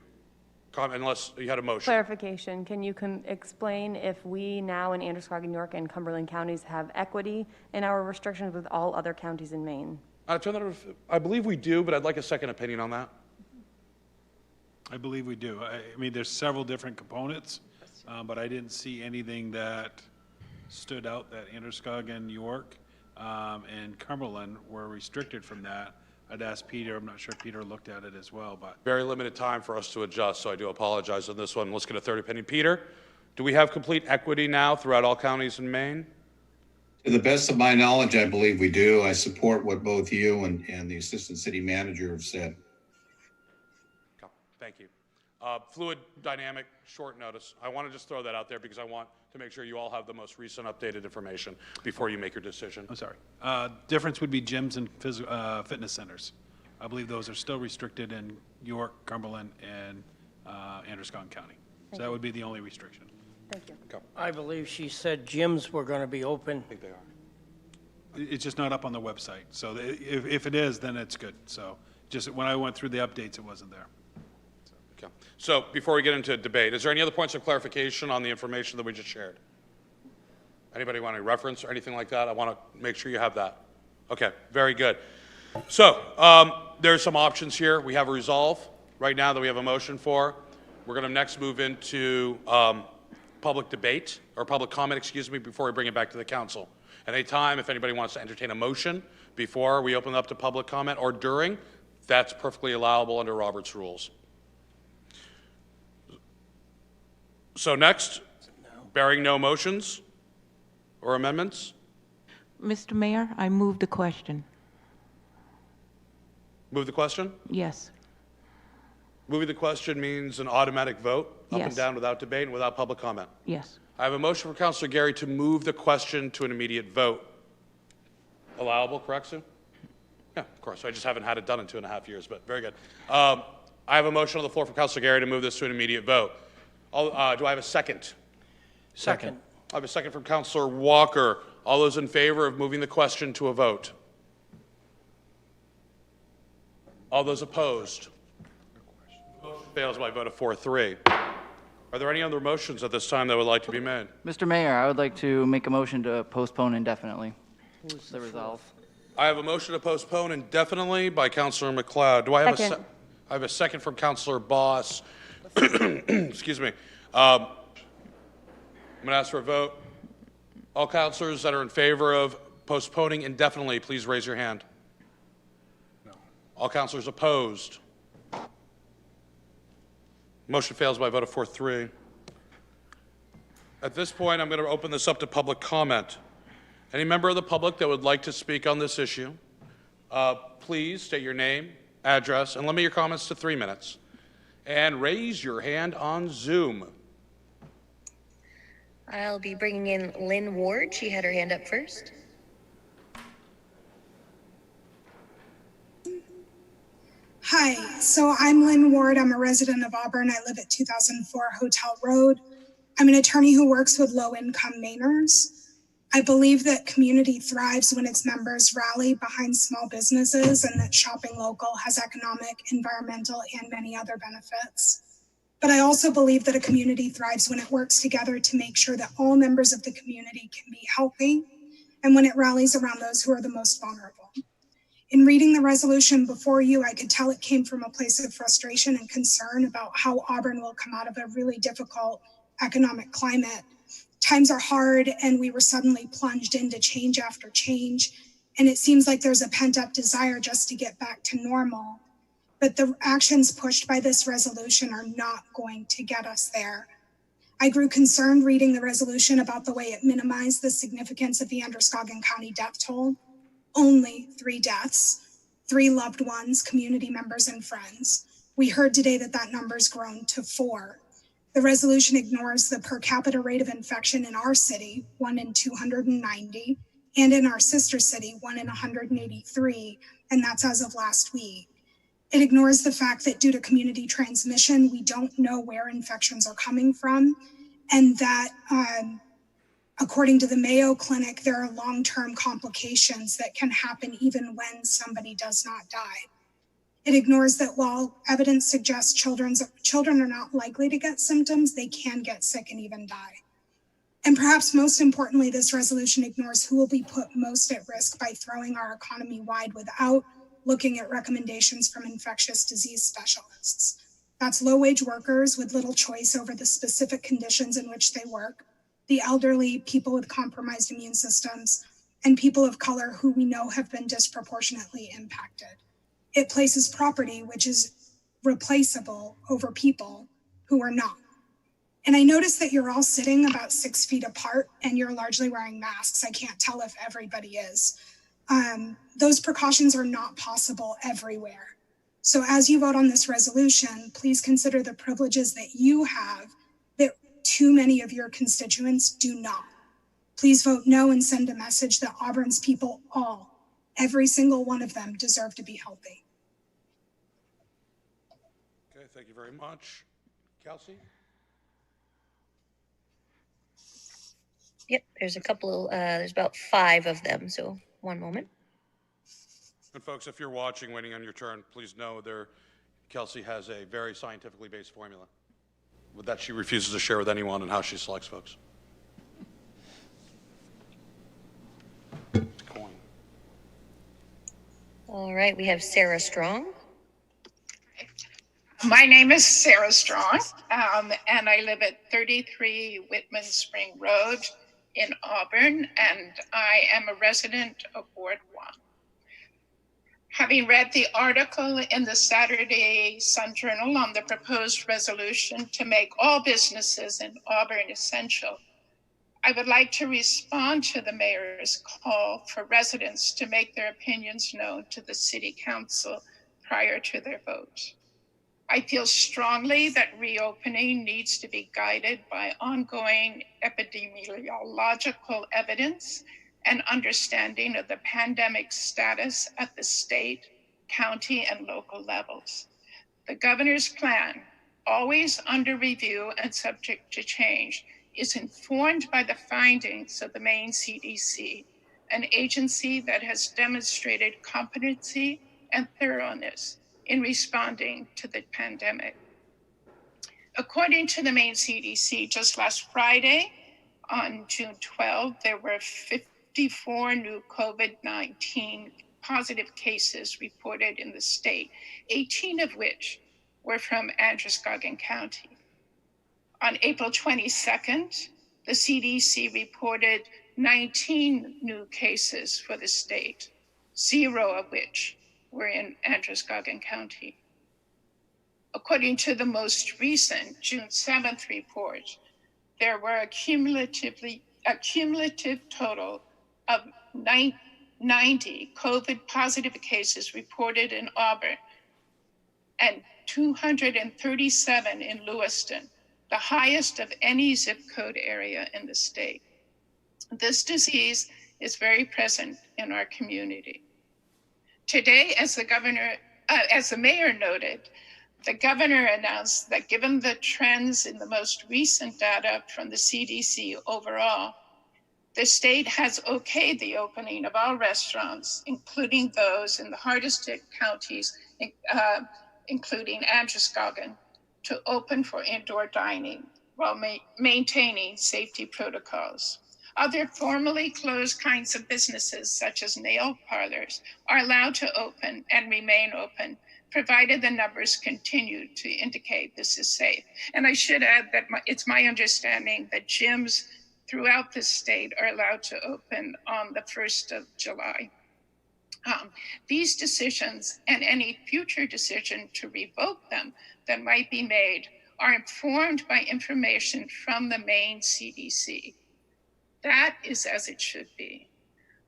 comment, unless you had a motion.
Clarification, can you explain if we now in Androscoggin, York, and Cumberland counties have equity in our restrictions with all other counties in Maine?
I believe we do, but I'd like a second opinion on that.
I believe we do. I mean, there's several different components, but I didn't see anything that stood out that Androscoggin, York, and Cumberland were restricted from that. I'd ask Peter. I'm not sure if Peter looked at it as well, but
very limited time for us to adjust, so I do apologize on this one. Let's get a third opinion. Peter, do we have complete equity now throughout all counties in Maine?
To the best of my knowledge, I believe we do. I support what both you and the assistant city manager have said.
Thank you. Fluid, dynamic, short notice. I want to just throw that out there because I want to make sure you all have the most recent updated information before you make your decision.
I'm sorry. Difference would be gyms and fitness centers. I believe those are still restricted in York, Cumberland, and Androscoggin County. So that would be the only restriction.
Thank you.
I believe she said gyms were going to be open.
I think they are.
It's just not up on the website. So if it is, then it's good. So just when I went through the updates, it wasn't there.
Okay. So before we get into debate, is there any other points of clarification on the information that we just shared? Anybody want a reference or anything like that? I want to make sure you have that. Okay, very good. So there's some options here. We have a resolve right now that we have a motion for. We're going to next move into public debate, or public comment, excuse me, before we bring it back to the council. At any time, if anybody wants to entertain a motion before we open up to public comment or during, that's perfectly allowable under Robert's rules. So next, bearing no motions or amendments.
Mr. Mayor, I move the question.
Move the question?
Yes.
Moving the question means an automatic vote, up
Yes.
and down without debate and without public comment.
Yes.
I have a motion for Councilor Gary to move the question to an immediate vote. Allowable, correct, Sue? Yeah, of course. I just haven't had it done in 2.5 years, but very good. I have a motion on the floor for Councilor Gary to move this to an immediate vote. Do I have a second?
Second.
I have a second from Councilor Walker. All those in favor of moving the question to a vote? All those opposed? Motion fails by a vote of 4-3. Are there any other motions at this time that would like to be made?
Mr. Mayor, I would like to make a motion to postpone indefinitely the resolve.
I have a motion to postpone indefinitely by Councilor McLeod. Do I have
Second.
I have a second from Councilor Boss. Excuse me. I'm going to ask for a vote. All councilors that are in favor of postponing indefinitely, please raise your hand. No. All councilors opposed. Motion fails by a vote of 4-3. At this point, I'm going to open this up to public comment. Any member of the public that would like to speak on this issue, please state your name, address, and limit your comments to 3 minutes. And raise your hand on Zoom.
I'll be bringing in Lynn Ward. She had her hand up first.
Hi, so I'm Lynn Ward. I'm a resident of Auburn. I live at 2004 Hotel Road. I'm an attorney who works with low-income Mainers. I believe that community thrives when its members rally behind small businesses and that shopping local has economic, environmental, and many other benefits. But I also believe that a community thrives when it works together to make sure that all members of the community can be healthy and when it rallies around those who are the most vulnerable. In reading the resolution before you, I could tell it came from a place of frustration and concern about how Auburn will come out of a really difficult economic climate. Times are hard, and we were suddenly plunged into change after change. And it seems like there's a pent-up desire just to get back to normal. But the actions pushed by this resolution are not going to get us there. I grew concerned reading the resolution about the way it minimized the significance of the Androscoggin County death toll. Only 3 deaths, 3 loved ones, community members, and friends. We heard today that that number's grown to 4. The resolution ignores the per capita rate of infection in our city, 1 in 290, and in our sister city, 1 in 183, and that's as of last week. It ignores the fact that due to community transmission, we don't know where infections are coming from, and that according to the Mayo Clinic, there are long-term complications that can happen even when somebody does not die. It ignores that while evidence suggests children are not likely to get symptoms, they can get sick and even die. And perhaps most importantly, this resolution ignores who will be put most at risk by throwing our economy wide without looking at recommendations from infectious disease specialists. That's low-wage workers with little choice over the specific conditions in which they work, the elderly, people with compromised immune systems, and people of color who we know have been disproportionately impacted. It places property, which is replaceable, over people who are not. And I noticed that you're all sitting about 6 feet apart and you're largely wearing masks. I can't tell if everybody is. Those precautions are not possible everywhere. So as you vote on this resolution, please consider the privileges that you have that too many of your constituents do not. Please vote no and send a message that Auburn's people all, every single one of them, deserve to be healthy.
Okay, thank you very much. Kelsey?
Yep, there's a couple, there's about 5 of them, so one moment.
And folks, if you're watching, waiting on your turn, please know Kelsey has a very scientifically based formula that she refuses to share with anyone and how she selects folks. Coin.
All right, we have Sarah Strong.
My name is Sarah Strong, and I live at 33 Whitman Spring Road in Auburn, and I am a resident of Ward 1. Having read the article in the Saturday Sun Journal on the proposed resolution to make all businesses in Auburn essential, I would like to respond to the mayor's call for residents to make their opinions known to the city council prior to their vote. I feel strongly that reopening needs to be guided by ongoing epidemiological evidence and understanding of the pandemic status at the state, county, and local levels. The governor's plan, always under review and subject to change, is informed by the findings of the Maine CDC, an agency that has demonstrated competency and thoroughness in responding to the pandemic. According to the Maine CDC, just last Friday, on June 12, there were 54 new COVID-19 positive cases reported in the state, 18 of which were from Androscoggin County. On April 22nd, the CDC reported 19 new cases for the state, 0 of which were in Androscoggin County. According to the most recent June 7th report, there were a cumulative total of 90 COVID positive cases reported in Auburn and 237 in Lewiston, the highest of any zip code area in the state. This disease is very present in our community. Today, as the mayor noted, the governor announced that given the trends in the most recent data from the CDC overall, the state has okayed the opening of all restaurants, including those in the hardest hit counties, including Androscoggin, to open for indoor dining while maintaining safety protocols. Other formally closed kinds of businesses, such as nail parlors, are allowed to open and remain open provided the numbers continue to indicate this is safe. And I should add that it's my understanding that gyms throughout the state are allowed to open on the 1st of July. These decisions and any future decision to revoke them that might be made are informed by information from the Maine CDC. That is as it should be.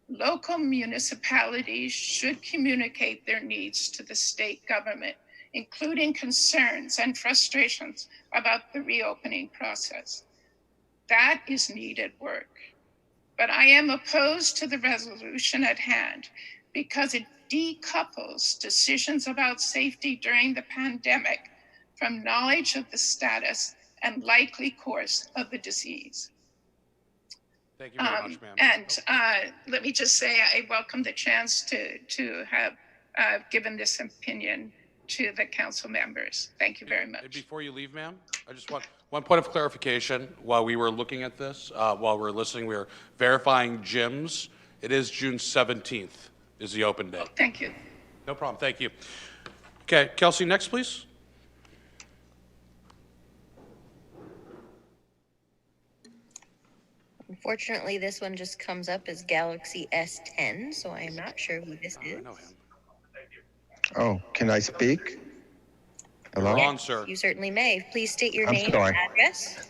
Local municipalities should communicate their needs to the state government, including concerns and frustrations about the reopening process. That is needed work. But I am opposed to the resolution at hand because it decouples decisions about safety during the pandemic from knowledge of the status and likely course of the disease.
Thank you very much, ma'am.
And let me just say, I welcome the chance to have given this opinion to the council members. Thank you very much.
And before you leave, ma'am, I just want one point of clarification. While we were looking at this, while we were listening, we were verifying gyms. It is June 17th is the open day.
Oh, thank you.
No problem. Thank you. Okay, Kelsey, next, please.
Unfortunately, this one just comes up as Galaxy S10, so I am not sure who this is.
I know him.
Oh, can I speak? Hello?
You're on, sir.
You certainly may. Please state your
I'm
name
sorry.
and address.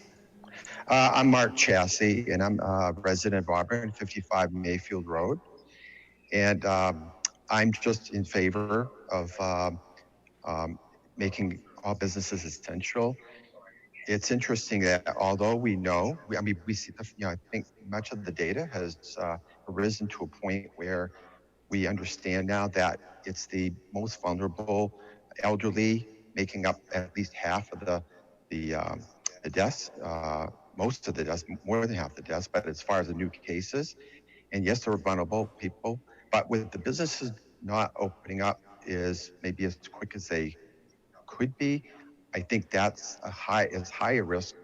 I'm Mark Chassie, and I'm a resident of Auburn, 55 Mayfield Road. And I'm just in favor of making all businesses essential. It's interesting that although we know, we see, I think much of the data has arisen to a point where we understand now that it's the most vulnerable elderly making up at least half of the deaths, most of the deaths, more than half the deaths, but as far as the new cases, and yes, there are vulnerable people, but with the businesses not opening up is maybe as quick as they could be, I think that's as high a risk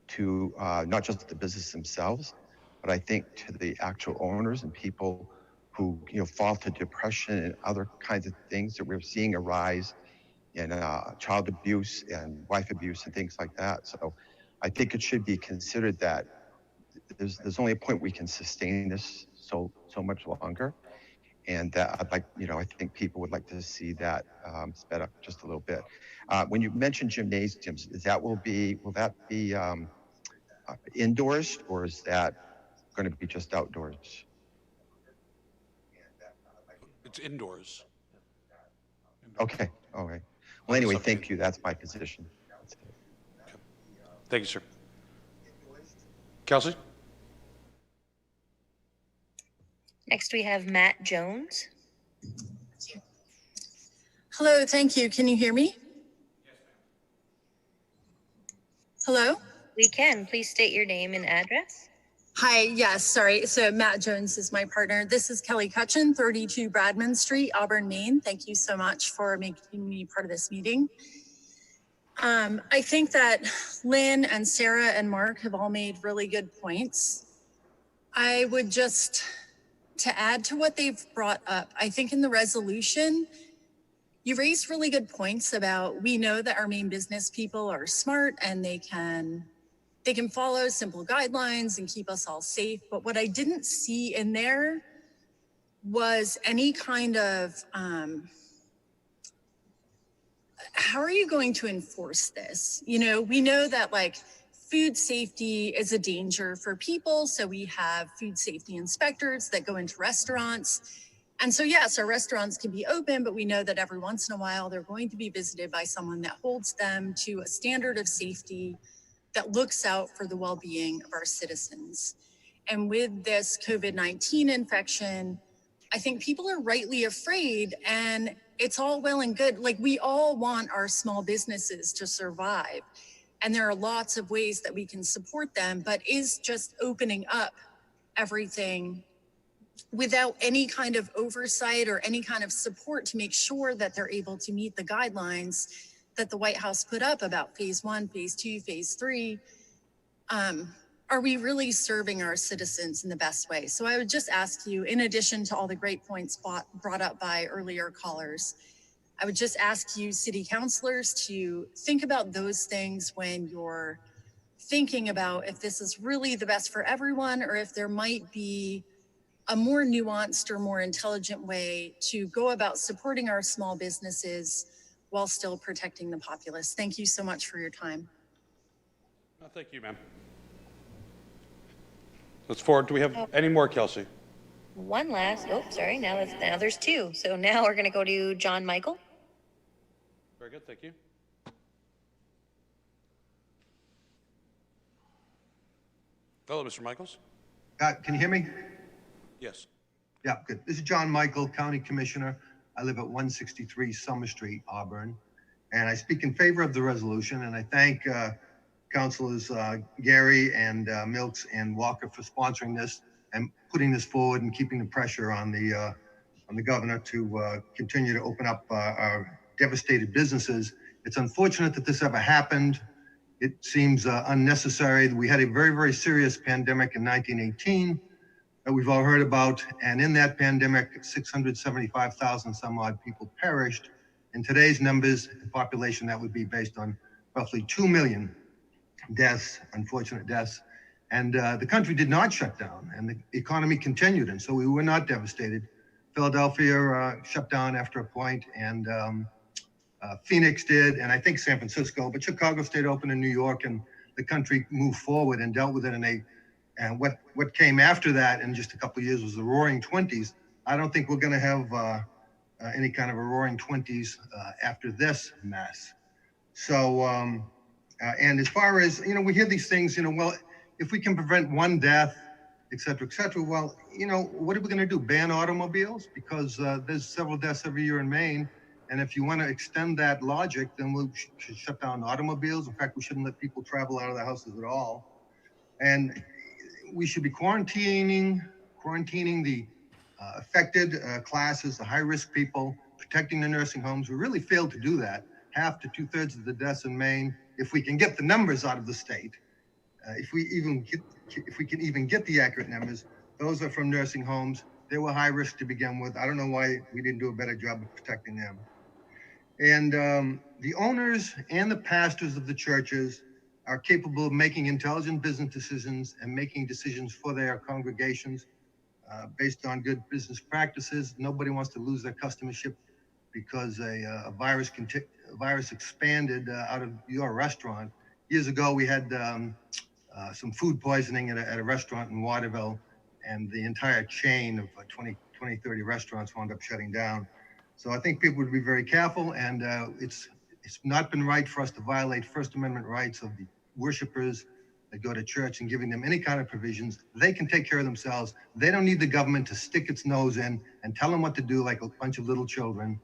to not just the business themselves, but I think to the actual owners and people who fall to depression and other kinds of things that we're seeing arise in child abuse and wife abuse and things like that. So I think it should be considered that there's only a point we can sustain this so much longer, and that I'd like, I think people would like to see that sped up just a little bit. When you mentioned gymnasiums, will that be indoors, or is that going to be just outdoors?
It's indoors.
Okay. All right. Well, anyway, thank you. That's my position.
Thank you, sir. Kelsey?
Next, we have Matt Jones.
Hello, thank you. Can you hear me? Hello?
We can. Please state your name and address.
Hi, yes, sorry. So Matt Jones is my partner. This is Kelly Cutchin, 32 Bradman Street, Auburn, Maine. Thank you so much for making me part of this meeting. I think that Lynn and Sarah and Mark have all made really good points. I would just, to add to what they've brought up, I think in the resolution, you raised really good points about, we know that our Maine business people are smart and they can follow simple guidelines and keep us all safe. But what I didn't see in there was any kind of, how are you going to enforce this? We know that food safety is a danger for people. So we have food safety inspectors that go into restaurants. And so, yes, our restaurants can be open, but we know that every once in a while, they're going to be visited by someone that holds them to a standard of safety that looks out for the well-being of our citizens. And with this COVID-19 infection, I think people are rightly afraid, and it's all well and good. We all want our small businesses to survive. And there are lots of ways that we can support them, but is just opening up everything without any kind of oversight or any kind of support to make sure that they're able to meet the guidelines that the White House put up about phase 1, phase 2, phase 3, are we really serving our citizens in the best way? So I would just ask you, in addition to all the great points brought up by earlier callers, I would just ask you, city councilors, to think about those things when you're thinking about if this is really the best for everyone, or if there might be a more nuanced or more intelligent way to go about supporting our small businesses while still protecting the populace. Thank you so much for your time.
No, thank you, ma'am. Let's forward. Do we have any more, Kelsey?
One last, oh, sorry, now there's two. So now we're going to go to John Michael.
Very good, thank you. Hello, Mr. Michaels.
Can you hear me?
Yes.
Yeah, good. This is John Michael, County Commissioner. I live at 163 Summer Street, Auburn. And I speak in favor of the resolution, and I thank Councilors Gary and Milks and Walker for sponsoring this and putting this forward and keeping the pressure on the governor to continue to open up our devastated businesses. It's unfortunate that this ever happened. It seems unnecessary. We had a very, very serious pandemic in 1918 that we've all heard about. And in that pandemic, 675,000 some odd people perished. In today's numbers, the population, that would be based on roughly 2 million deaths, unfortunate deaths. And the country did not shut down, and the economy continued. And so we were not devastated. Philadelphia shut down after a point, and Phoenix did, and I think San Francisco, but Chicago stayed open in New York, and the country moved forward and dealt with it and what came after that in just a couple of years was the Roaring '20s. I don't think we're going to have any kind of a Roaring '20s after this mess. So, and as far as, we hear these things, well, if we can prevent one death, et cetera, well, what are we going to do? Ban automobiles? Because there's several deaths every year in Maine. And if you want to extend that logic, then we should shut down automobiles. In fact, we shouldn't let people travel out of their houses at all. And we should be quarantining the affected classes, the high-risk people, protecting the nursing homes. We really failed to do that. Half to 2/3 of the deaths in Maine, if we can get the numbers out of the state, if we can even get the accurate numbers, those are from nursing homes. They were high risk to begin with. I don't know why we didn't do a better job of protecting them. And the owners and the pastors of the churches are capable of making intelligent business decisions and making decisions for their congregations based on good business practices. Nobody wants to lose their customership because a virus expanded out of your restaurant. Years ago, we had some food poisoning at a restaurant in Waterville, and the entire chain of 20, 30 restaurants wound up shutting down. So I think people would be very careful, and it's not been right for us to violate First Amendment rights of the worshipers that go to church and giving them any kind of provisions. They can take care of themselves. They don't need the government to stick its nose in and tell them what to do like a bunch of little children.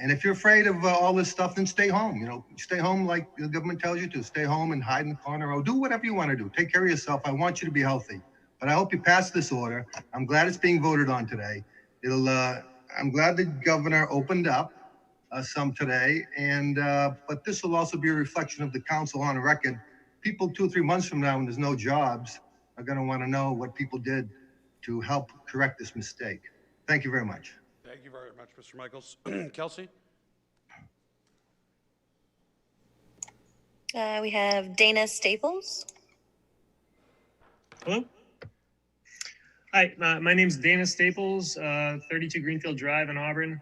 And if you're afraid of all this stuff, then stay home. Stay home like the government tells you to. Stay home and hide in the corner, or do whatever you want to do. Take care of yourself. I want you to be healthy. But I hope you pass this order. I'm glad it's being voted on today. I'm glad the governor opened up some today, but this will also be a reflection of the council on record. People 2 or 3 months from now, when there's no jobs, are going to want to know what people did to help correct this mistake. Thank you very much.
Thank you very much, Mr. Michaels. Kelsey?
We have Dana Staples.
Hello. Hi, my name's Dana Staples, 32 Greenfield Drive in Auburn.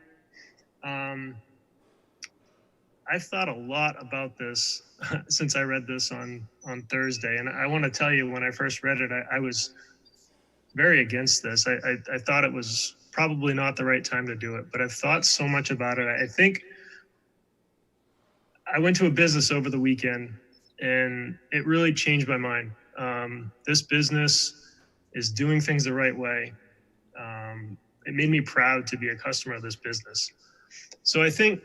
I've thought a lot about this since I read this on Thursday, and I want to tell you, when I first read it, I was very against this. I thought it was probably not the right time to do it, but I've thought so much about it. I think I went to a business over the weekend, and it really changed my mind. This business is doing things the right way. It made me proud to be a customer of this business. So I think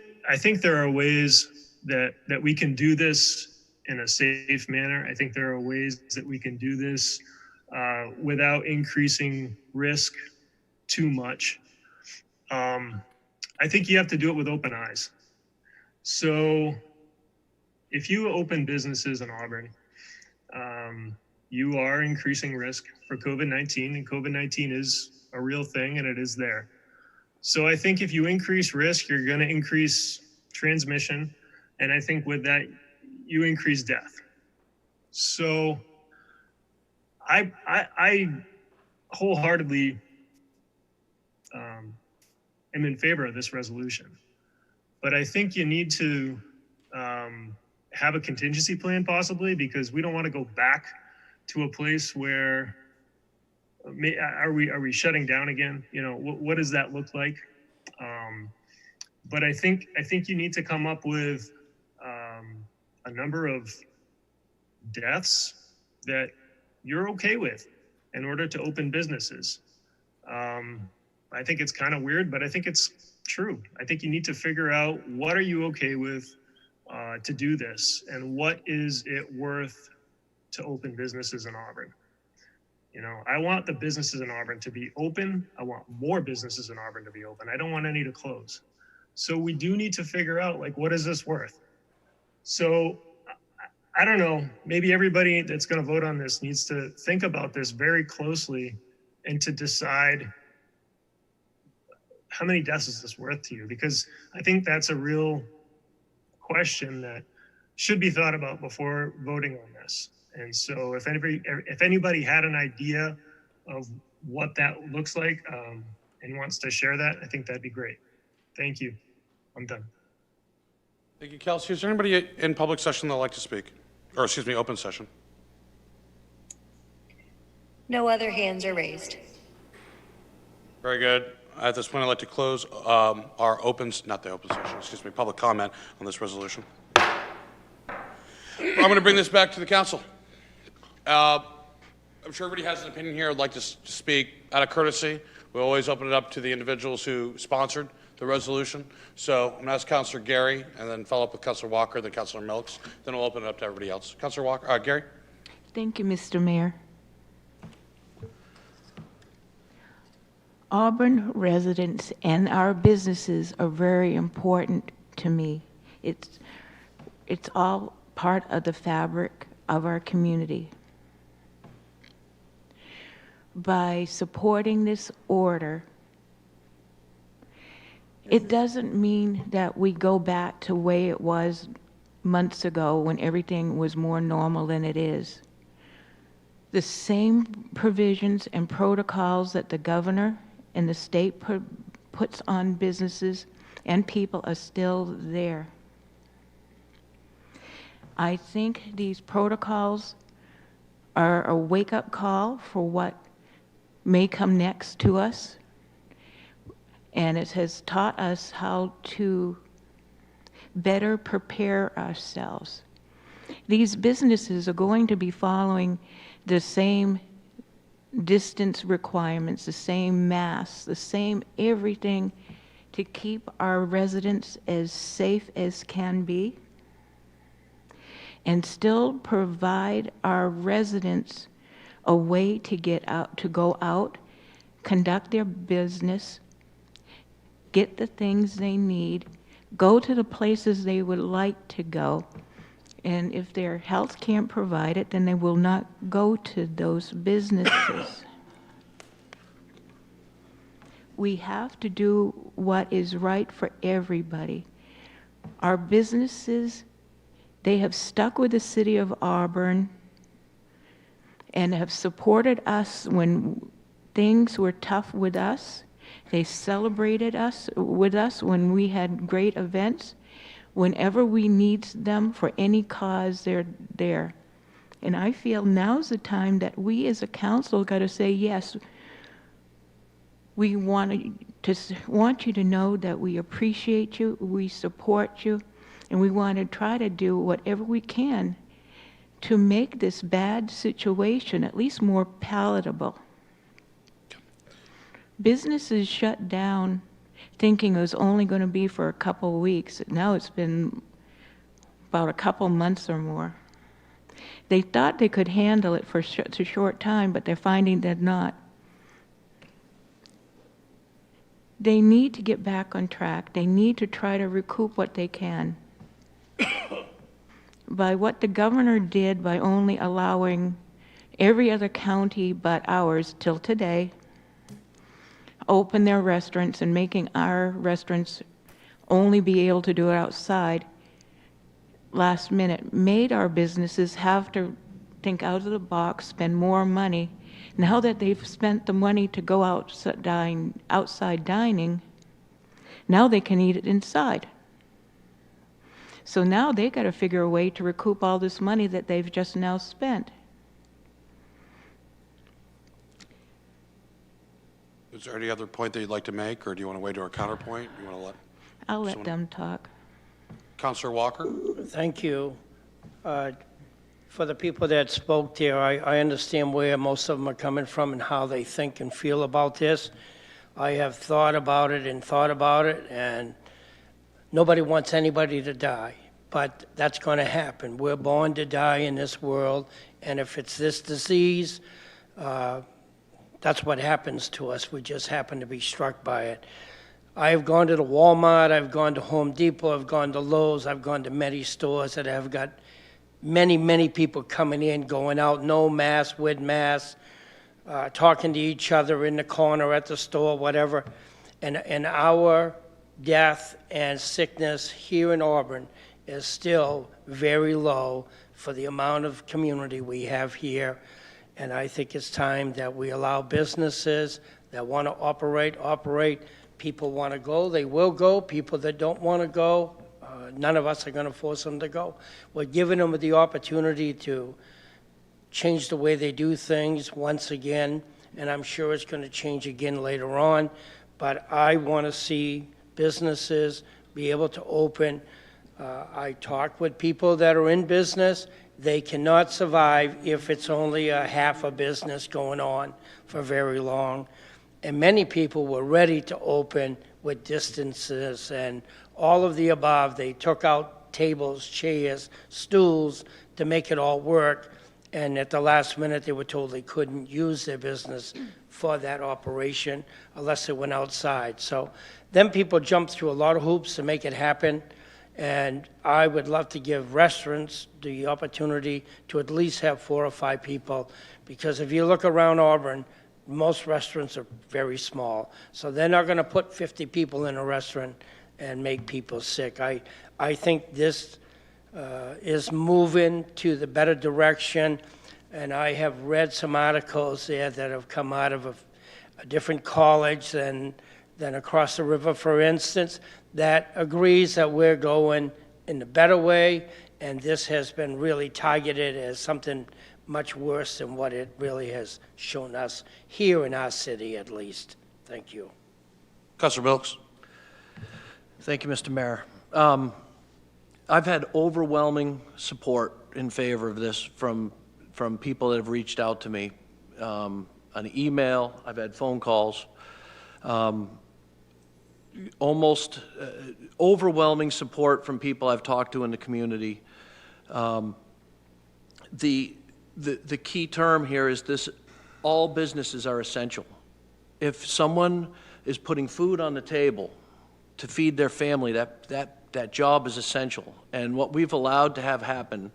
there are ways that we can do this in a safe manner. I think there are ways that we can do this without increasing risk too much. I think you have to do it with open eyes. So if you open businesses in Auburn, you are increasing risk for COVID-19, and COVID-19 is a real thing, and it is there. So I think if you increase risk, you're going to increase transmission. And I think with that, you increase death. So I wholeheartedly am in favor of this resolution. But I think you need to have a contingency plan possibly, because we don't want to go back to a place where are we shutting down again? You know, what does that look like? But I think you need to come up with a number of deaths that you're okay with in order to open businesses. I think it's kind of weird, but I think it's true. I think you need to figure out what are you okay with to do this, and what is it worth to open businesses in Auburn. You know, I want the businesses in Auburn to be open. I want more businesses in Auburn to be open. I don't want any to close. So we do need to figure out, like, what is this worth? So I don't know, maybe everybody that's going to vote on this needs to think about this very closely and to decide how many deaths is this worth to you? Because I think that's a real question that should be thought about before voting on this. And so if anybody had an idea of what that looks like and wants to share that, I think that'd be great. Thank you. I'm done.
Thank you, Kelsey. Is there anybody in public session that would like to speak? Or excuse me, open session?
No other hands are raised.
Very good. At this point, I'd like to close our public comment on this resolution. I'm going to bring this back to the council. I'm sure everybody has an opinion here. I'd like to speak out of courtesy. We always open it up to the individuals who sponsored the resolution. So I'm going to ask Councilor Gary, and then follow up with Councilor Walker, then Councilor Milks. Then we'll open it up to everybody else. Councilor Walker, Gary.
Thank you, Mr. Mayor. Auburn residents and our businesses are very important to me. It's all part of the fabric of our community. By supporting this order, it doesn't mean that we go back to the way it was months ago when everything was more normal than it is. The same provisions and protocols that the governor and the state puts on businesses and people are still there. I think these protocols are a wake-up call for what may come next to us, and it has taught us how to better prepare ourselves. These businesses are going to be following the same distance requirements, the same masks, the same everything to keep our residents as safe as can be, and still provide our residents a way to get out, to go out, conduct their business, get the things they need, go to the places they would like to go. And if their health can't provide it, then they will not go to those businesses. We have to do what is right for everybody. Our businesses, they have stuck with the City of Auburn and have supported us when things were tough with us. They celebrated us with us when we had great events. Whenever we need them for any cause, they're there. And I feel now's the time that we as a council got to say, yes, we want you to know that we appreciate you, we support you, and we want to try to do whatever we can to make this bad situation at least more palatable. Businesses shut down thinking it was only going to be for a couple of weeks. Now it's been about a couple months or more. They thought they could handle it for a short time, but they're finding they're not. They need to get back on track. They need to try to recoup what they can. By what the governor did by only allowing every other county but ours till today, open their restaurants and making our restaurants only be able to do it outside last minute made our businesses have to think out of the box, spend more money. Now that they've spent the money to go outside dining, now they can eat it inside. So now they got to figure a way to recoup all this money that they've just now spent.
Is there any other point that you'd like to make, or do you want to wait to our counterpoint? You want to let?
I'll let them talk.
Councilor Walker?
Thank you. For the people that spoke there, I understand where most of them are coming from and how they think and feel about this. I have thought about it, and nobody wants anybody to die, but that's going to happen. We're born to die in this world, and if it's this disease, that's what happens to us. We just happen to be struck by it. I've gone to the Walmart, I've gone to Home Depot, I've gone to Lowe's, I've gone to many stores that have got many people coming in, going out, no mask, with masks, talking to each other in the corner at the store, whatever. And our death and sickness here in Auburn is still very low for the amount of community we have here. And I think it's time that we allow businesses that want to operate. People want to go, they will go. People that don't want to go, none of us are going to force them to go. We're giving them the opportunity to change the way they do things once again, and I'm sure it's going to change again later on. But I want to see businesses be able to open. I talk with people that are in business. They cannot survive if it's only a half a business going on for very long. And many people were ready to open with distances and all of the above. They took out tables, chairs, stools to make it all work. And at the last minute, they were told they couldn't use their business for that operation unless they went outside. So then people jumped through a lot of hoops to make it happen. And I would love to give restaurants the opportunity to at least have 4 or 5 people. Because if you look around Auburn, most restaurants are very small. So they're not going to put 50 people in a restaurant and make people sick. I think this is moving to the better direction, and I have read some articles there that have come out of a different college than across the river, for instance, that agrees that we're going in the better way, and this has been really targeted as something much worse than what it really has shown us here in our city, at least. Thank you.
Councilor Bilks.
Thank you, Mr. Mayor. I've had overwhelming support in favor of this from people that have reached out to me. An email, I've had phone calls. Almost overwhelming support from people I've talked to in the community. The key term here is this: all businesses are essential. If someone is putting food on the table to feed their family, that job is essential. And what we've allowed to have happen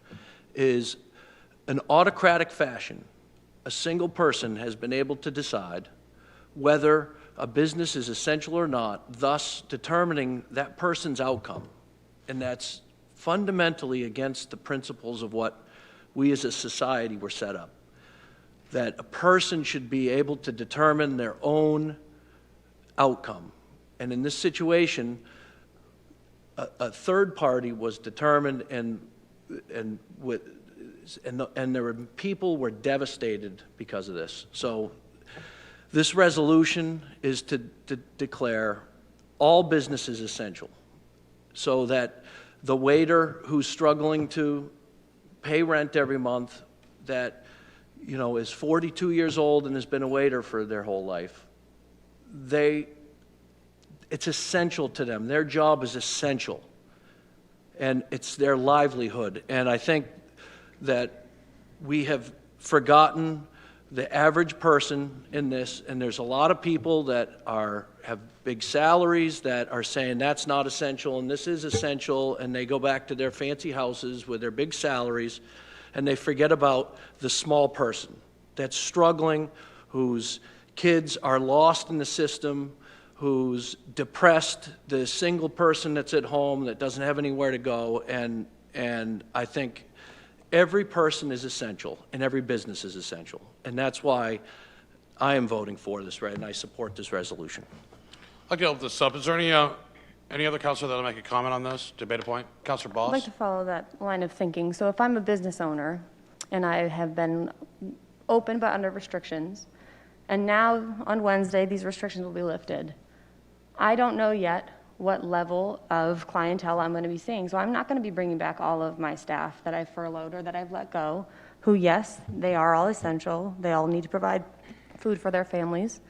is an autocratic fashion. A single person has been able to decide whether a business is essential or not, thus determining that person's outcome. And that's fundamentally against the principles of what we as a society were set up. That a person should be able to determine their own outcome. And in this situation, a third party was determined, and there were people were devastated because of this. So this resolution is to declare all businesses essential, so that the waiter who's struggling to pay rent every month, that is 42 years old and has been a waiter for their whole life, it's essential to them. Their job is essential, and it's their livelihood. And I think that we have forgotten the average person in this, and there's a lot of people that have big salaries that are saying that's not essential and this is essential, and they go back to their fancy houses with their big salaries, and they forget about the small person that's struggling, whose kids are lost in the system, who's depressed, the single person that's at home that doesn't have anywhere to go, and I think every person is essential and every business is essential. And that's why I am voting for this, and I support this resolution.
I'd like to open this up. Is there any other counselor that will make a comment on this? Debate a point? Counselor Boss?
I'd like to follow that line of thinking. So if I'm a business owner and I have been open but under restrictions, and now on Wednesday these restrictions will be lifted, I don't know yet what level of clientele I'm going to be seeing. So I'm not going to be bringing back all of my staff that I've furloughed or that I've let go, who, yes, they are all essential. They all need to provide food for their families.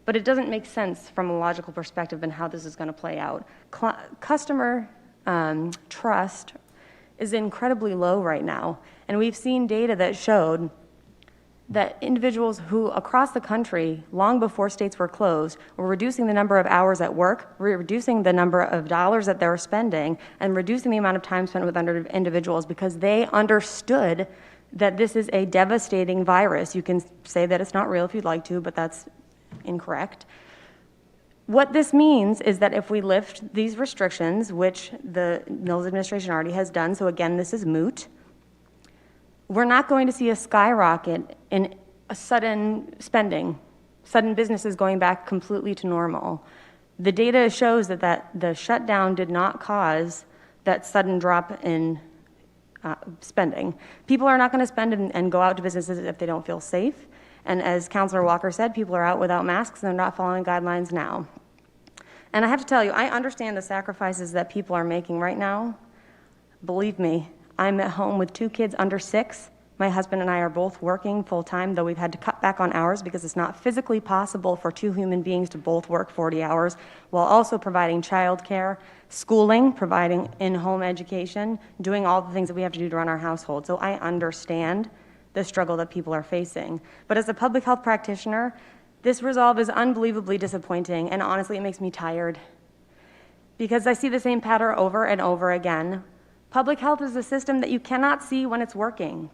But it doesn't make sense from a logical perspective in how this is going to play out. Customer trust is incredibly low right now. And we've seen data that showed that individuals who across the country, long before states were closed, were reducing the number of hours at work, reducing the number of dollars that they were spending, and reducing the amount of time spent with other individuals because they understood that this is a devastating virus. You can say that it's not real if you'd like to, but that's incorrect. What this means is that if we lift these restrictions, which the Mills administration already has done, so again, this is moot, we're not going to see a skyrocket in a sudden spending, sudden businesses going back completely to normal. The data shows that the shutdown did not cause that sudden drop in spending. People are not going to spend and go out to businesses if they don't feel safe. And as Councilor Walker said, people are out without masks and they're not following guidelines now. And I have to tell you, I understand the sacrifices that people are making right now. Believe me, I'm at home with 2 kids under 6. My husband and I are both working full-time, though we've had to cut back on hours because it's not physically possible for 2 human beings to both work 40 hours while also providing childcare, schooling, providing in-home education, doing all the things that we have to do to run our household. So I understand the struggle that people are facing. But as a public health practitioner, this resolve is unbelievably disappointing, and honestly, it makes me tired because I see the same pattern over and over again. Public health is a system that you cannot see when it's working.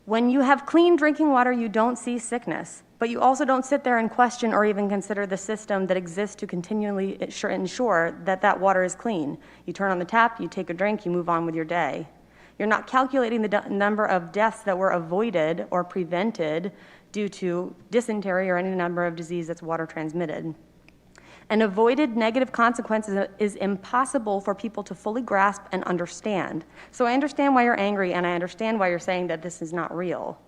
When you have clean drinking water, you don't see sickness, but you also don't sit there and question or even consider the system that exists to continually ensure that that water is clean. You turn on the tap, you take a drink, you move on with your day. You're not calculating the number of deaths that were avoided or prevented due to dysentery or any number of disease that's water transmitted. And avoided negative consequences is impossible for people to fully grasp and understand. So I understand why you're angry, and I understand why you're saying that this is not real.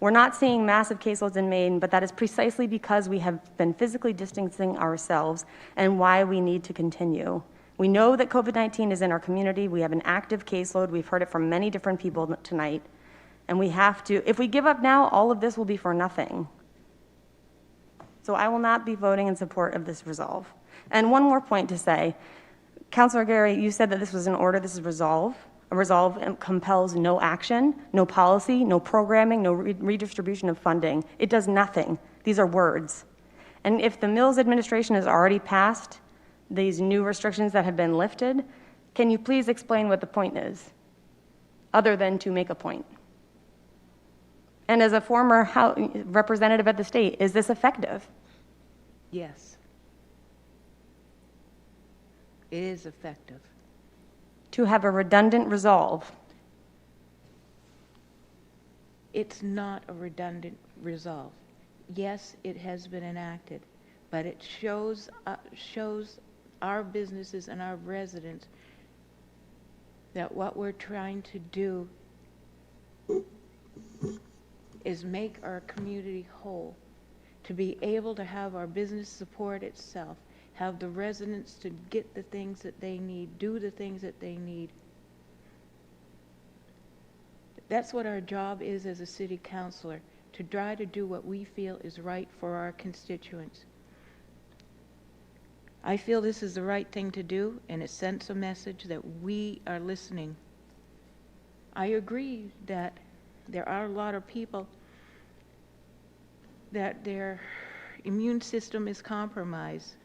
We're not seeing massive caseloads in Maine, but that is precisely because we have been physically distancing ourselves and why we need to continue. We know that COVID-19 is in our community. We have an active caseload. We've heard it from many different people tonight. And we have to, if we give up now, all of this will be for nothing. So I will not be voting in support of this resolve. And one more point to say. Councilor Gary, you said that this was an order. This is resolve. A resolve compels no action, no policy, no programming, no redistribution of funding. It does nothing. These are words. And if the Mills administration has already passed these new restrictions that have been lifted, can you please explain what the point is, other than to make a point? And as a former representative at the state, is this effective?
Yes. It is effective.
To have a redundant resolve.
It's not a redundant resolve. Yes, it has been enacted, but it shows our businesses and our residents that what we're trying to do is make our community whole, to be able to have our business support itself, have the residents to get the things that they need, do the things that they need. That's what our job is as a city councilor, to try to do what we feel is right for our constituents. I feel this is the right thing to do, and it sends a message that we are listening. I agree that there are a lot of people that their immune system is compromised.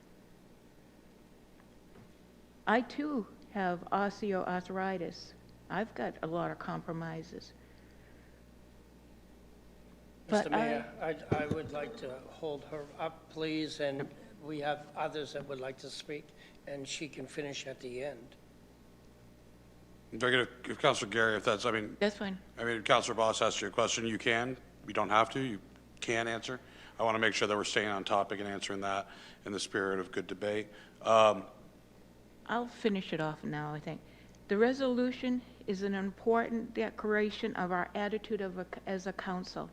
I too have osteoarthritis. I've got a lot of compromises.
Mr. Mayor, I would like to hold her up, please, and we have others that would like to speak, and she can finish at the end.
If I could, if Councilor Gary, if that's,
That's fine.
if Councilor Boss asks you a question, you can. You don't have to. You can answer. I want to make sure that we're staying on topic and answering that in the spirit of good debate.
I'll finish it off now, I think. The resolution is an important declaration of our attitude as a council.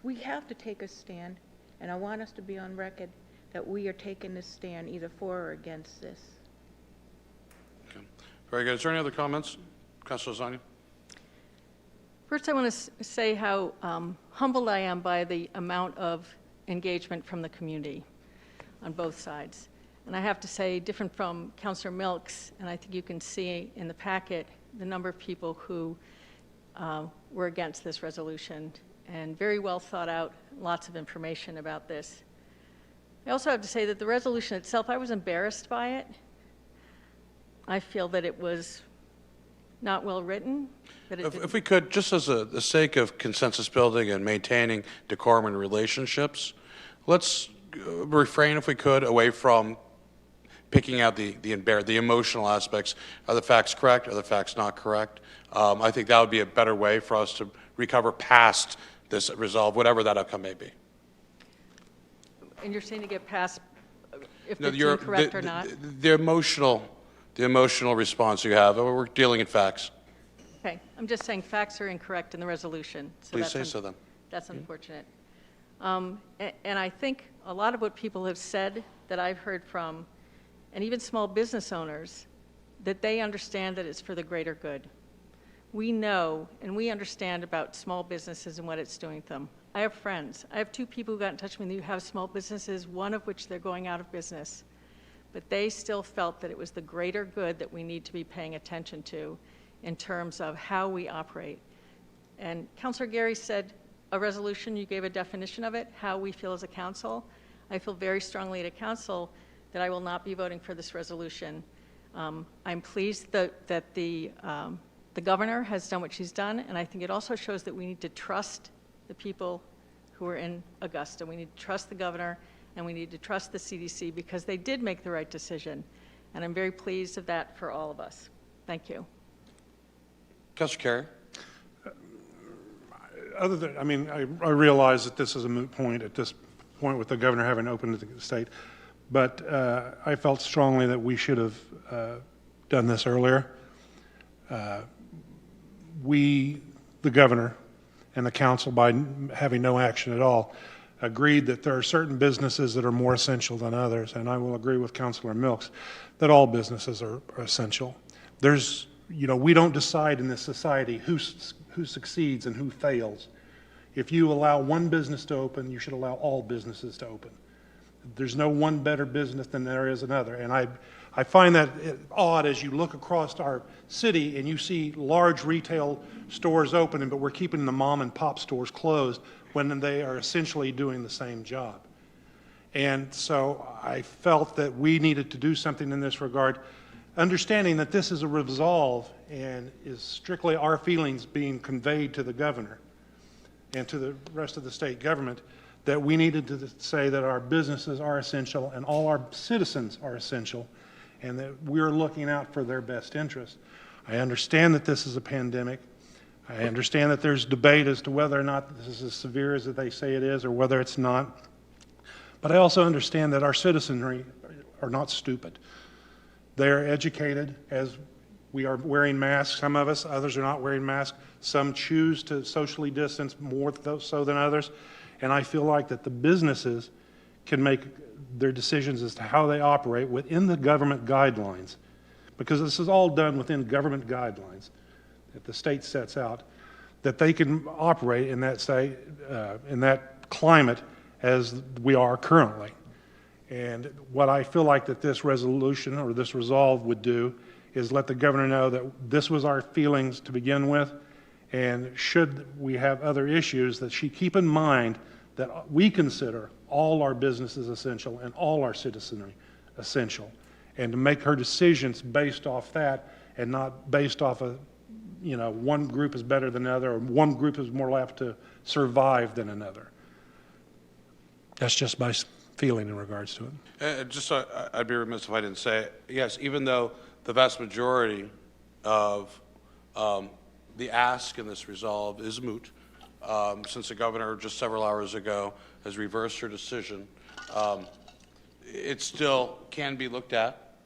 We have to take a stand, and I want us to be on record that we are taking this stand either for or against this.
Okay. Very good. Is there any other comments? Councilor Zania?
First, I want to say how humbled I am by the amount of engagement from the community on both sides. And I have to say, different from Councilor Milks, and I think you can see in the packet the number of people who were against this resolution, and very well thought out, lots of information about this. I also have to say that the resolution itself, I was embarrassed by it. I feel that it was not well written. That it
If we could, just as the sake of consensus building and maintaining decorum in relationships, let's refrain, if we could, away from picking out the emotional aspects. Are the facts correct? Are the facts not correct? I think that would be a better way for us to recover past this resolve, whatever that outcome may be.
And you're saying to get past if
No,
it's incorrect or not?
The emotional response you have, we're dealing in facts.
Okay, I'm just saying facts are incorrect in the resolution. So
Please say so then.
That's unfortunate. And I think a lot of what people have said that I've heard from, and even small business owners, that they understand that it's for the greater good. We know and we understand about small businesses and what it's doing to them. I have friends. I have 2 people who got in touch with me who have small businesses, one of which they're going out of business. But they still felt that it was the greater good that we need to be paying attention to in terms of how we operate. And Councilor Gary said a resolution, you gave a definition of it, how we feel as a council. I feel very strongly at a council that I will not be voting for this resolution. I'm pleased that the governor has done what she's done, and I think it also shows that we need to trust the people who are in Augusta. We need to trust the governor, and we need to trust the CDC because they did make the right decision. And I'm very pleased of that for all of us. Thank you.
Councilor Carey?
Other than, I realize that this is a moot point at this point with the governor having opened the state, but I felt strongly that we should have done this earlier. We, the governor, and the council, by having no action at all, agreed that there are certain businesses that are more essential than others, and I will agree with Councilor Milks that all businesses are essential. There's, we don't decide in this society who succeeds and who fails. If you allow one business to open, you should allow all businesses to open. There's no one better business than there is another, and I find that odd as you look across our city and you see large retail stores opening, but we're keeping the mom and pop stores closed when they are essentially doing the same job. And so I felt that we needed to do something in this regard, understanding that this is a resolve and is strictly our feelings being conveyed to the governor and to the rest of the state government, that we needed to say that our businesses are essential and all our citizens are essential, and that we're looking out for their best interests. I understand that this is a pandemic. I understand that there's debate as to whether or not this is as severe as they say it is or whether it's not. But I also understand that our citizenry are not stupid. They're educated, as we are wearing masks, some of us, others are not wearing masks. Some choose to socially distance more so than others. And I feel like that the businesses can make their decisions as to how they operate within the government guidelines, because this is all done within government guidelines that the state sets out, that they can operate in that in that climate as we are currently. And what I feel like that this resolution or this resolve would do is let the governor know that this was our feelings to begin with, and should we have other issues, that she keep in mind that we consider all our businesses essential and all our citizenry essential, and to make her decisions based off that and not based off of, one group is better than another, or one group is more apt to survive than another. That's just my feeling in regards to it.
Just so I'd be remiss if I didn't say it. Yes, even though the vast majority of the ask in this resolve is moot, since the governor just several hours ago has reversed her decision, it still can be looked at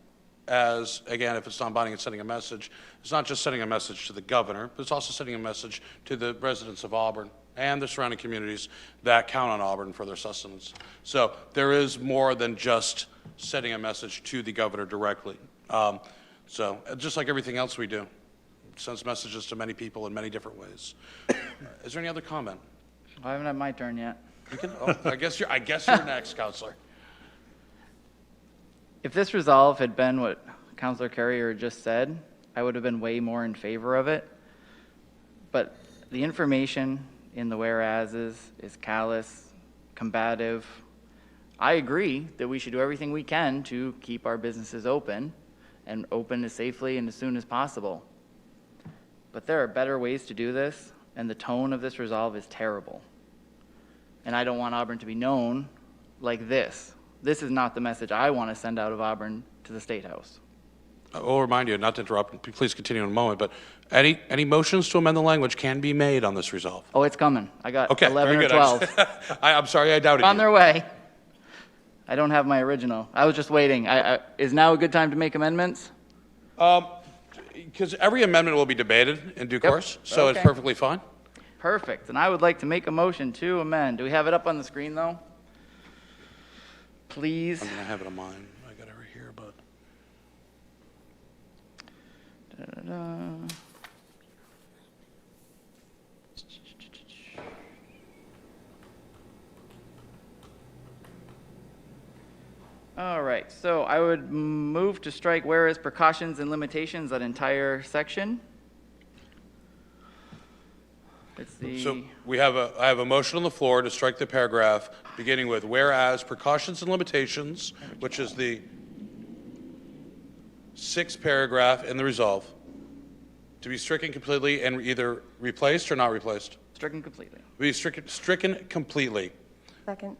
as, again, if it's non-binding, it's sending a message. It's not just sending a message to the governor, but it's also sending a message to the residents of Auburn and the surrounding communities that count on Auburn for their sustenance. So there is more than just sending a message to the governor directly. So just like everything else we do, it sends messages to many people in many different ways. Is there any other comment?
I haven't had my turn yet.
You can, I guess you're next, Counselor.
If this resolve had been what Councilor Carrier just said, I would have been way more in favor of it. But the information in the whereases is callous, combative. I agree that we should do everything we can to keep our businesses open and open as safely and as soon as possible. But there are better ways to do this, and the tone of this resolve is terrible. And I don't want Auburn to be known like this. This is not the message I want to send out of Auburn to the State House.
I will remind you, not to interrupt, please continue in a moment, but any motions to amend the language can be made on this resolve.
Oh, it's coming. I got
Okay,
11
very
or
good.
12.
I'm sorry I doubted you.
On their way. I don't have my original. I was just waiting. Is now a good time to make amendments?
Because every amendment will be debated in due course, so
Okay.
it's perfectly fine.
Perfect. And I would like to make a motion to amend. Do we have it up on the screen, though? Please.
I mean, I have it on mine. I got it right here, but.
Da-da-da. All right, so I would move to strike whereas precautions and limitations, that entire section. It's the.
So I have a motion on the floor to strike the paragraph beginning with whereas precautions and limitations, which is the sixth paragraph in the resolve, to be stricken completely and either replaced or not replaced.
Stricken completely.
Be stricken completely.
Second.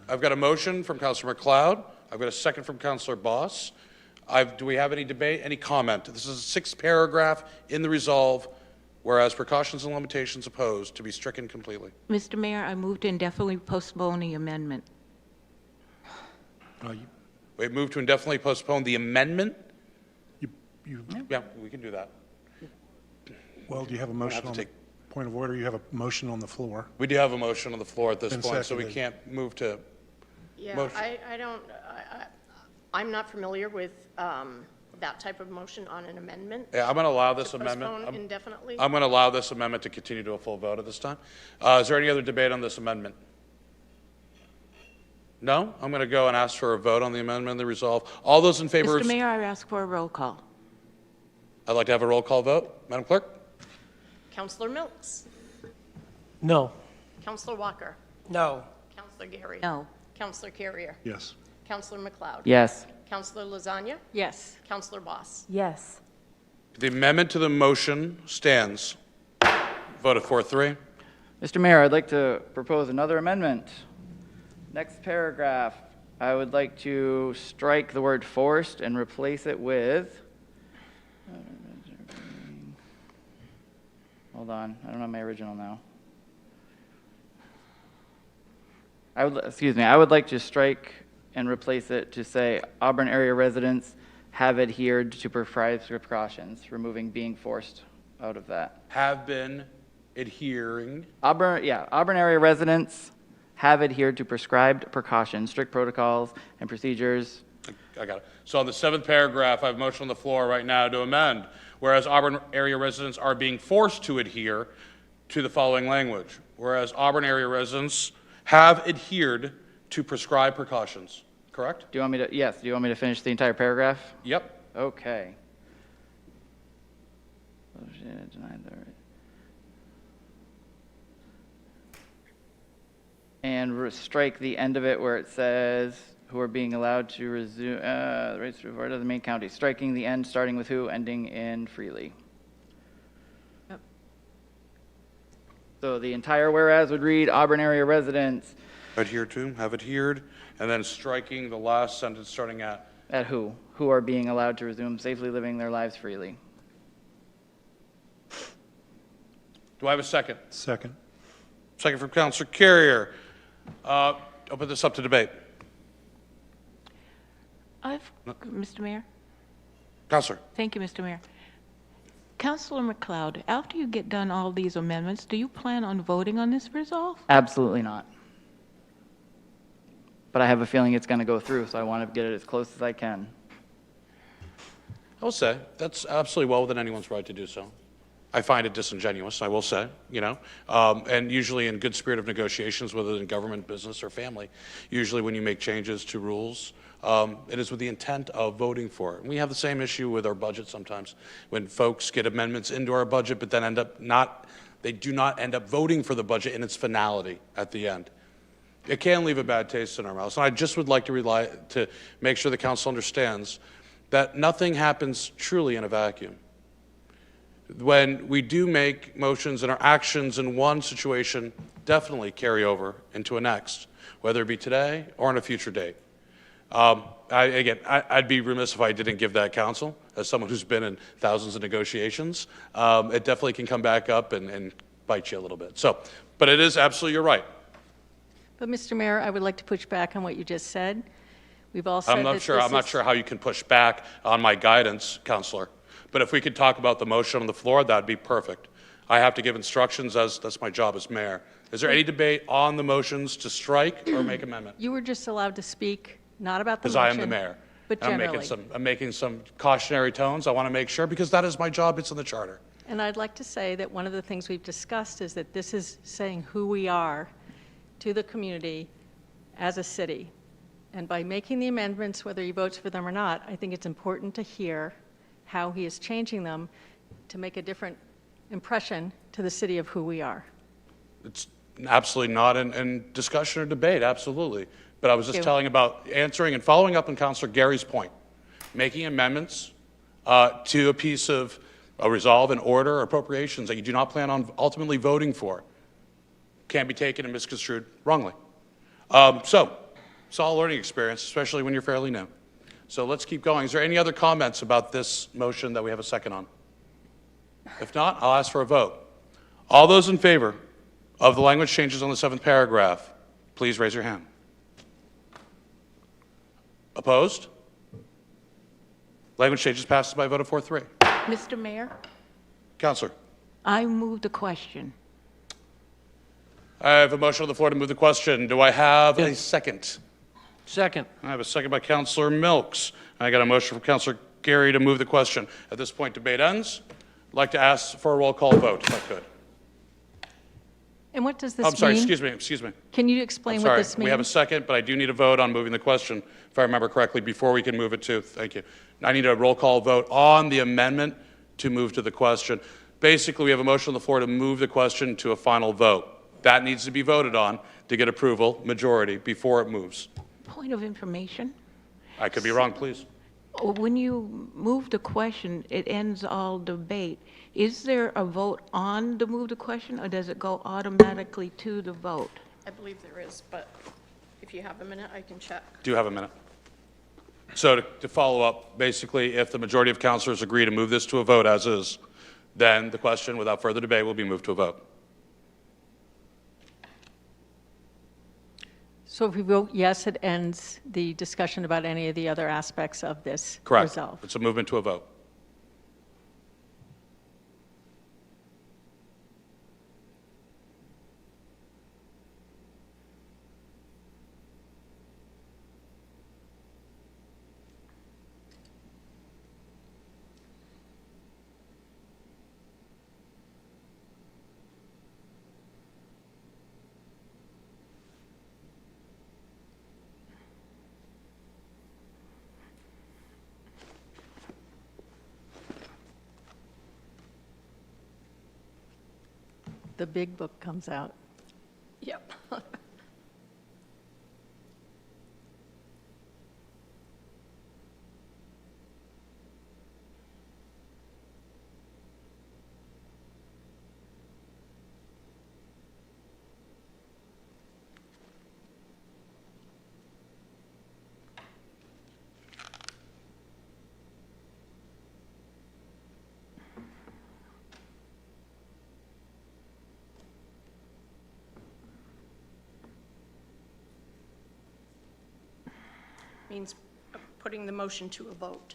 I've got a motion from Councilor McLeod. I've got a second from Councilor Boss. Do we have any debate, any comment? This is the sixth paragraph in the resolve, whereas precautions and limitations opposed, to be stricken completely.
Mr. Mayor, I move to indefinitely postpone the amendment.
We move to indefinitely postpone the amendment? Yeah, we can do that.
Well, do you have a motion on the point of order? You have a motion on the floor.
We do have a motion on the floor at this
Been
point, so we
seconded.
can't move to
Yeah,
motion.
I'm not familiar with that type of motion on an amendment.
Yeah, I'm going to allow this
To
amendment.
postpone indefinitely?
I'm going to allow this amendment to continue to a full vote at this time. Is there any other debate on this amendment? No? I'm going to go and ask for a vote on the amendment and the resolve. All those in favor
Mr. Mayor, I ask for a roll call.
I'd like to have a roll call vote. Madam Clerk?
Counselor Milks?
No.
Counselor Walker?
No.
Counselor Gary?
No.
Counselor Carrier?
Yes.
Counselor McLeod?
Yes.
Counselor Lasagna?
Yes.
Counselor Boss?
Yes.
The amendment to the motion stands. Voted 4-3.
Mr. Mayor, I'd like to propose another amendment. Next paragraph, I would like to strike the word forced and replace it with. Hold on, I don't have my original now. I would like to strike and replace it to say Auburn area residents have adhered to prescribed precautions, removing being forced out of that.
Have been adhering.
Auburn area residents have adhered to prescribed precautions, strict protocols, and procedures.
I got it. So on the seventh paragraph, I have a motion on the floor right now to amend, whereas Auburn area residents are being forced to adhere to the following language, whereas Auburn area residents have adhered to prescribed precautions. Correct?
Do you want me to, yes, do you want me to finish the entire paragraph?
Yep.
Okay. And strike the end of it where it says, who are being allowed to resume, the rights to resort to the main county, striking the end, starting with who, ending in freely.
Yep.
So the entire whereas would read, Auburn area residents.
Adhere to, have adhered, and then striking the last sentence starting at.
At who? Who are being allowed to resume safely living their lives freely.
Do I have a second?
Second.
Second from Councilor Carrier. Open this up to debate.
Mr. Mayor?
Councilor.
Thank you, Mr. Mayor. Councilor McLeod, after you get done all these amendments, do you plan on voting on this resolve?
Absolutely not. But I have a feeling it's going to go through, so I want to get it as close as I can.
I will say, that's absolutely well within anyone's right to do so. I find it disingenuous, I will say, and usually in good spirit of negotiations, whether in government, business, or family, usually when you make changes to rules, it is with the intent of voting for it. And we have the same issue with our budget sometimes, when folks get amendments into our budget, but then they do not end up voting for the budget in its finality at the end. It can leave a bad taste in our mouths. And I just would like to make sure the council understands that nothing happens truly in a vacuum. When we do make motions and our actions in one situation definitely carry over into a next, whether it be today or on a future date. I'd be remiss if I didn't give that counsel as someone who's been in thousands of negotiations. It definitely can come back up and bite you a little bit. But it is absolutely, you're right.
But Mr. Mayor, I would like to push back on what you just said. We've all said
I'm not sure how you can push back on my guidance, Councilor. But if we could talk about the motion on the floor, that'd be perfect. I have to give instructions, as that's my job as mayor. Is there any debate on the motions to strike or make amendment?
You were just allowed to speak, not about the
Because
motion.
I am the mayor.
But
And
generally.
I'm making some cautionary tones. I want to make sure, because that is my job. It's in the charter.
And I'd like to say that one of the things we've discussed is that this is saying who we are to the community as a city. And by making the amendments, whether he votes for them or not, I think it's important to hear how he is changing them to make a different impression to the city of who we are.
It's absolutely not in discussion or debate, absolutely. But I was just telling about answering and following up on Councilor Gary's point, making amendments to a piece of a resolve, an order, or appropriations that you do not plan on ultimately voting for can be taken and misconstrued wrongly. So it's all a learning experience, especially when you're fairly new. So let's keep going. Is there any other comments about this motion that we have a second on? If not, I'll ask for a vote. All those in favor of the language changes on the 7th paragraph, please raise your hand. Opposed? Language changes passes by a vote of 4-3.
Mr. Mayor,
Councilor.
I move the question.
I have a motion on the floor to move the question. Do I have a second?
Second.
I have a second by Councilor Milks. I got a motion from Councilor Gary to move the question. At this point, debate ends. I'd like to ask for a roll call vote, if I could.
And what does this mean?
I'm sorry, excuse me.
Can you explain
I'm
what
sorry.
this means?
We have a second, but I do need a vote on moving the question, if I remember correctly, before we can move it to, thank you. I need a roll call vote on the amendment to move to the question. Basically, we have a motion on the floor to move the question to a final vote. That needs to be voted on to get approval, majority, before it moves.
Point of information.
I could be wrong, please.
When you move the question, it ends all debate. Is there a vote on the move the question, or does it go automatically to the vote?
I believe there is, but if you have a minute, I can check.
Do you have a minute? So to follow up, basically, if the majority of councilors agree to move this to a vote as is, then the question, without further debate, will be moved to a vote.
So if we vote yes, it ends the discussion about any of the other aspects of this
Correct.
resolve.
It's a movement to a vote.
The big book comes out.
Yep. means putting the motion to a vote.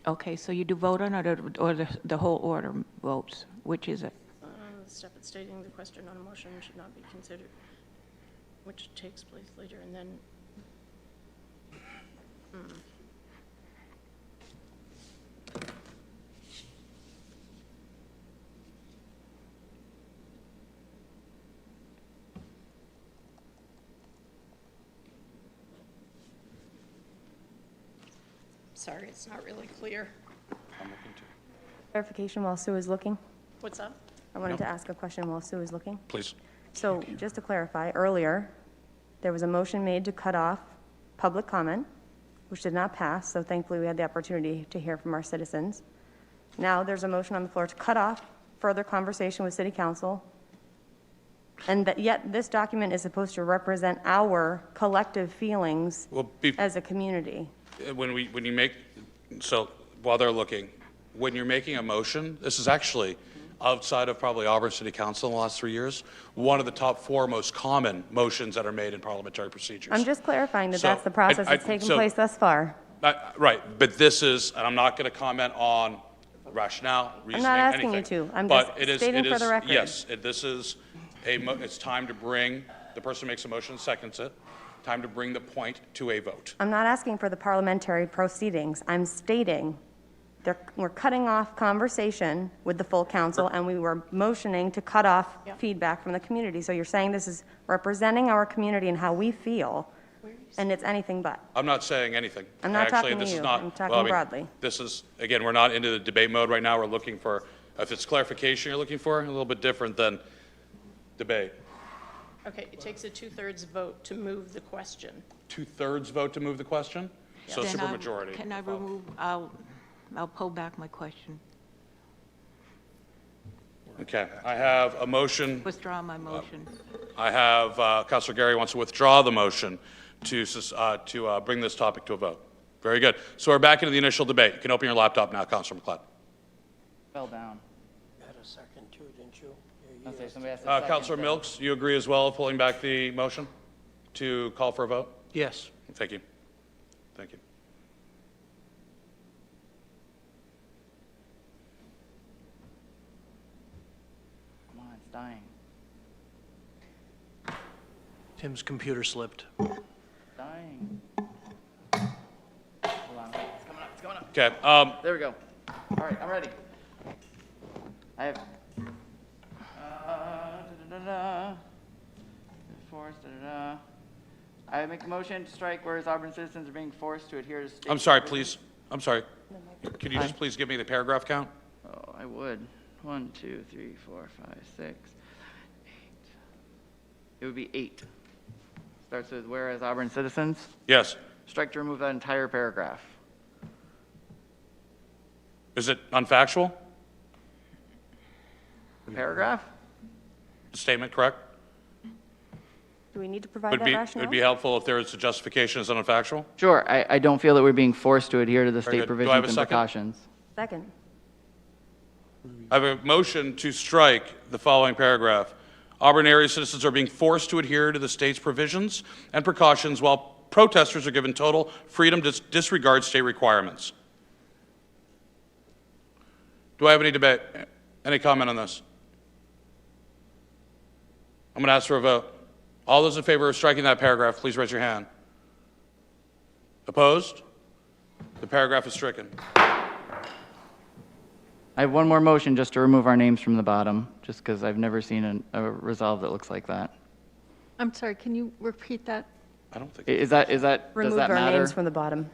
Okay, so you do vote on it or the whole order votes? Which is it?
The step at stating the question on a motion should not be considered, which takes place later, and then. Sorry, it's not really clear.
Clarification while Sue is looking.
What's up?
I wanted to ask a question while Sue is looking.
Please.
So just to clarify, earlier, there was a motion made to cut off public comment, which did not pass, so thankfully we had the opportunity to hear from our citizens. Now there's a motion on the floor to cut off further conversation with City Council, and that yet this document is supposed to represent our collective feelings as a community.
When you make, so while they're looking, when you're making a motion, this is actually, outside of probably Auburn City Council in the last 3 years, one of the top 4 most common motions that are made in parliamentary procedures.
I'm just clarifying that
So,
that's the process that's taken place thus far.
Right, but this is, and I'm not going to comment on rationale, reasoning,
I'm not asking
anything.
you to. I'm
But
just stating for the record.
Yes, this is it's time to bring, the person makes a motion, seconds it, time to bring the point to a vote.
I'm not asking for the parliamentary proceedings. I'm stating we're cutting off conversation with the full council, and we were motioning to cut off feedback from the community. So you're saying this is representing our community and how we feel, and it's anything but.
I'm not saying anything.
I'm not
Actually,
talking to
this is
you.
not-
I'm talking
well, I mean,
broadly.
This is, again, we're not into the debate mode right now. We're looking for, if it's clarification you're looking for, a little bit different than debate.
Okay, it takes a 2/3 vote to move the question.
2/3 vote to move the question? So
Then
supermajority.
Can I remove, I'll pull back my question.
Okay, I have a motion.
Withdraw my motion.
I have, Councilor Gary wants to withdraw the motion to bring this topic to a vote. Very good. So we're back into the initial debate. You can open your laptop now, Councilor McLeod.
Fell down.
You had a second too, didn't you?
I'll say somebody has to second,
Councilor
so-
Milks, you agree as well, pulling back the motion to call for a vote?
Yes.
Thank you. Thank you.
Come on, it's dying.
Tim's computer slipped.
Dying. Hold on, it's coming up, it's coming up.
Okay,
There we go. All right, I'm ready. I have, forced, I make a motion to strike whereas Auburn citizens are being forced to adhere to state.
I'm sorry, please. I'm sorry. Could you just please give me the paragraph count?
Oh, I would. 1, 2, 3, 4, 5, 6, 8. It would be 8. Starts with whereas Auburn citizens.
Yes.
Strike to remove that entire paragraph.
Is it unfactual?
The paragraph?
Statement, correct?
Do we need to provide that rationale?
It'd be helpful if there was a justification as unfactual.
Sure, I don't feel that we're being forced to adhere to the
Very
state
good. Do I have a
provisions and
second?
precautions.
Second.
I have a motion to strike the following paragraph. Auburn area citizens are being forced to adhere to the state's provisions and precautions while protesters are given total freedom to disregard state requirements. Do I have any debate? Any comment on this? I'm going to ask for a vote. All those in favor of striking that paragraph, please raise your hand. Opposed? The paragraph is stricken.
I have one more motion just to remove our names from the bottom, just because I've never seen a resolve that looks like that.
I'm sorry, can you repeat that?
I don't think.
Is that, does
Remove
that
our
matter?
names from the bottom.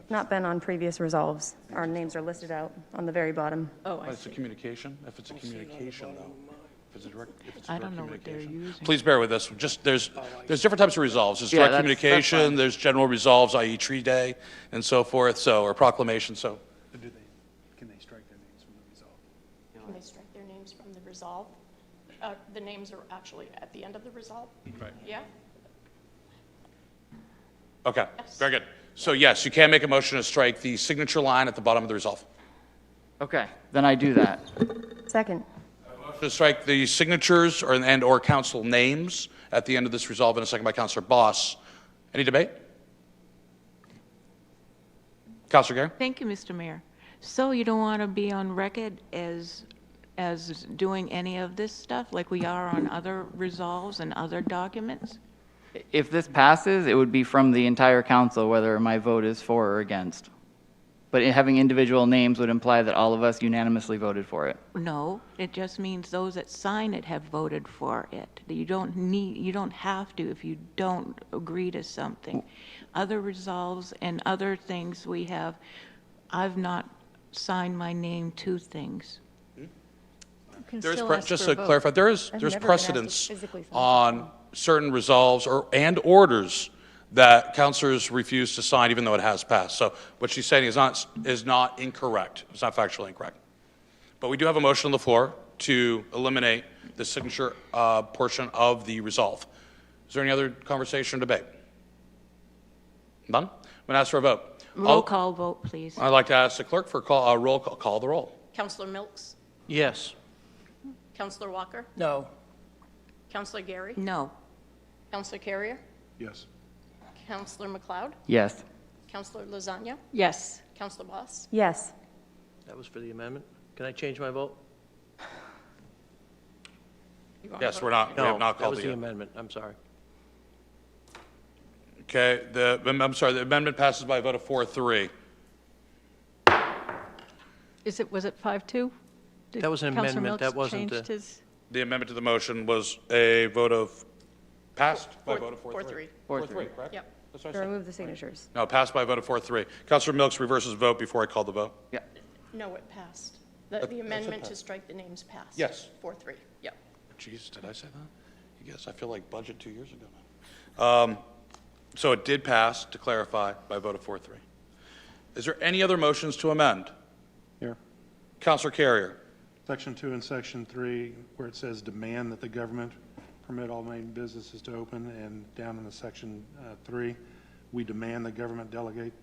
Not been on previous resolves. Our names are listed out on the very bottom.
Oh, I
It's a
see.
communication. If it's a communication, though. If it's a direct
I don't know what they're
communication.
using.
Please bear with us. Just, there's different types of resolves. There's
Yeah,
direct
that's
communication,
fine.
there's general resolves, i.e. tree day, and so forth, so, or proclamation, so.
Can they strike their names from the resolve?
Can they strike their names from the resolve? The names are actually at the end of the resolve?
Right.
Yeah?
Okay, very good. So yes, you can make a motion to strike the signature line at the bottom of the resolve.
Okay, then I do that.
Second.
To strike the signatures or council names at the end of this resolve, and a second by Councilor Boss.
Any debate? Councilor Gary?
Thank you, Mr. Mayor. So you don't want to be on record as doing any of this stuff like we are on other resolves and other documents?
If this passes, it would be from the entire council, whether my vote is for or against. But having individual names would imply that all of us unanimously voted for it.
No, it just means those that sign it have voted for it. You don't have to if you don't agree to something. Other resolves and other things we have, I've not signed my name to things.
Just to clarify, there's precedence on certain resolves and orders that councilors refuse to sign even though it has passed. So what she's saying is not incorrect. It's not factually incorrect. But we do have a motion on the floor to eliminate the signature portion of the resolve. Is there any other conversation or debate? None? I'm going to ask for a vote.
Roll call vote, please.
I'd like to ask the clerk for roll call. Call the roll.
Councillor Milks?
Yes.
Councillor Walker?
No.
Councillor Gary?
No.
Councillor Carrier?
Yes.
Councillor McLeod?
Yes.
Councillor Lasagna?
Yes.
Councillor Boss?
Yes.
That was for the amendment. Can I change my vote?
Yes, we have not
that
called
was
it
the
yet.
amendment. I'm sorry.
Okay, I'm sorry, the amendment passes by a vote of 4-3.
Was it 5-2?
That was an
Councilor
amendment.
Milks
That wasn't
changed
a-
his?
The amendment to the motion was a vote of, passed by a vote of 4-3.
4-3.
4-3, correct?
Yep.
That's what I
To
said.
remove the signatures.
No, passed by a vote of 4-3. Councilor Milks reverses vote before I call the vote.
Yeah.
No, it passed.
That's
The
a
amendment
pass.
to strike the names passed.
Yes.
4-3, yep.
Jeez, did I say that? You guess I feel like budget 2 years ago now. So it did pass, to clarify, by a vote of 4-3. Is there any other motions to amend?
Here.
Councilor Carrier.
Section 2 and Section 3, where it says demand that the government permit all Maine businesses to open, and down in the Section 3, we demand the government delegate.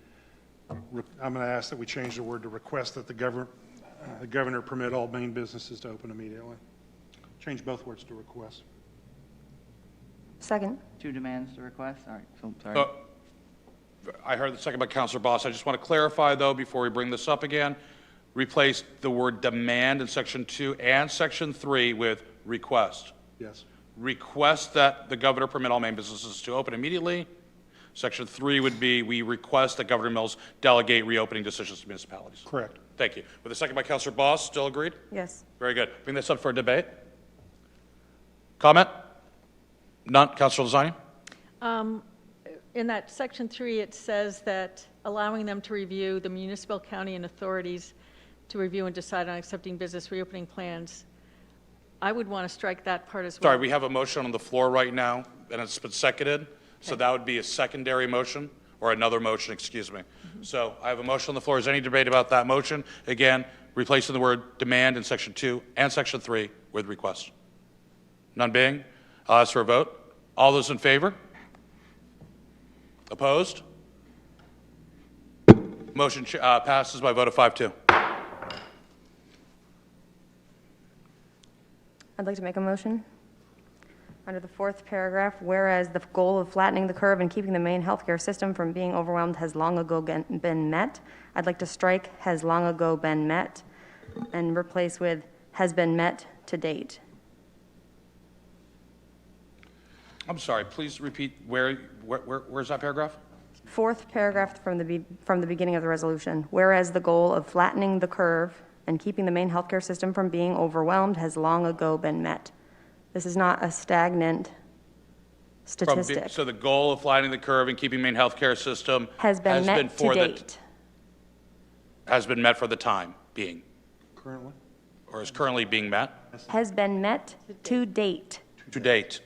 I'm going to ask that we change the word to request that the governor permit all Maine businesses to open immediately. Change both words to request.
Second.
Two demands to request? All right, so, sorry.
I heard the second by Councilor Boss. I just want to clarify, though, before we bring this up again, replace the word demand in Section 2 and Section 3 with request.
Yes.
Request that the governor permit all Maine businesses to open immediately. Section 3 would be, we request that Governor Mills delegate reopening decisions to municipalities.
Correct.
Thank you. With a second by Councilor Boss, still agreed?
Yes.
Very good. Bring this up for a debate. Comment? None. Councilor Lasagna?
In that Section 3, it says that allowing them to review the municipal, county, and authorities to review and decide on accepting business reopening plans. I would want to strike that part as well.
Sorry, we have a motion on the floor right now, and it's been seconded. So that would be a secondary motion, or another motion, excuse me. So I have a motion on the floor. Is there any debate about that motion? Again, replacing the word demand in Section 2 and Section 3 with request. None being, I'll ask for a vote. All those in favor? Opposed? Motion passes by a vote of 5-2.
I'd like to make a motion. Under the fourth paragraph, whereas the goal of flattening the curve and keeping the Maine healthcare system from being overwhelmed has long ago been met, I'd like to strike has long ago been met and replace with has been met to date.
I'm sorry, please repeat where's that paragraph?
Fourth paragraph from the beginning of the resolution. Whereas the goal of flattening the curve and keeping the Maine healthcare system from being overwhelmed has long ago been met. This is not a stagnant statistic.
So the goal of flattening the curve and keeping Maine healthcare system
Has been met to date.
Has been met for the time being,
Currently?
or is currently being met
Has been met to date.
to date.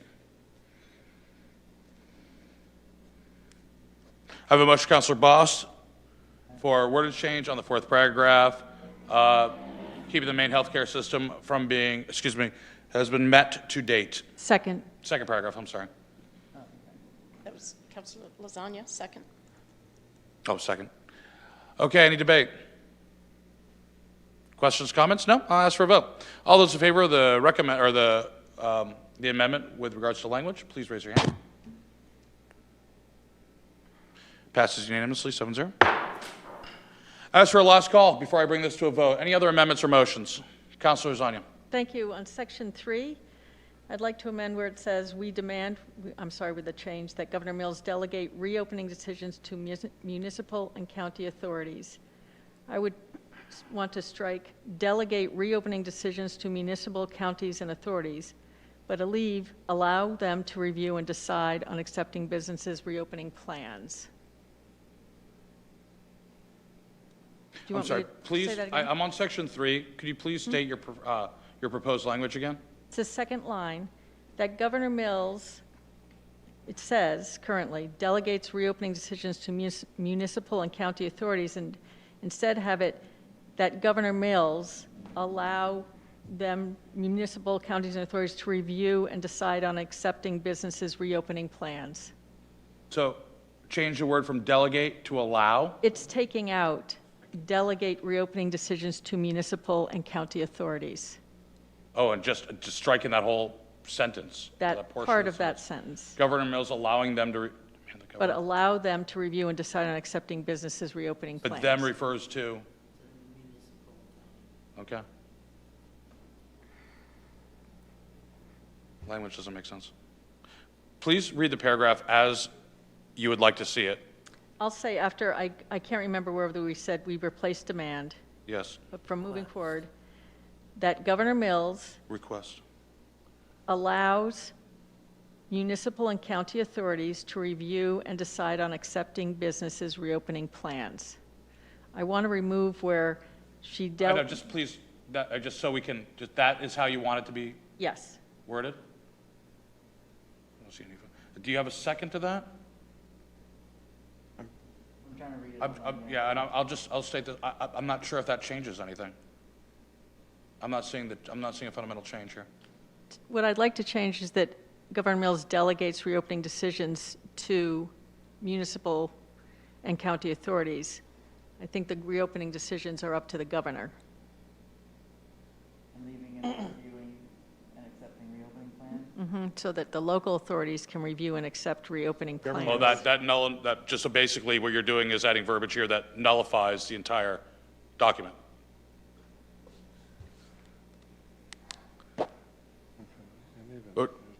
I have a motion, Councilor Boss, for wordage change on the fourth paragraph, keeping the Maine healthcare system from being, has been met to date.
Second.
Second paragraph, I'm sorry.
That was Councilor Lasagna, second.
Oh, second. Okay, any debate? Questions, comments? No? I'll ask for a vote. All those in favor of the the amendment with regards to language, please raise your hand. Passes unanimously, 7-0. As for a last call, before I bring this to a vote, any other amendments or motions? Councilor Zania.
Thank you. On section 3, I'd like to amend where it says, we demand, I'm sorry, with the change, that Governor Mills delegate reopening decisions to municipal and county authorities. I would want to strike delegate reopening decisions to municipal, counties, and authorities, but allow them to review and decide on accepting businesses' reopening plans. Do you
I'm
want
sorry,
me to
please,
say that again?
I'm on section 3. Could you please state your proposed language again?
It's the second line, that Governor Mills, it says currently, delegates reopening decisions to municipal and county authorities, and instead have it that Governor Mills allow them, municipal, counties, and authorities to review and decide on accepting businesses' reopening plans.
So change the word from delegate to allow?
It's taking out delegate reopening decisions to municipal and county authorities.
Oh, and just striking that whole sentence.
That
portion
part of that sentence.
Governor Mills allowing them to,
But allow them to review and decide on accepting businesses' reopening plans.
but them refers to? Okay. Language doesn't make sense. Please read the paragraph as you would like to see it.
I'll say after, I can't remember whether we said we replaced demand,
Yes.
but from moving forward, that Governor Mills
Request.
allows municipal and county authorities to review and decide on accepting businesses' reopening plans. I want to remove where she
I
dealt.
know, just please, just so we can, just that is how you want it to be
Yes.
worded? I don't see any. Do you have a second to that?
I'm trying to read it.
Yeah, and I'll state that, I'm not sure if that changes anything. I'm not seeing a fundamental change here.
What I'd like to change is that Governor Mills delegates reopening decisions to municipal and county authorities. I think the reopening decisions are up to the governor.
And leaving it reviewing and accepting reopening plans?
So that the local authorities can review and accept reopening plans.
Well, that just so basically what you're doing is adding verbiage here that nullifies the entire document.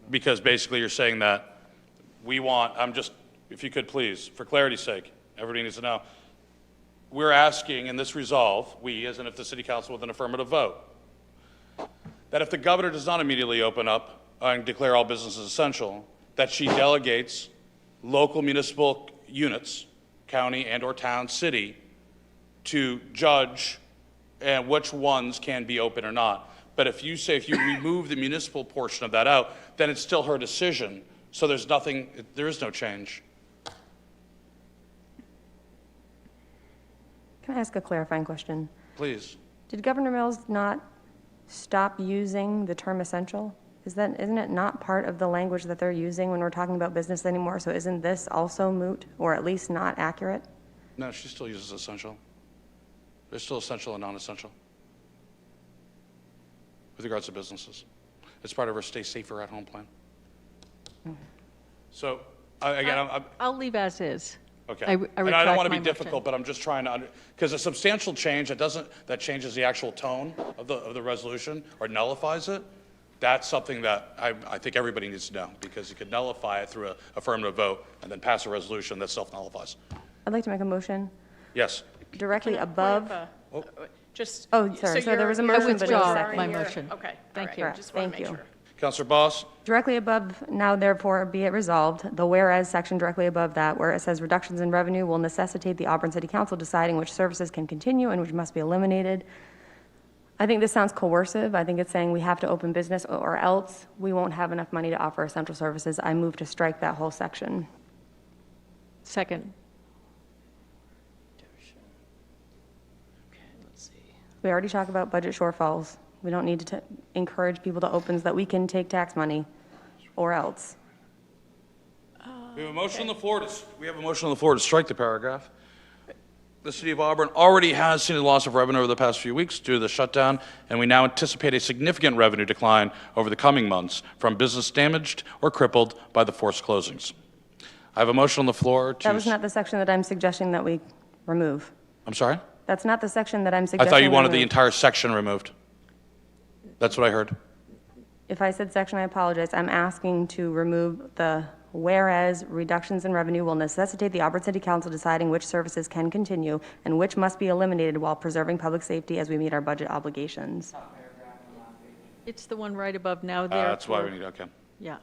Because basically you're saying that we want, if you could please, for clarity's sake, everybody needs to know, we're asking in this resolve, we, as in if the city council with an affirmative vote, that if the governor does not immediately open up and declare all businesses essential, that she delegates local municipal units, county and or town, city, to judge which ones can be open or not. But if you remove the municipal portion of that out, then it's still her decision. So there is no change.
Can I ask a clarifying question?
Please.
Did Governor Mills not stop using the term essential? Isn't it not part of the language that they're using when we're talking about business anymore? So isn't this also moot, or at least not accurate?
No, she still uses essential. There's still essential and non-essential with regards to businesses. It's part of her Stay Safer at Home plan. So, again,
I'll leave as is.
okay.
I
And I don't
retract
want to be
my
difficult,
motion.
but I'm just trying to, because a substantial change that changes the actual tone of the resolution or nullifies it, that's something that I think everybody needs to know, because you could nullify it through an affirmative vote and then pass a resolution that self-nullifies.
I'd like to make a motion
Yes.
directly above.
Just.
Oh, sorry, so there was a motion, but no
withdraw
second.
my motion.
Okay.
Thank you.
Correct.
Just want
Thank
to make
you.
sure.
Councilor Boss?
Directly above, now therefore be it resolved, the whereas section directly above that, where it says reductions in revenue will necessitate the Auburn City Council deciding which services can continue and which must be eliminated. I think this sounds coercive. I think it's saying we have to open business or else we won't have enough money to offer essential services. I move to strike that whole section.
Second.
We already talked about budget shortfalls. We don't need to encourage people to open so that we can take tax money or else.
We have a motion on the floor to strike the paragraph. The City of Auburn already has seen a loss of revenue over the past few weeks due to the shutdown, and we now anticipate a significant revenue decline over the coming months from business damaged or crippled by the forced closings. I have a motion on the floor to...
That was not the section that I'm suggesting that we remove.
I'm sorry?
That's not the section that I'm
I
suggesting.
thought you
we
wanted the
remove.
entire section removed. That's what I heard.
If I said section, I apologize. I'm asking to remove the whereas reductions in revenue will necessitate the Auburn City Council deciding which services can continue and which must be eliminated while preserving public safety as we meet our budget obligations.
It's the one right above now there.
That's why we need, okay.
Yeah.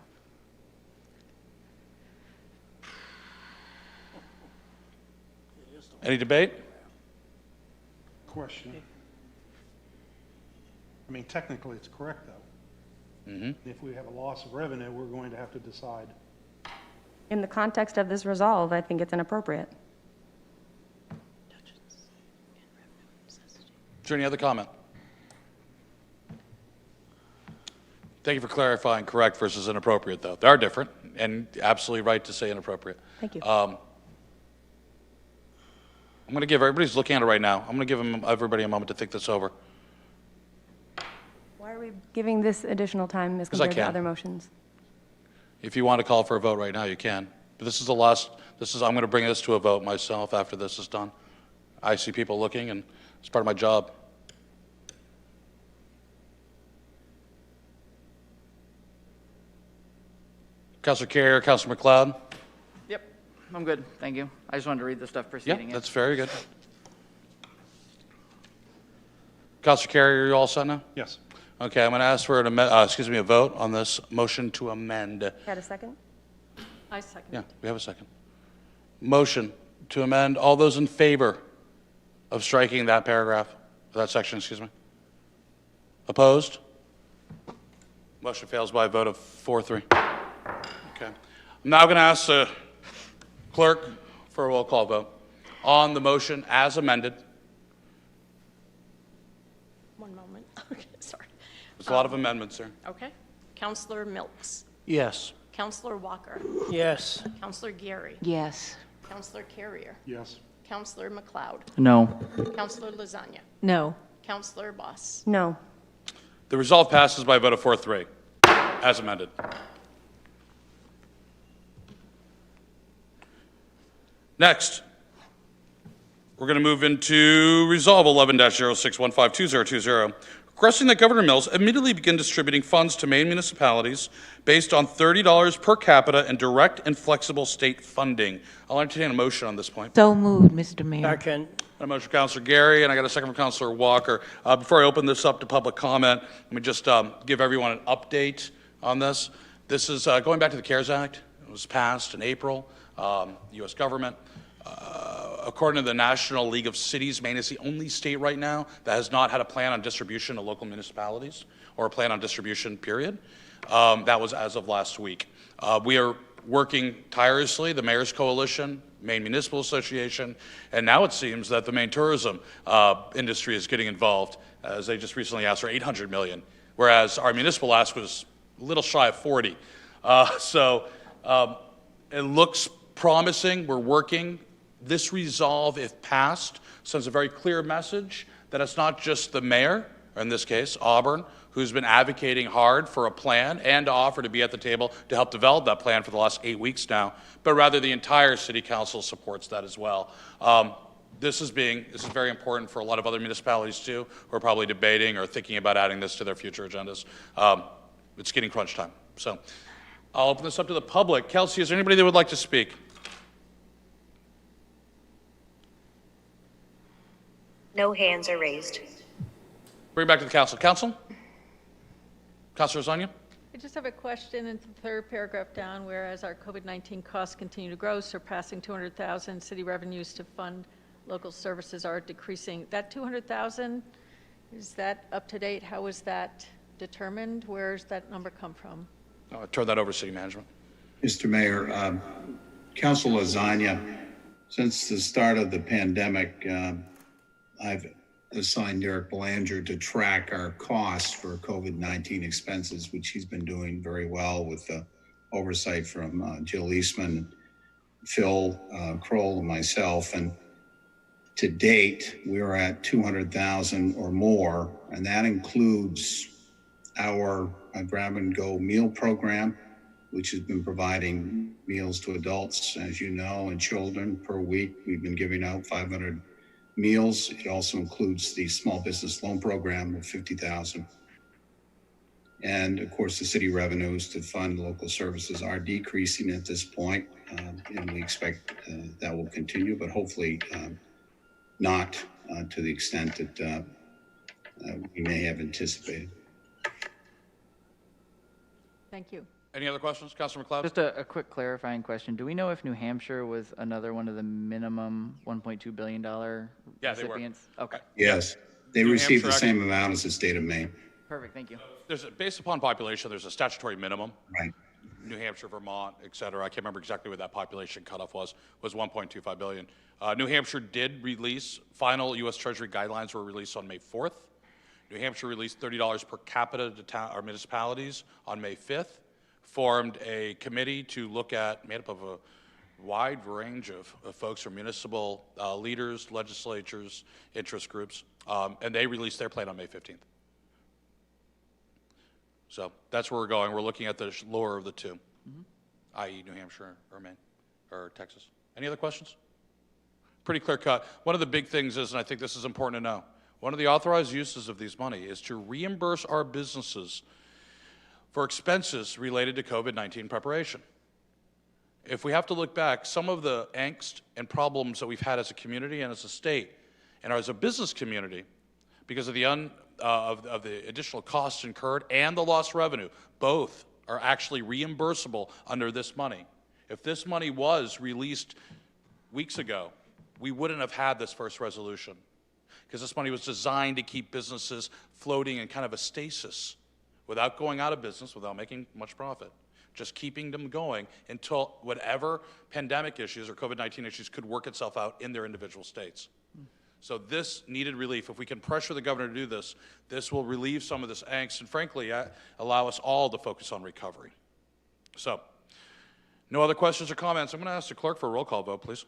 Any debate?
Question. I mean, technically, it's correct, though. If we have a loss of revenue, we're going to have to decide.
In the context of this resolve, I think it's inappropriate.
Is there any other comment? Thank you for clarifying correct versus inappropriate, though. They are different, and absolutely right to say inappropriate.
Thank you.
I'm going to give, everybody's looking at it right now, I'm going to give everybody a moment to think this over.
Why are we giving this additional time as
'Cause I
compared to
can.
other motions?
If you want to call for a vote right now, you can. But this is the last, I'm going to bring this to a vote myself after this is done. I see people looking, and it's part of my job. Councilor Carrier, Councilor McLeod?
Yep, I'm good, thank you. I just wanted to read the stuff preceding
Yeah,
it.
that's very good. Councilor Carrier, are you all set now?
Yes.
Okay, I'm going to ask for a vote on this motion to amend.
Had a second?
I second.
Yeah, we have a second. Motion to amend. All those in favor of striking that paragraph, that section, excuse me? Opposed? Motion fails by a vote of 4-3. Okay. I'm now going to ask the clerk for a roll call vote on the motion as amended.
One moment. Okay, sorry.
There's a lot of amendments there.
Okay. Counselor Milks.
Yes.
Counselor Walker.
Yes.
Counselor Gary.
Yes.
Counselor Carrier.
Yes.
Counselor McLeod.
No.
Counselor Lasagna.
No.
Counselor Boss.
No.
The resolve passes by a vote of 4-3, as amended. Next, we're going to move into Resolve 11-06152020, requesting that Governor Mills immediately begin distributing funds to Maine municipalities based on $30 per capita and direct and flexible state funding. I'll entertain a motion on this point.
So moved, Mr. Mayor.
Second.
A motion from Councilor Gary, and I got a second from Councilor Walker. Before I open this up to public comment, let me just give everyone an update on this. This is going back to the CARES Act. It was passed in April. U.S. government. According to the National League of Cities, Maine is the only state right now that has not had a plan on distribution to local municipalities or a plan on distribution, period. That was as of last week. We are working tirelessly, the Mayor's Coalition, Maine Municipal Association, and now it seems that the Maine tourism industry is getting involved, as they just recently asked for $800 million, whereas our municipal ask was a little shy of 40. It looks promising. We're working. This resolve, if passed, sends a very clear message that it's not just the mayor, or in this case, Auburn, who's been advocating hard for a plan and to offer to be at the table to help develop that plan for the last 8 weeks now, but rather the entire city council supports that as well. This is very important for a lot of other municipalities too, who are probably debating or thinking about adding this to their future agendas. It's getting crunch time. So I'll open this up to the public. Kelsey, is there anybody that would like to speak?
No hands are raised.
Bring it back to the council. Council? Councilor Lasagna?
I just have a question in the third paragraph down, whereas our COVID-19 costs continue to grow, surpassing 200,000, city revenues to fund local services are decreasing. That 200,000, is that up to date? How is that determined? Where does that number come from?
I'll turn that over to city management.
Mr. Mayor, Council Lasagna, since the start of the pandemic, I've assigned Derek Belanger to track our costs for COVID-19 expenses, which he's been doing very well with oversight from Jill Eastman, Phil Kroll, and myself. And to date, we're at 200,000 or more, and that includes our grab-and-go meal program, which has been providing meals to adults, as you know, and children per week. We've been giving out 500 meals. It also includes the small business loan program of 50,000. And of course, the city revenues to fund local services are decreasing at this point, and we expect that will continue, but hopefully not to the extent that we may have anticipated.
Thank you.
Any other questions, Councilor McLeod?
Just a quick clarifying question. Do we know if New Hampshire was another one of the minimum $1.2 billion recipients? Okay.
Yes, they
New
received the
Hampshire
same amount as the state of Maine.
Perfect, thank you.
Based upon population, there's a statutory minimum.
Right.
New Hampshire, Vermont, et cetera. I can't remember exactly what that population cutoff was 1.25 billion. New Hampshire did release, final U.S. Treasury guidelines were released on May 4th. New Hampshire released $30 per capita to our municipalities on May 5th, formed a committee to look at, made up of a wide range of folks from municipal leaders, legislatures, interest groups, and they released their plan on May 15th. So that's where we're going. We're looking at the lower of the two, i.e. New Hampshire or Maine or Texas. Any other questions? Pretty clear cut. One of the big things is, and I think this is important to know, one of the authorized uses of these money is to reimburse our businesses for expenses related to COVID-19 preparation. If we have to look back, some of the angst and problems that we've had as a community and as a state and as a business community because of the of the additional costs incurred and the lost revenue, both are actually reimbursable under this money. If this money was released weeks ago, we wouldn't have had this first resolution because this money was designed to keep businesses floating in kind of a stasis without going out of business, without making much profit, just keeping them going until whatever pandemic issues or COVID-19 issues could work itself out in their individual states. So this needed relief. If we can pressure the governor to do this, this will relieve some of this angst and frankly, allow us all to focus on recovery. So, no other questions or comments. I'm going to ask the clerk for a roll call vote, please.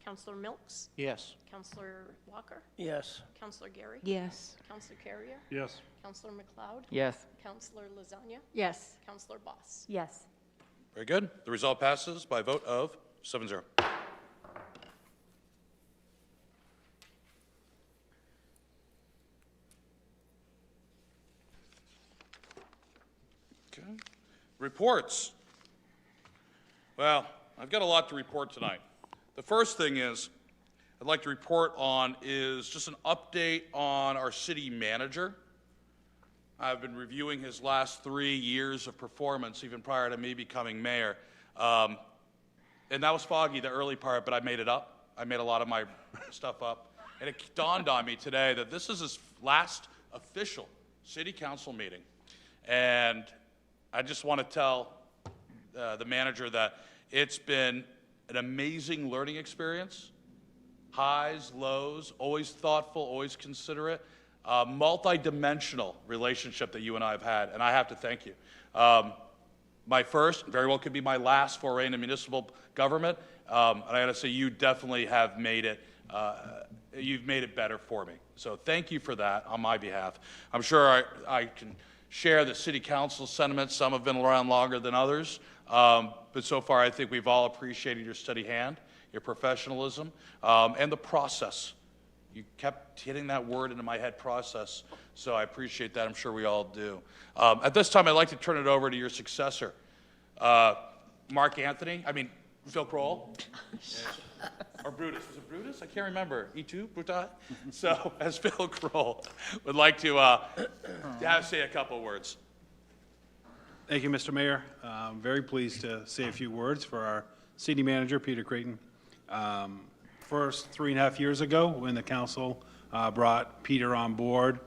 Councillor Milks?
Yes.
Councillor Walker?
Yes.
Councillor Gary?
Yes.
Councillor Carrier?
Yes.
Councillor McLeod?
Yes.
Councillor Lasagna?
Yes.
Councillor Boss?
Yes.
Very good. The result passes by a vote of 7-0. Okay. Reports. Well, I've got a lot to report tonight. The first thing is I'd like to report on is just an update on our city manager. I've been reviewing his last 3 years of performance, even prior to me becoming mayor. And that was foggy, the early part, but I made it up. I made a lot of my stuff up. And it dawned on me today that this is his last official city council meeting. And I just want to tell the manager that it's been an amazing learning experience. Highs, lows, always thoughtful, always considerate, multi-dimensional relationship that you and I have had, and I have to thank you. My first, very well could be my last foray into municipal government, and I got to say you definitely have made it, you've made it better for me. So thank you for that on my behalf. I'm sure I can share the city council sentiments. Some have been around longer than others, but so far I think we've all appreciated your steady hand, your professionalism, and the process. You kept hitting that word into my head, process, so I appreciate that. I'm sure we all do. At this time, I'd like to turn it over to your successor, Phil Kroll. Or Brutus. Was it Brutus? I can't remember. E2? Brutus? So, as Phil Kroll would like to say a couple words.
Thank you, Mr. Mayor. I'm very pleased to say a few words for our city manager, Peter Creighton. First, 3.5 years ago, when the council brought Peter on board,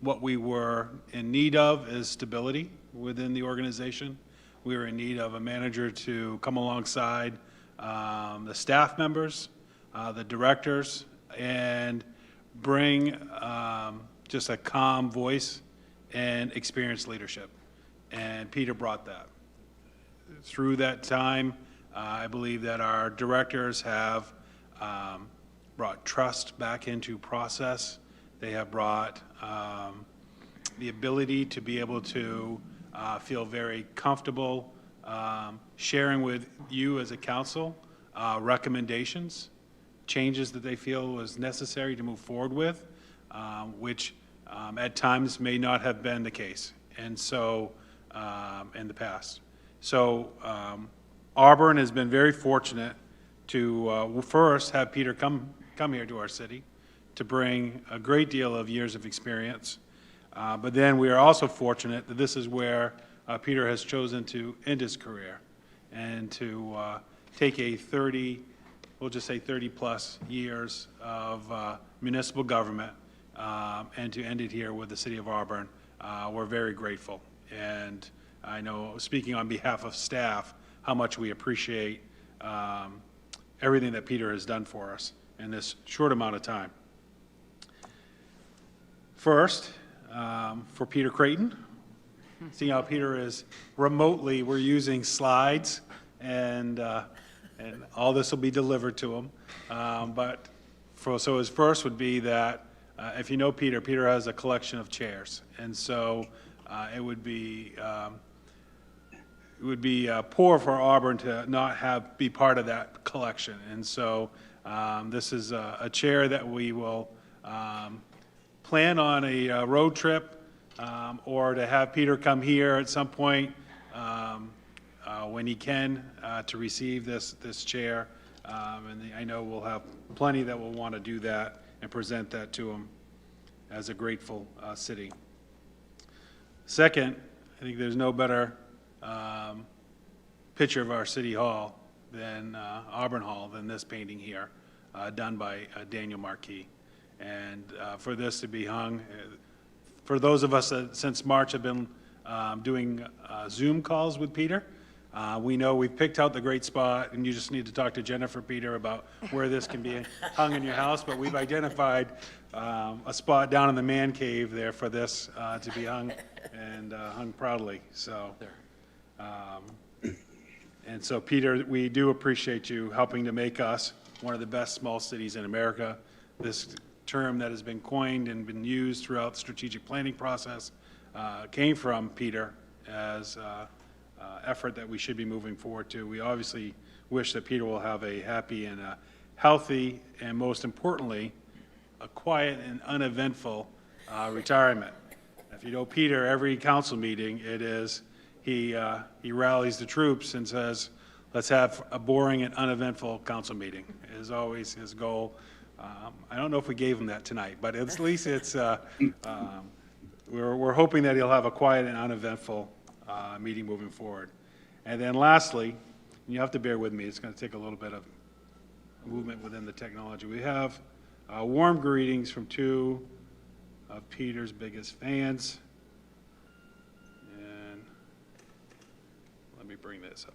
what we were in need of is stability within the organization. We were in need of a manager to come alongside the staff members, the directors, and bring just a calm voice and experienced leadership. And Peter brought that. Through that time, I believe that our directors have brought trust back into process. They have brought the ability to be able to feel very comfortable sharing with you as a council recommendations, changes that they feel was necessary to move forward with, which at times may not have been the case, and so in the past. So Auburn has been very fortunate to first have Peter come here to our city to bring a great deal of years of experience. But then we are also fortunate that this is where Peter has chosen to end his career and to take a 30, we'll just say 30-plus years of municipal government and to end it here with the City of Auburn. We're very grateful. And I know, speaking on behalf of staff, how much we appreciate everything that Peter has done for us in this short amount of time. First, for Peter Creighton, seeing how Peter is remotely, we're using slides, and all this will be delivered to him. So his first would be that if you know Peter, Peter has a collection of chairs, and so it would be poor for Auburn to not be part of that collection. And so this is a chair that we will plan on a road trip or to have Peter come here at some point when he can to receive this chair. And I know we'll have plenty that will want to do that and present that to him as a grateful city. Second, I think there's no better picture of our City Hall than Auburn Hall than this painting here, done by Daniel Marquis. And for this to be hung, for those of us that since March have been doing Zoom calls with Peter, we know we've picked out the great spot, and you just need to talk to Jennifer, Peter, about where this can be hung in your house, but we've identified a spot down in the man cave there for this to be hung and hung proudly. So, and so Peter, we do appreciate you helping to make us one of the best small cities in America. This term that has been coined and been used throughout the strategic planning process came from Peter as effort that we should be moving forward to. We obviously wish that Peter will have a happy and a healthy, and most importantly, a quiet and uneventful retirement. If you know Peter, every council meeting, it is he rallies the troops and says, let's have a boring and uneventful council meeting, is always his goal. I don't know if we gave him that tonight, but at least it's we're hoping that he'll have a quiet and uneventful meeting moving forward. And then lastly, you have to bear with me, it's going to take a little bit of movement within the technology. We have warm greetings from two of Peter's biggest fans. And let me bring this up.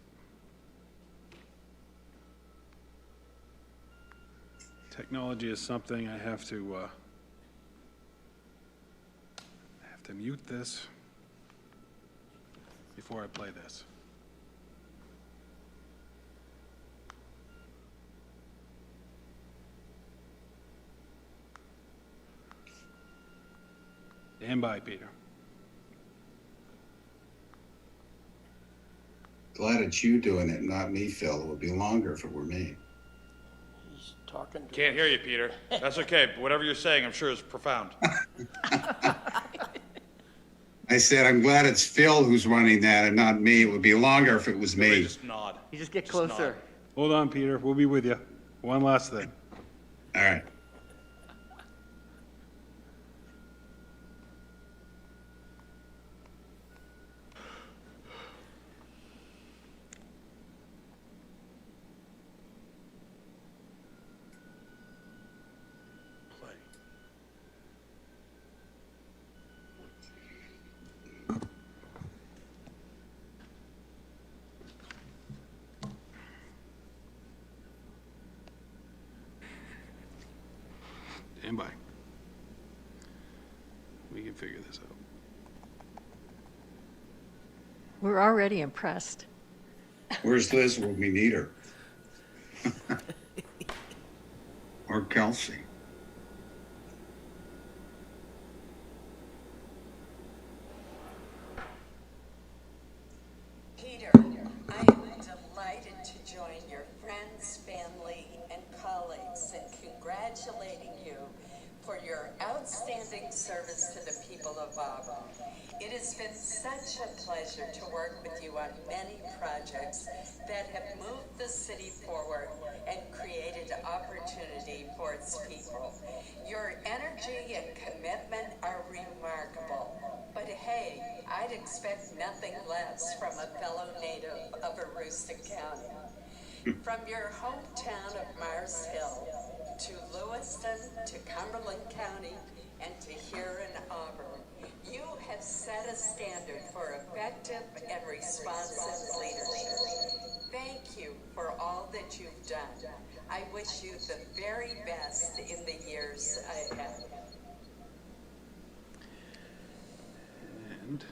Technology is something I have to mute this before I play this. Stand by, Peter.
Glad it's you doing it, not me, Phil. It would be longer if it were me.
He's talking to
Can't hear you, Peter. That's okay. Whatever you're saying, I'm sure is profound.
I said, I'm glad it's Phil who's running that and not me. It would be longer if it was me.
Just nod.
You just get closer.
Nod.
Hold on, Peter. We'll be with you. One last thing.
All right.
Stand by. We can figure this out.
We're already impressed.
Where's Liz when we need her? Or Kelsey?
in service to the people of Auburn. It has been such a pleasure to work with you on many projects that have moved the city forward and created opportunity for its people. Your energy and commitment are remarkable. But hey, I'd expect nothing less from a fellow native of Aroostook County. From your hometown of Mars Hill to Lewiston to Cumberland County and to here in Auburn, you have set a standard for effective and responsive leadership. Thank you for all that you've done. I wish you the very best in the years ahead.
And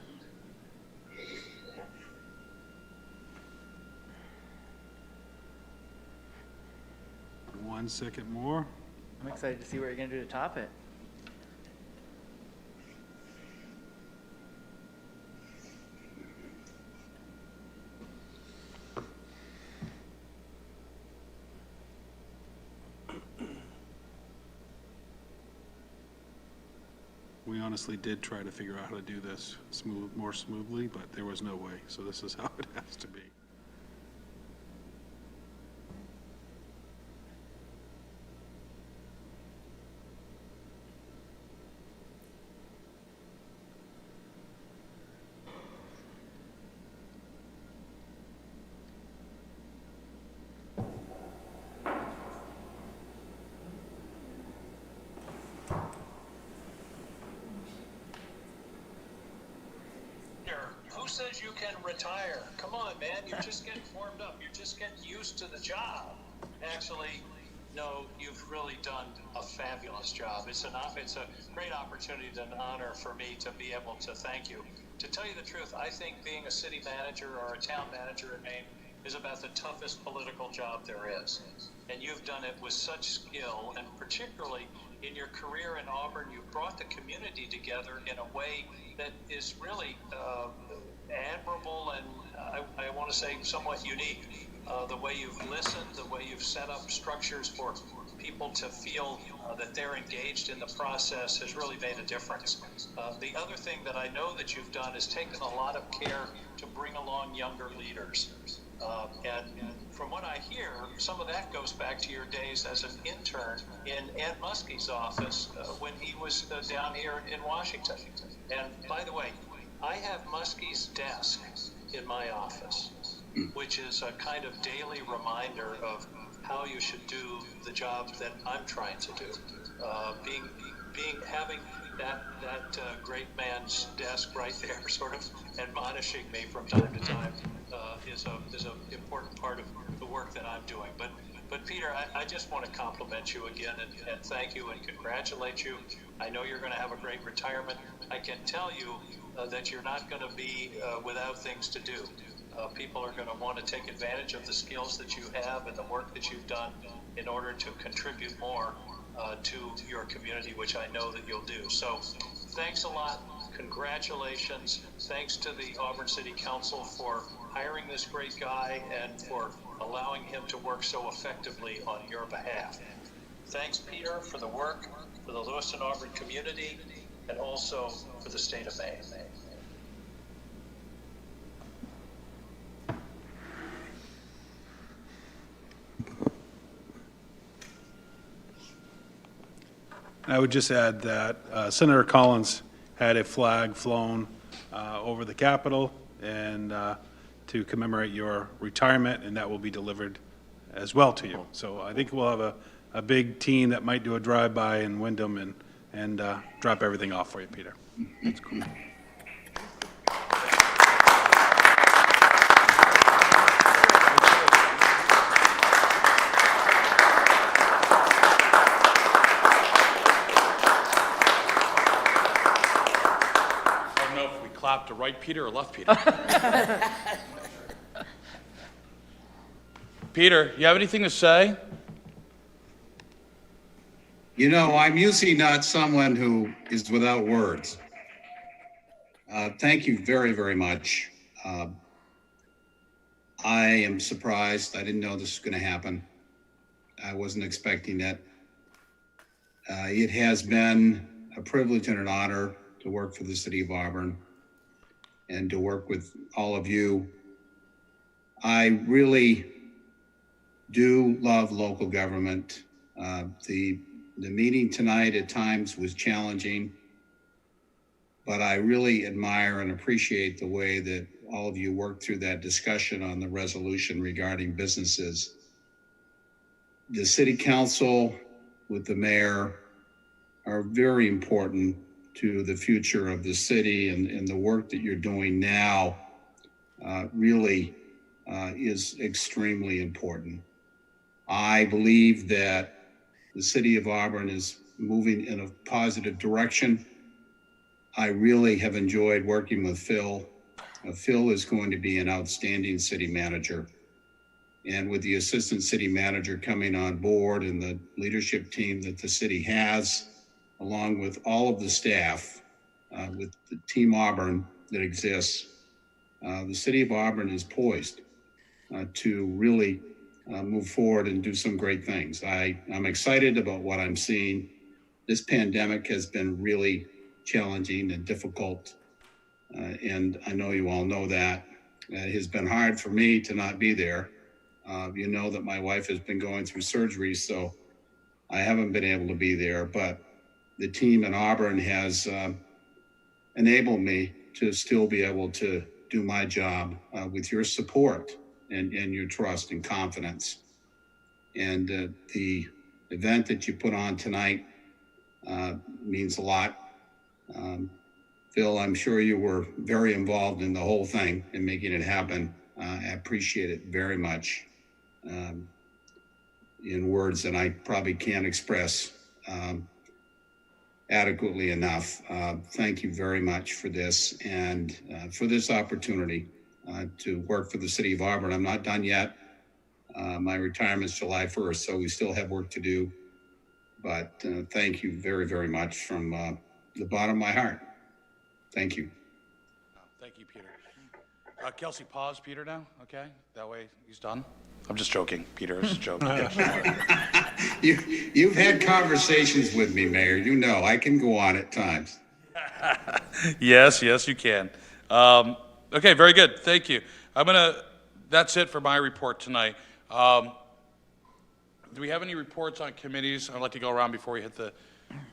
one second more.
I'm excited to see what you're going to do to top it.
We honestly did try to figure out how to do this more smoothly, but there was no way. So this is how it has to be.
Who says you can retire? Come on, man. You're just getting warmed up. You're just getting used to the job. Actually, no, you've really done a fabulous job. It's a great opportunity and an honor for me to be able to thank you. To tell you the truth, I think being a city manager or a town manager in Maine is about the toughest political job there is. And you've done it with such skill, and particularly in your career in Auburn, you've brought the community together in a way that is really admirable and I want to say somewhat unique. The way you've listened, the way you've set up structures for people to feel that they're engaged in the process has really made a difference. The other thing that I know that you've done is taken a lot of care to bring along younger leaders. And from what I hear, some of that goes back to your days as an intern in Ed Muskie's office when he was down here in Washington. And by the way, I have Muskie's desk in my office, which is a kind of daily reminder of how you should do the job that I'm trying to do. Having that great man's desk right there, sort of admonishing me from time to time, is an important part of the work that I'm doing. But Peter, I just want to compliment you again and thank you and congratulate you. I know you're going to have a great retirement. I can tell you that you're not going to be without things to do. People are going to want to take advantage of the skills that you have and the work that you've done in order to contribute more to your community, which I know that you'll do. So thanks a lot. Congratulations. Thanks to the Auburn City Council for hiring this great guy and for allowing him to work so effectively on your behalf. Thanks, Peter, for the work for the Lewiston Auburn community and also for the state of Maine.
I would just add that Senator Collins had a flag flown over the Capitol and to commemorate your retirement, and that will be delivered as well to you. So I think we'll have a big team that might do a drive-by in Wyndham and drop everything off for you, Peter. That's cool.
Clap to right Peter or left Peter? Peter, you have anything to say?
You know, I'm usually not someone who is without words. Thank you very, very much. I am surprised. I didn't know this was going to happen. I wasn't expecting it. It has been a privilege and an honor to work for the City of Auburn and to work with all of you. I really do love local government. The meeting tonight at times was challenging, but I really admire and appreciate the way that all of you worked through that discussion on the resolution regarding businesses. The City Council with the mayor are very important to the future of the city, and the work that you're doing now really is extremely important. I believe that the City of Auburn is moving in a positive direction. I really have enjoyed working with Phil. Phil is going to be an outstanding city manager. And with the assistant city manager coming on board and the leadership team that the city has, along with all of the staff, with the Team Auburn that exists, the City of Auburn is poised to really move forward and do some great things. I'm excited about what I'm seeing. This pandemic has been really challenging and difficult, and I know you all know that. It has been hard for me to not be there. You know that my wife has been going through surgery, so I haven't been able to be there, but the team in Auburn has enabled me to still be able to do my job with your support and your trust and confidence. And the event that you put on tonight means a lot. Phil, I'm sure you were very involved in the whole thing and making it happen. I appreciate it very much in words that I probably can't express adequately enough. Thank you very much for this and for this opportunity to work for the City of Auburn. I'm not done yet. My retirement's July 1st, so we still have work to do. But thank you very, very much from the bottom of my heart. Thank you.
Thank you, Peter. Kelsey, pause Peter now, okay? That way he's done. I'm just joking, Peter, it's a joke.
You've had conversations with me, Mayor. You know, I can go on at times.
Yes, you can. Okay, very good, thank you. That's it for my report tonight. Do we have any reports on committees? I'd like to go around before we hit the,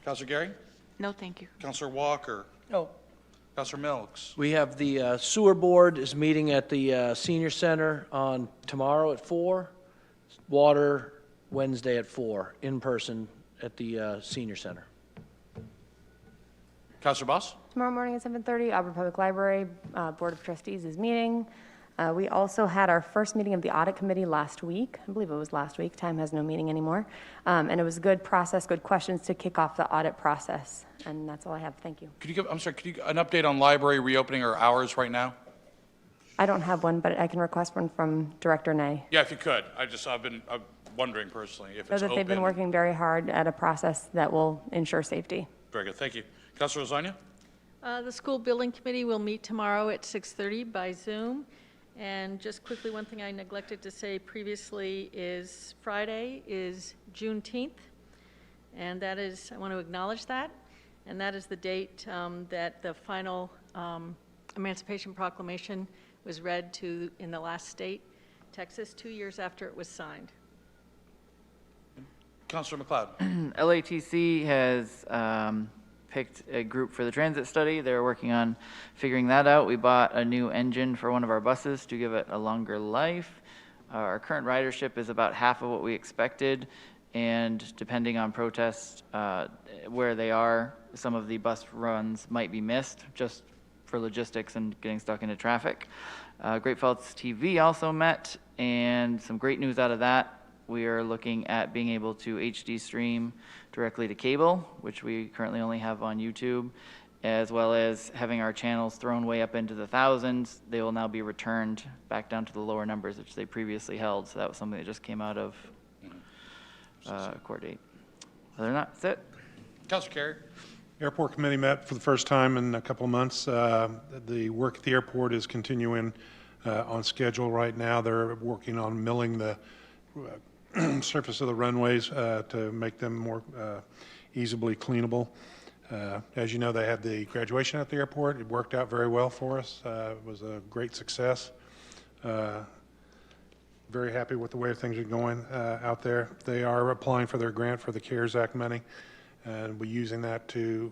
Councilor Gary?
No, thank you.
Councilor Walker?
No.
Councilor Milks?
We have the sewer board is meeting at the senior center on tomorrow at 4, water Wednesday at 4, in person at the senior center.
Councilor Boss?
Tomorrow morning at 7:30, Auburn Public Library Board of Trustees is meeting. We also had our first meeting of the audit committee last week. I believe it was last week. Time has no meaning anymore. And it was a good process, good questions to kick off the audit process. And that's all I have. Thank you.
Could you give an update on library reopening or hours right now?
I don't have one, but I can request one from Director Ney.
Yeah, if you could. I've been wondering personally if it's
So that they've been
open.
working very hard at a process that will ensure safety.
Very good, thank you. Councilor Lasagna?
The school building committee will meet tomorrow at 6:30 by Zoom. And just quickly, one thing I neglected to say previously is Friday is Juneteenth. And that is, I want to acknowledge that. And that is the date that the final Emancipation Proclamation was read to in the last state, Texas, 2 years after it was signed.
Councilor McLeod?
LATC has picked a group for the transit study. They're working on figuring that out. We bought a new engine for one of our buses to give it a longer life. Our current ridership is about half of what we expected, and depending on protests where they are, some of the bus runs might be missed just for logistics and getting stuck into traffic. Great Falls TV also met, and some great news out of that. We are looking at being able to HD stream directly to cable, which we currently only have on YouTube, as well as having our channels thrown way up into the thousands. They will now be returned back down to the lower numbers which they previously held. So that was something that just came out of court date. Other than that, that's it.
Councilor Carey?
Airport committee met for the first time in a couple of months. The work at the airport is continuing on schedule right now. They're working on milling the surface of the runways to make them more easily cleanable. As you know, they had the graduation at the airport. It worked out very well for us. It was a great success. Very happy with the way things are going out there. They are applying for their grant for the CARES Act money, and we're using that to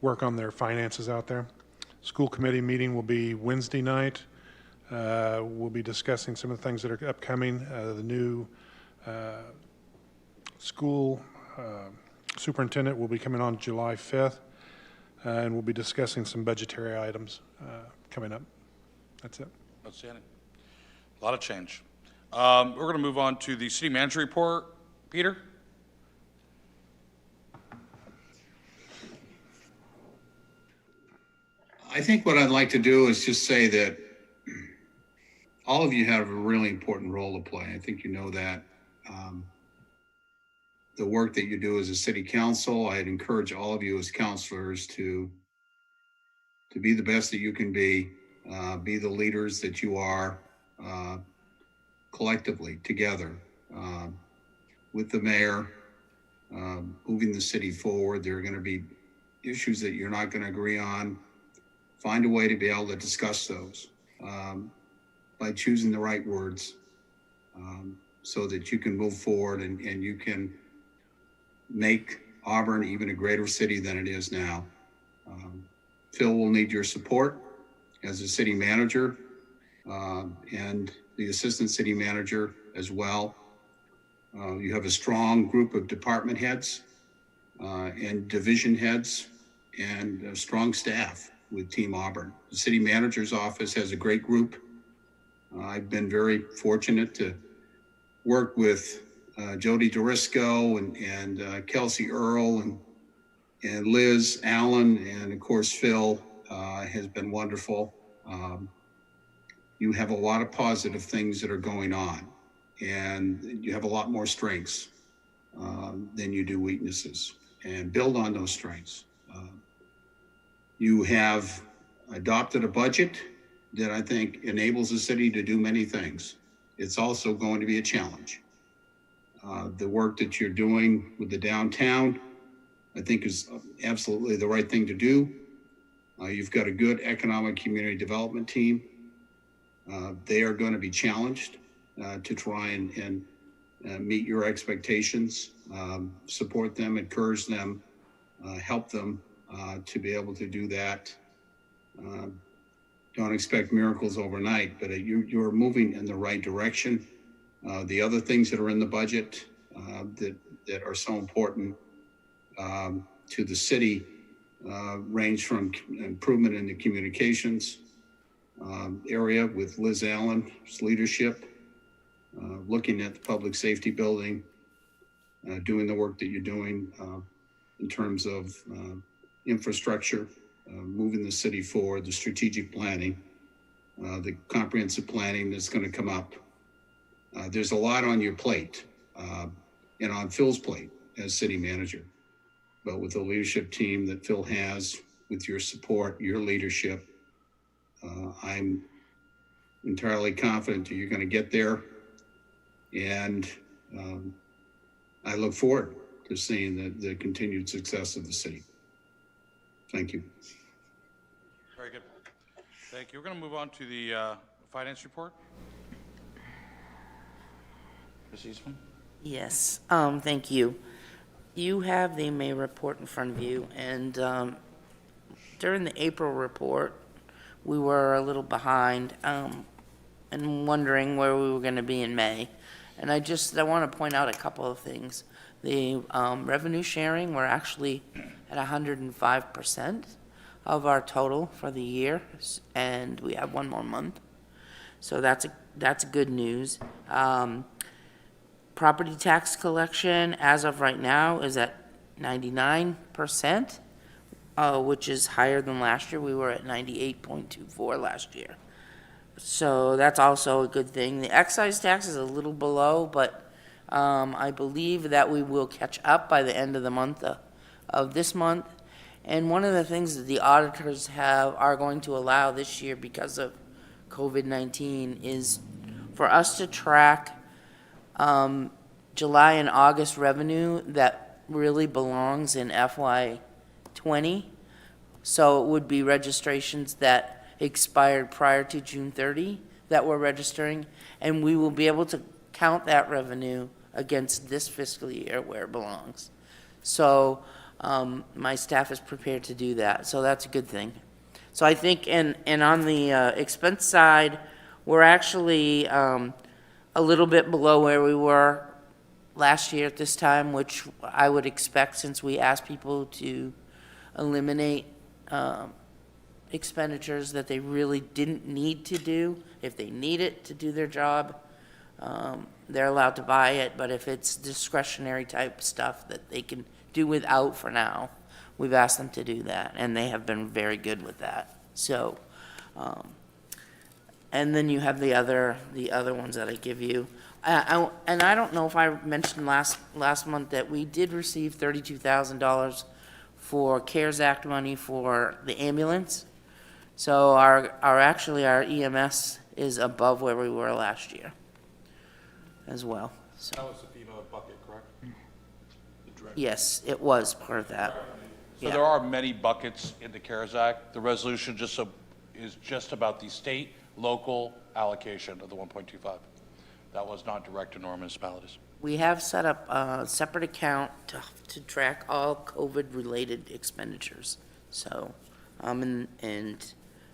work on their finances out there. School committee meeting will be Wednesday night. We'll be discussing some of the things that are upcoming. The new school superintendent will be coming on July 5th, and we'll be discussing some budgetary items coming up. That's it.
Outstanding. A lot of change. We're going to move on to the city manager report. Peter?
I think what I'd like to do is just say that all of you have a really important role to play. I think you know that. The work that you do as a city council, I'd encourage all of you as councilors to be the best that you can be the leaders that you are collectively together with the mayor, moving the city forward. There are going to be issues that you're not going to agree on. Find a way to be able to discuss those by choosing the right words so that you can move forward and you can make Auburn even a greater city than it is now. Phil will need your support as a city manager and the assistant city manager as well. You have a strong group of department heads and division heads and a strong staff with Team Auburn. The city manager's office has a great group. I've been very fortunate to work with Jody Dorisco and Kelsey Earl and Liz Allen, and of course Phil has been wonderful. You have a lot of positive things that are going on, and you have a lot more strengths than you do weaknesses, and build on those strengths. You have adopted a budget that I think enables the city to do many things. It's also going to be a challenge. The work that you're doing with the downtown, I think is absolutely the right thing to do. You've got a good economic community development team. They are going to be challenged to try and meet your expectations, support them, encourage them, help them to be able to do that. Don't expect miracles overnight, but you're moving in the right direction. The other things that are in the budget that are so important to the city range from improvement in the communications area with Liz Allen's leadership, looking at the public safety building, doing the work that you're doing in terms of infrastructure, moving the city forward, the strategic planning, the comprehensive planning that's going to come up. There's a lot on your plate and on Phil's plate as city manager, but with the leadership team that Phil has, with your support, your leadership, I'm entirely confident that you're going to get there. And I look forward to seeing the continued success of the city. Thank you.
Very good. Thank you. We're going to move on to the finance report. Ms. Eastman?
Yes, thank you. You have the May report in front of you, and during the April report, we were a little behind and wondering where we were going to be in May. And I want to point out a couple of things. The revenue sharing, we're actually at 105% of our total for the year, and we have one more month. So that's good news. Property tax collection, as of right now, is at 99%, which is higher than last year. We were at 98.24 last year. So that's also a good thing. The excise tax is a little below, but I believe that we will catch up by the end of the month of this month. And one of the things that the auditors are going to allow this year because of COVID-19 is for us to track July and August revenue that really belongs in FY 20. So it would be registrations that expired prior to June 30 that we're registering, and we will be able to count that revenue against this fiscal year where it belongs. So my staff is prepared to do that, so that's a good thing. So I think, and on the expense side, we're actually a little bit below where we were last year at this time, which I would expect since we asked people to eliminate expenditures that they really didn't need to do. If they need it to do their job, they're allowed to buy it, but if it's discretionary type stuff that they can do without for now, we've asked them to do that, and they have been very good with that. So, and then you have the other ones that I give you. And I don't know if I mentioned last month that we did receive $32,000 for CARES Act money for the ambulance. So our EMS is above where we were last year as well. So,
That was the FEMA bucket, correct?
yes, it was part of that.
So there are many buckets in the CARES Act. The resolution is just about the state, local allocation of the 1.25. That was not direct to Norman municipalities.
We have set up a separate account to track all COVID-related expenditures. So, and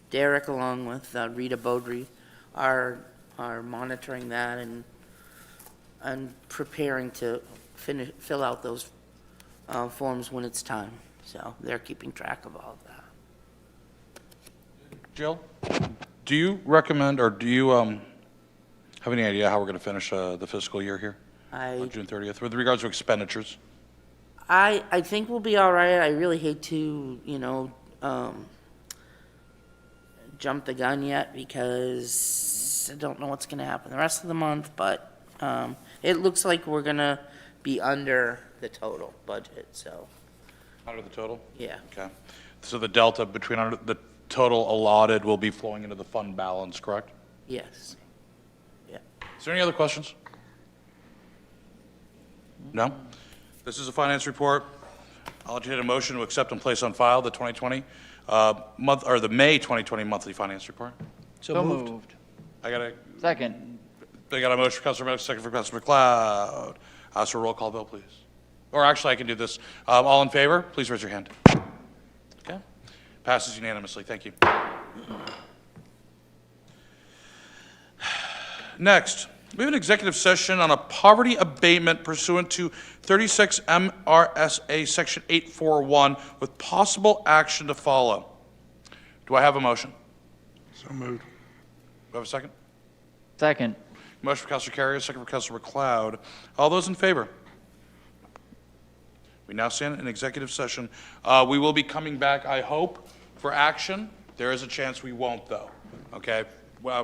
Derek, along with Rita Beaudry, are monitoring that and preparing to fill out those forms when it's time. So they're keeping track of all of that.
Jill, do you recommend, or do you have any idea how we're going to finish the fiscal year here on June 30th with regards to expenditures?
I think we'll be all right. I really hate to, jump the gun yet because I don't know what's going to happen the rest of the month, but it looks like we're going to be under the total budget, so.
Under the total?
Yeah.
Okay. So the delta between the total allotted will be flowing into the fund balance, correct?
Yes. Yeah.
Is there any other questions? No? This is a finance report. I'll entertain a motion to accept and place on file the 2020 the May 2020 monthly finance report.
So moved. Second.
I got a motion for Councilor Maddox, second for Councilor McLeod. Ask for a roll call vote, please. Or actually, I can do this. All in favor, please raise your hand. Okay. Passes unanimously. Thank you. Next, we have an executive session on a poverty abatement pursuant to 36 MRSA Section 841 with possible action to follow. Do I have a motion?
So moved.
Do I have a second?
Second.
Motion for Councilor Carrier, second for Councilor McLeod. All those in favor? We now stand in executive session. We will be coming back, I hope, for action. There is a chance we won't, though. Okay?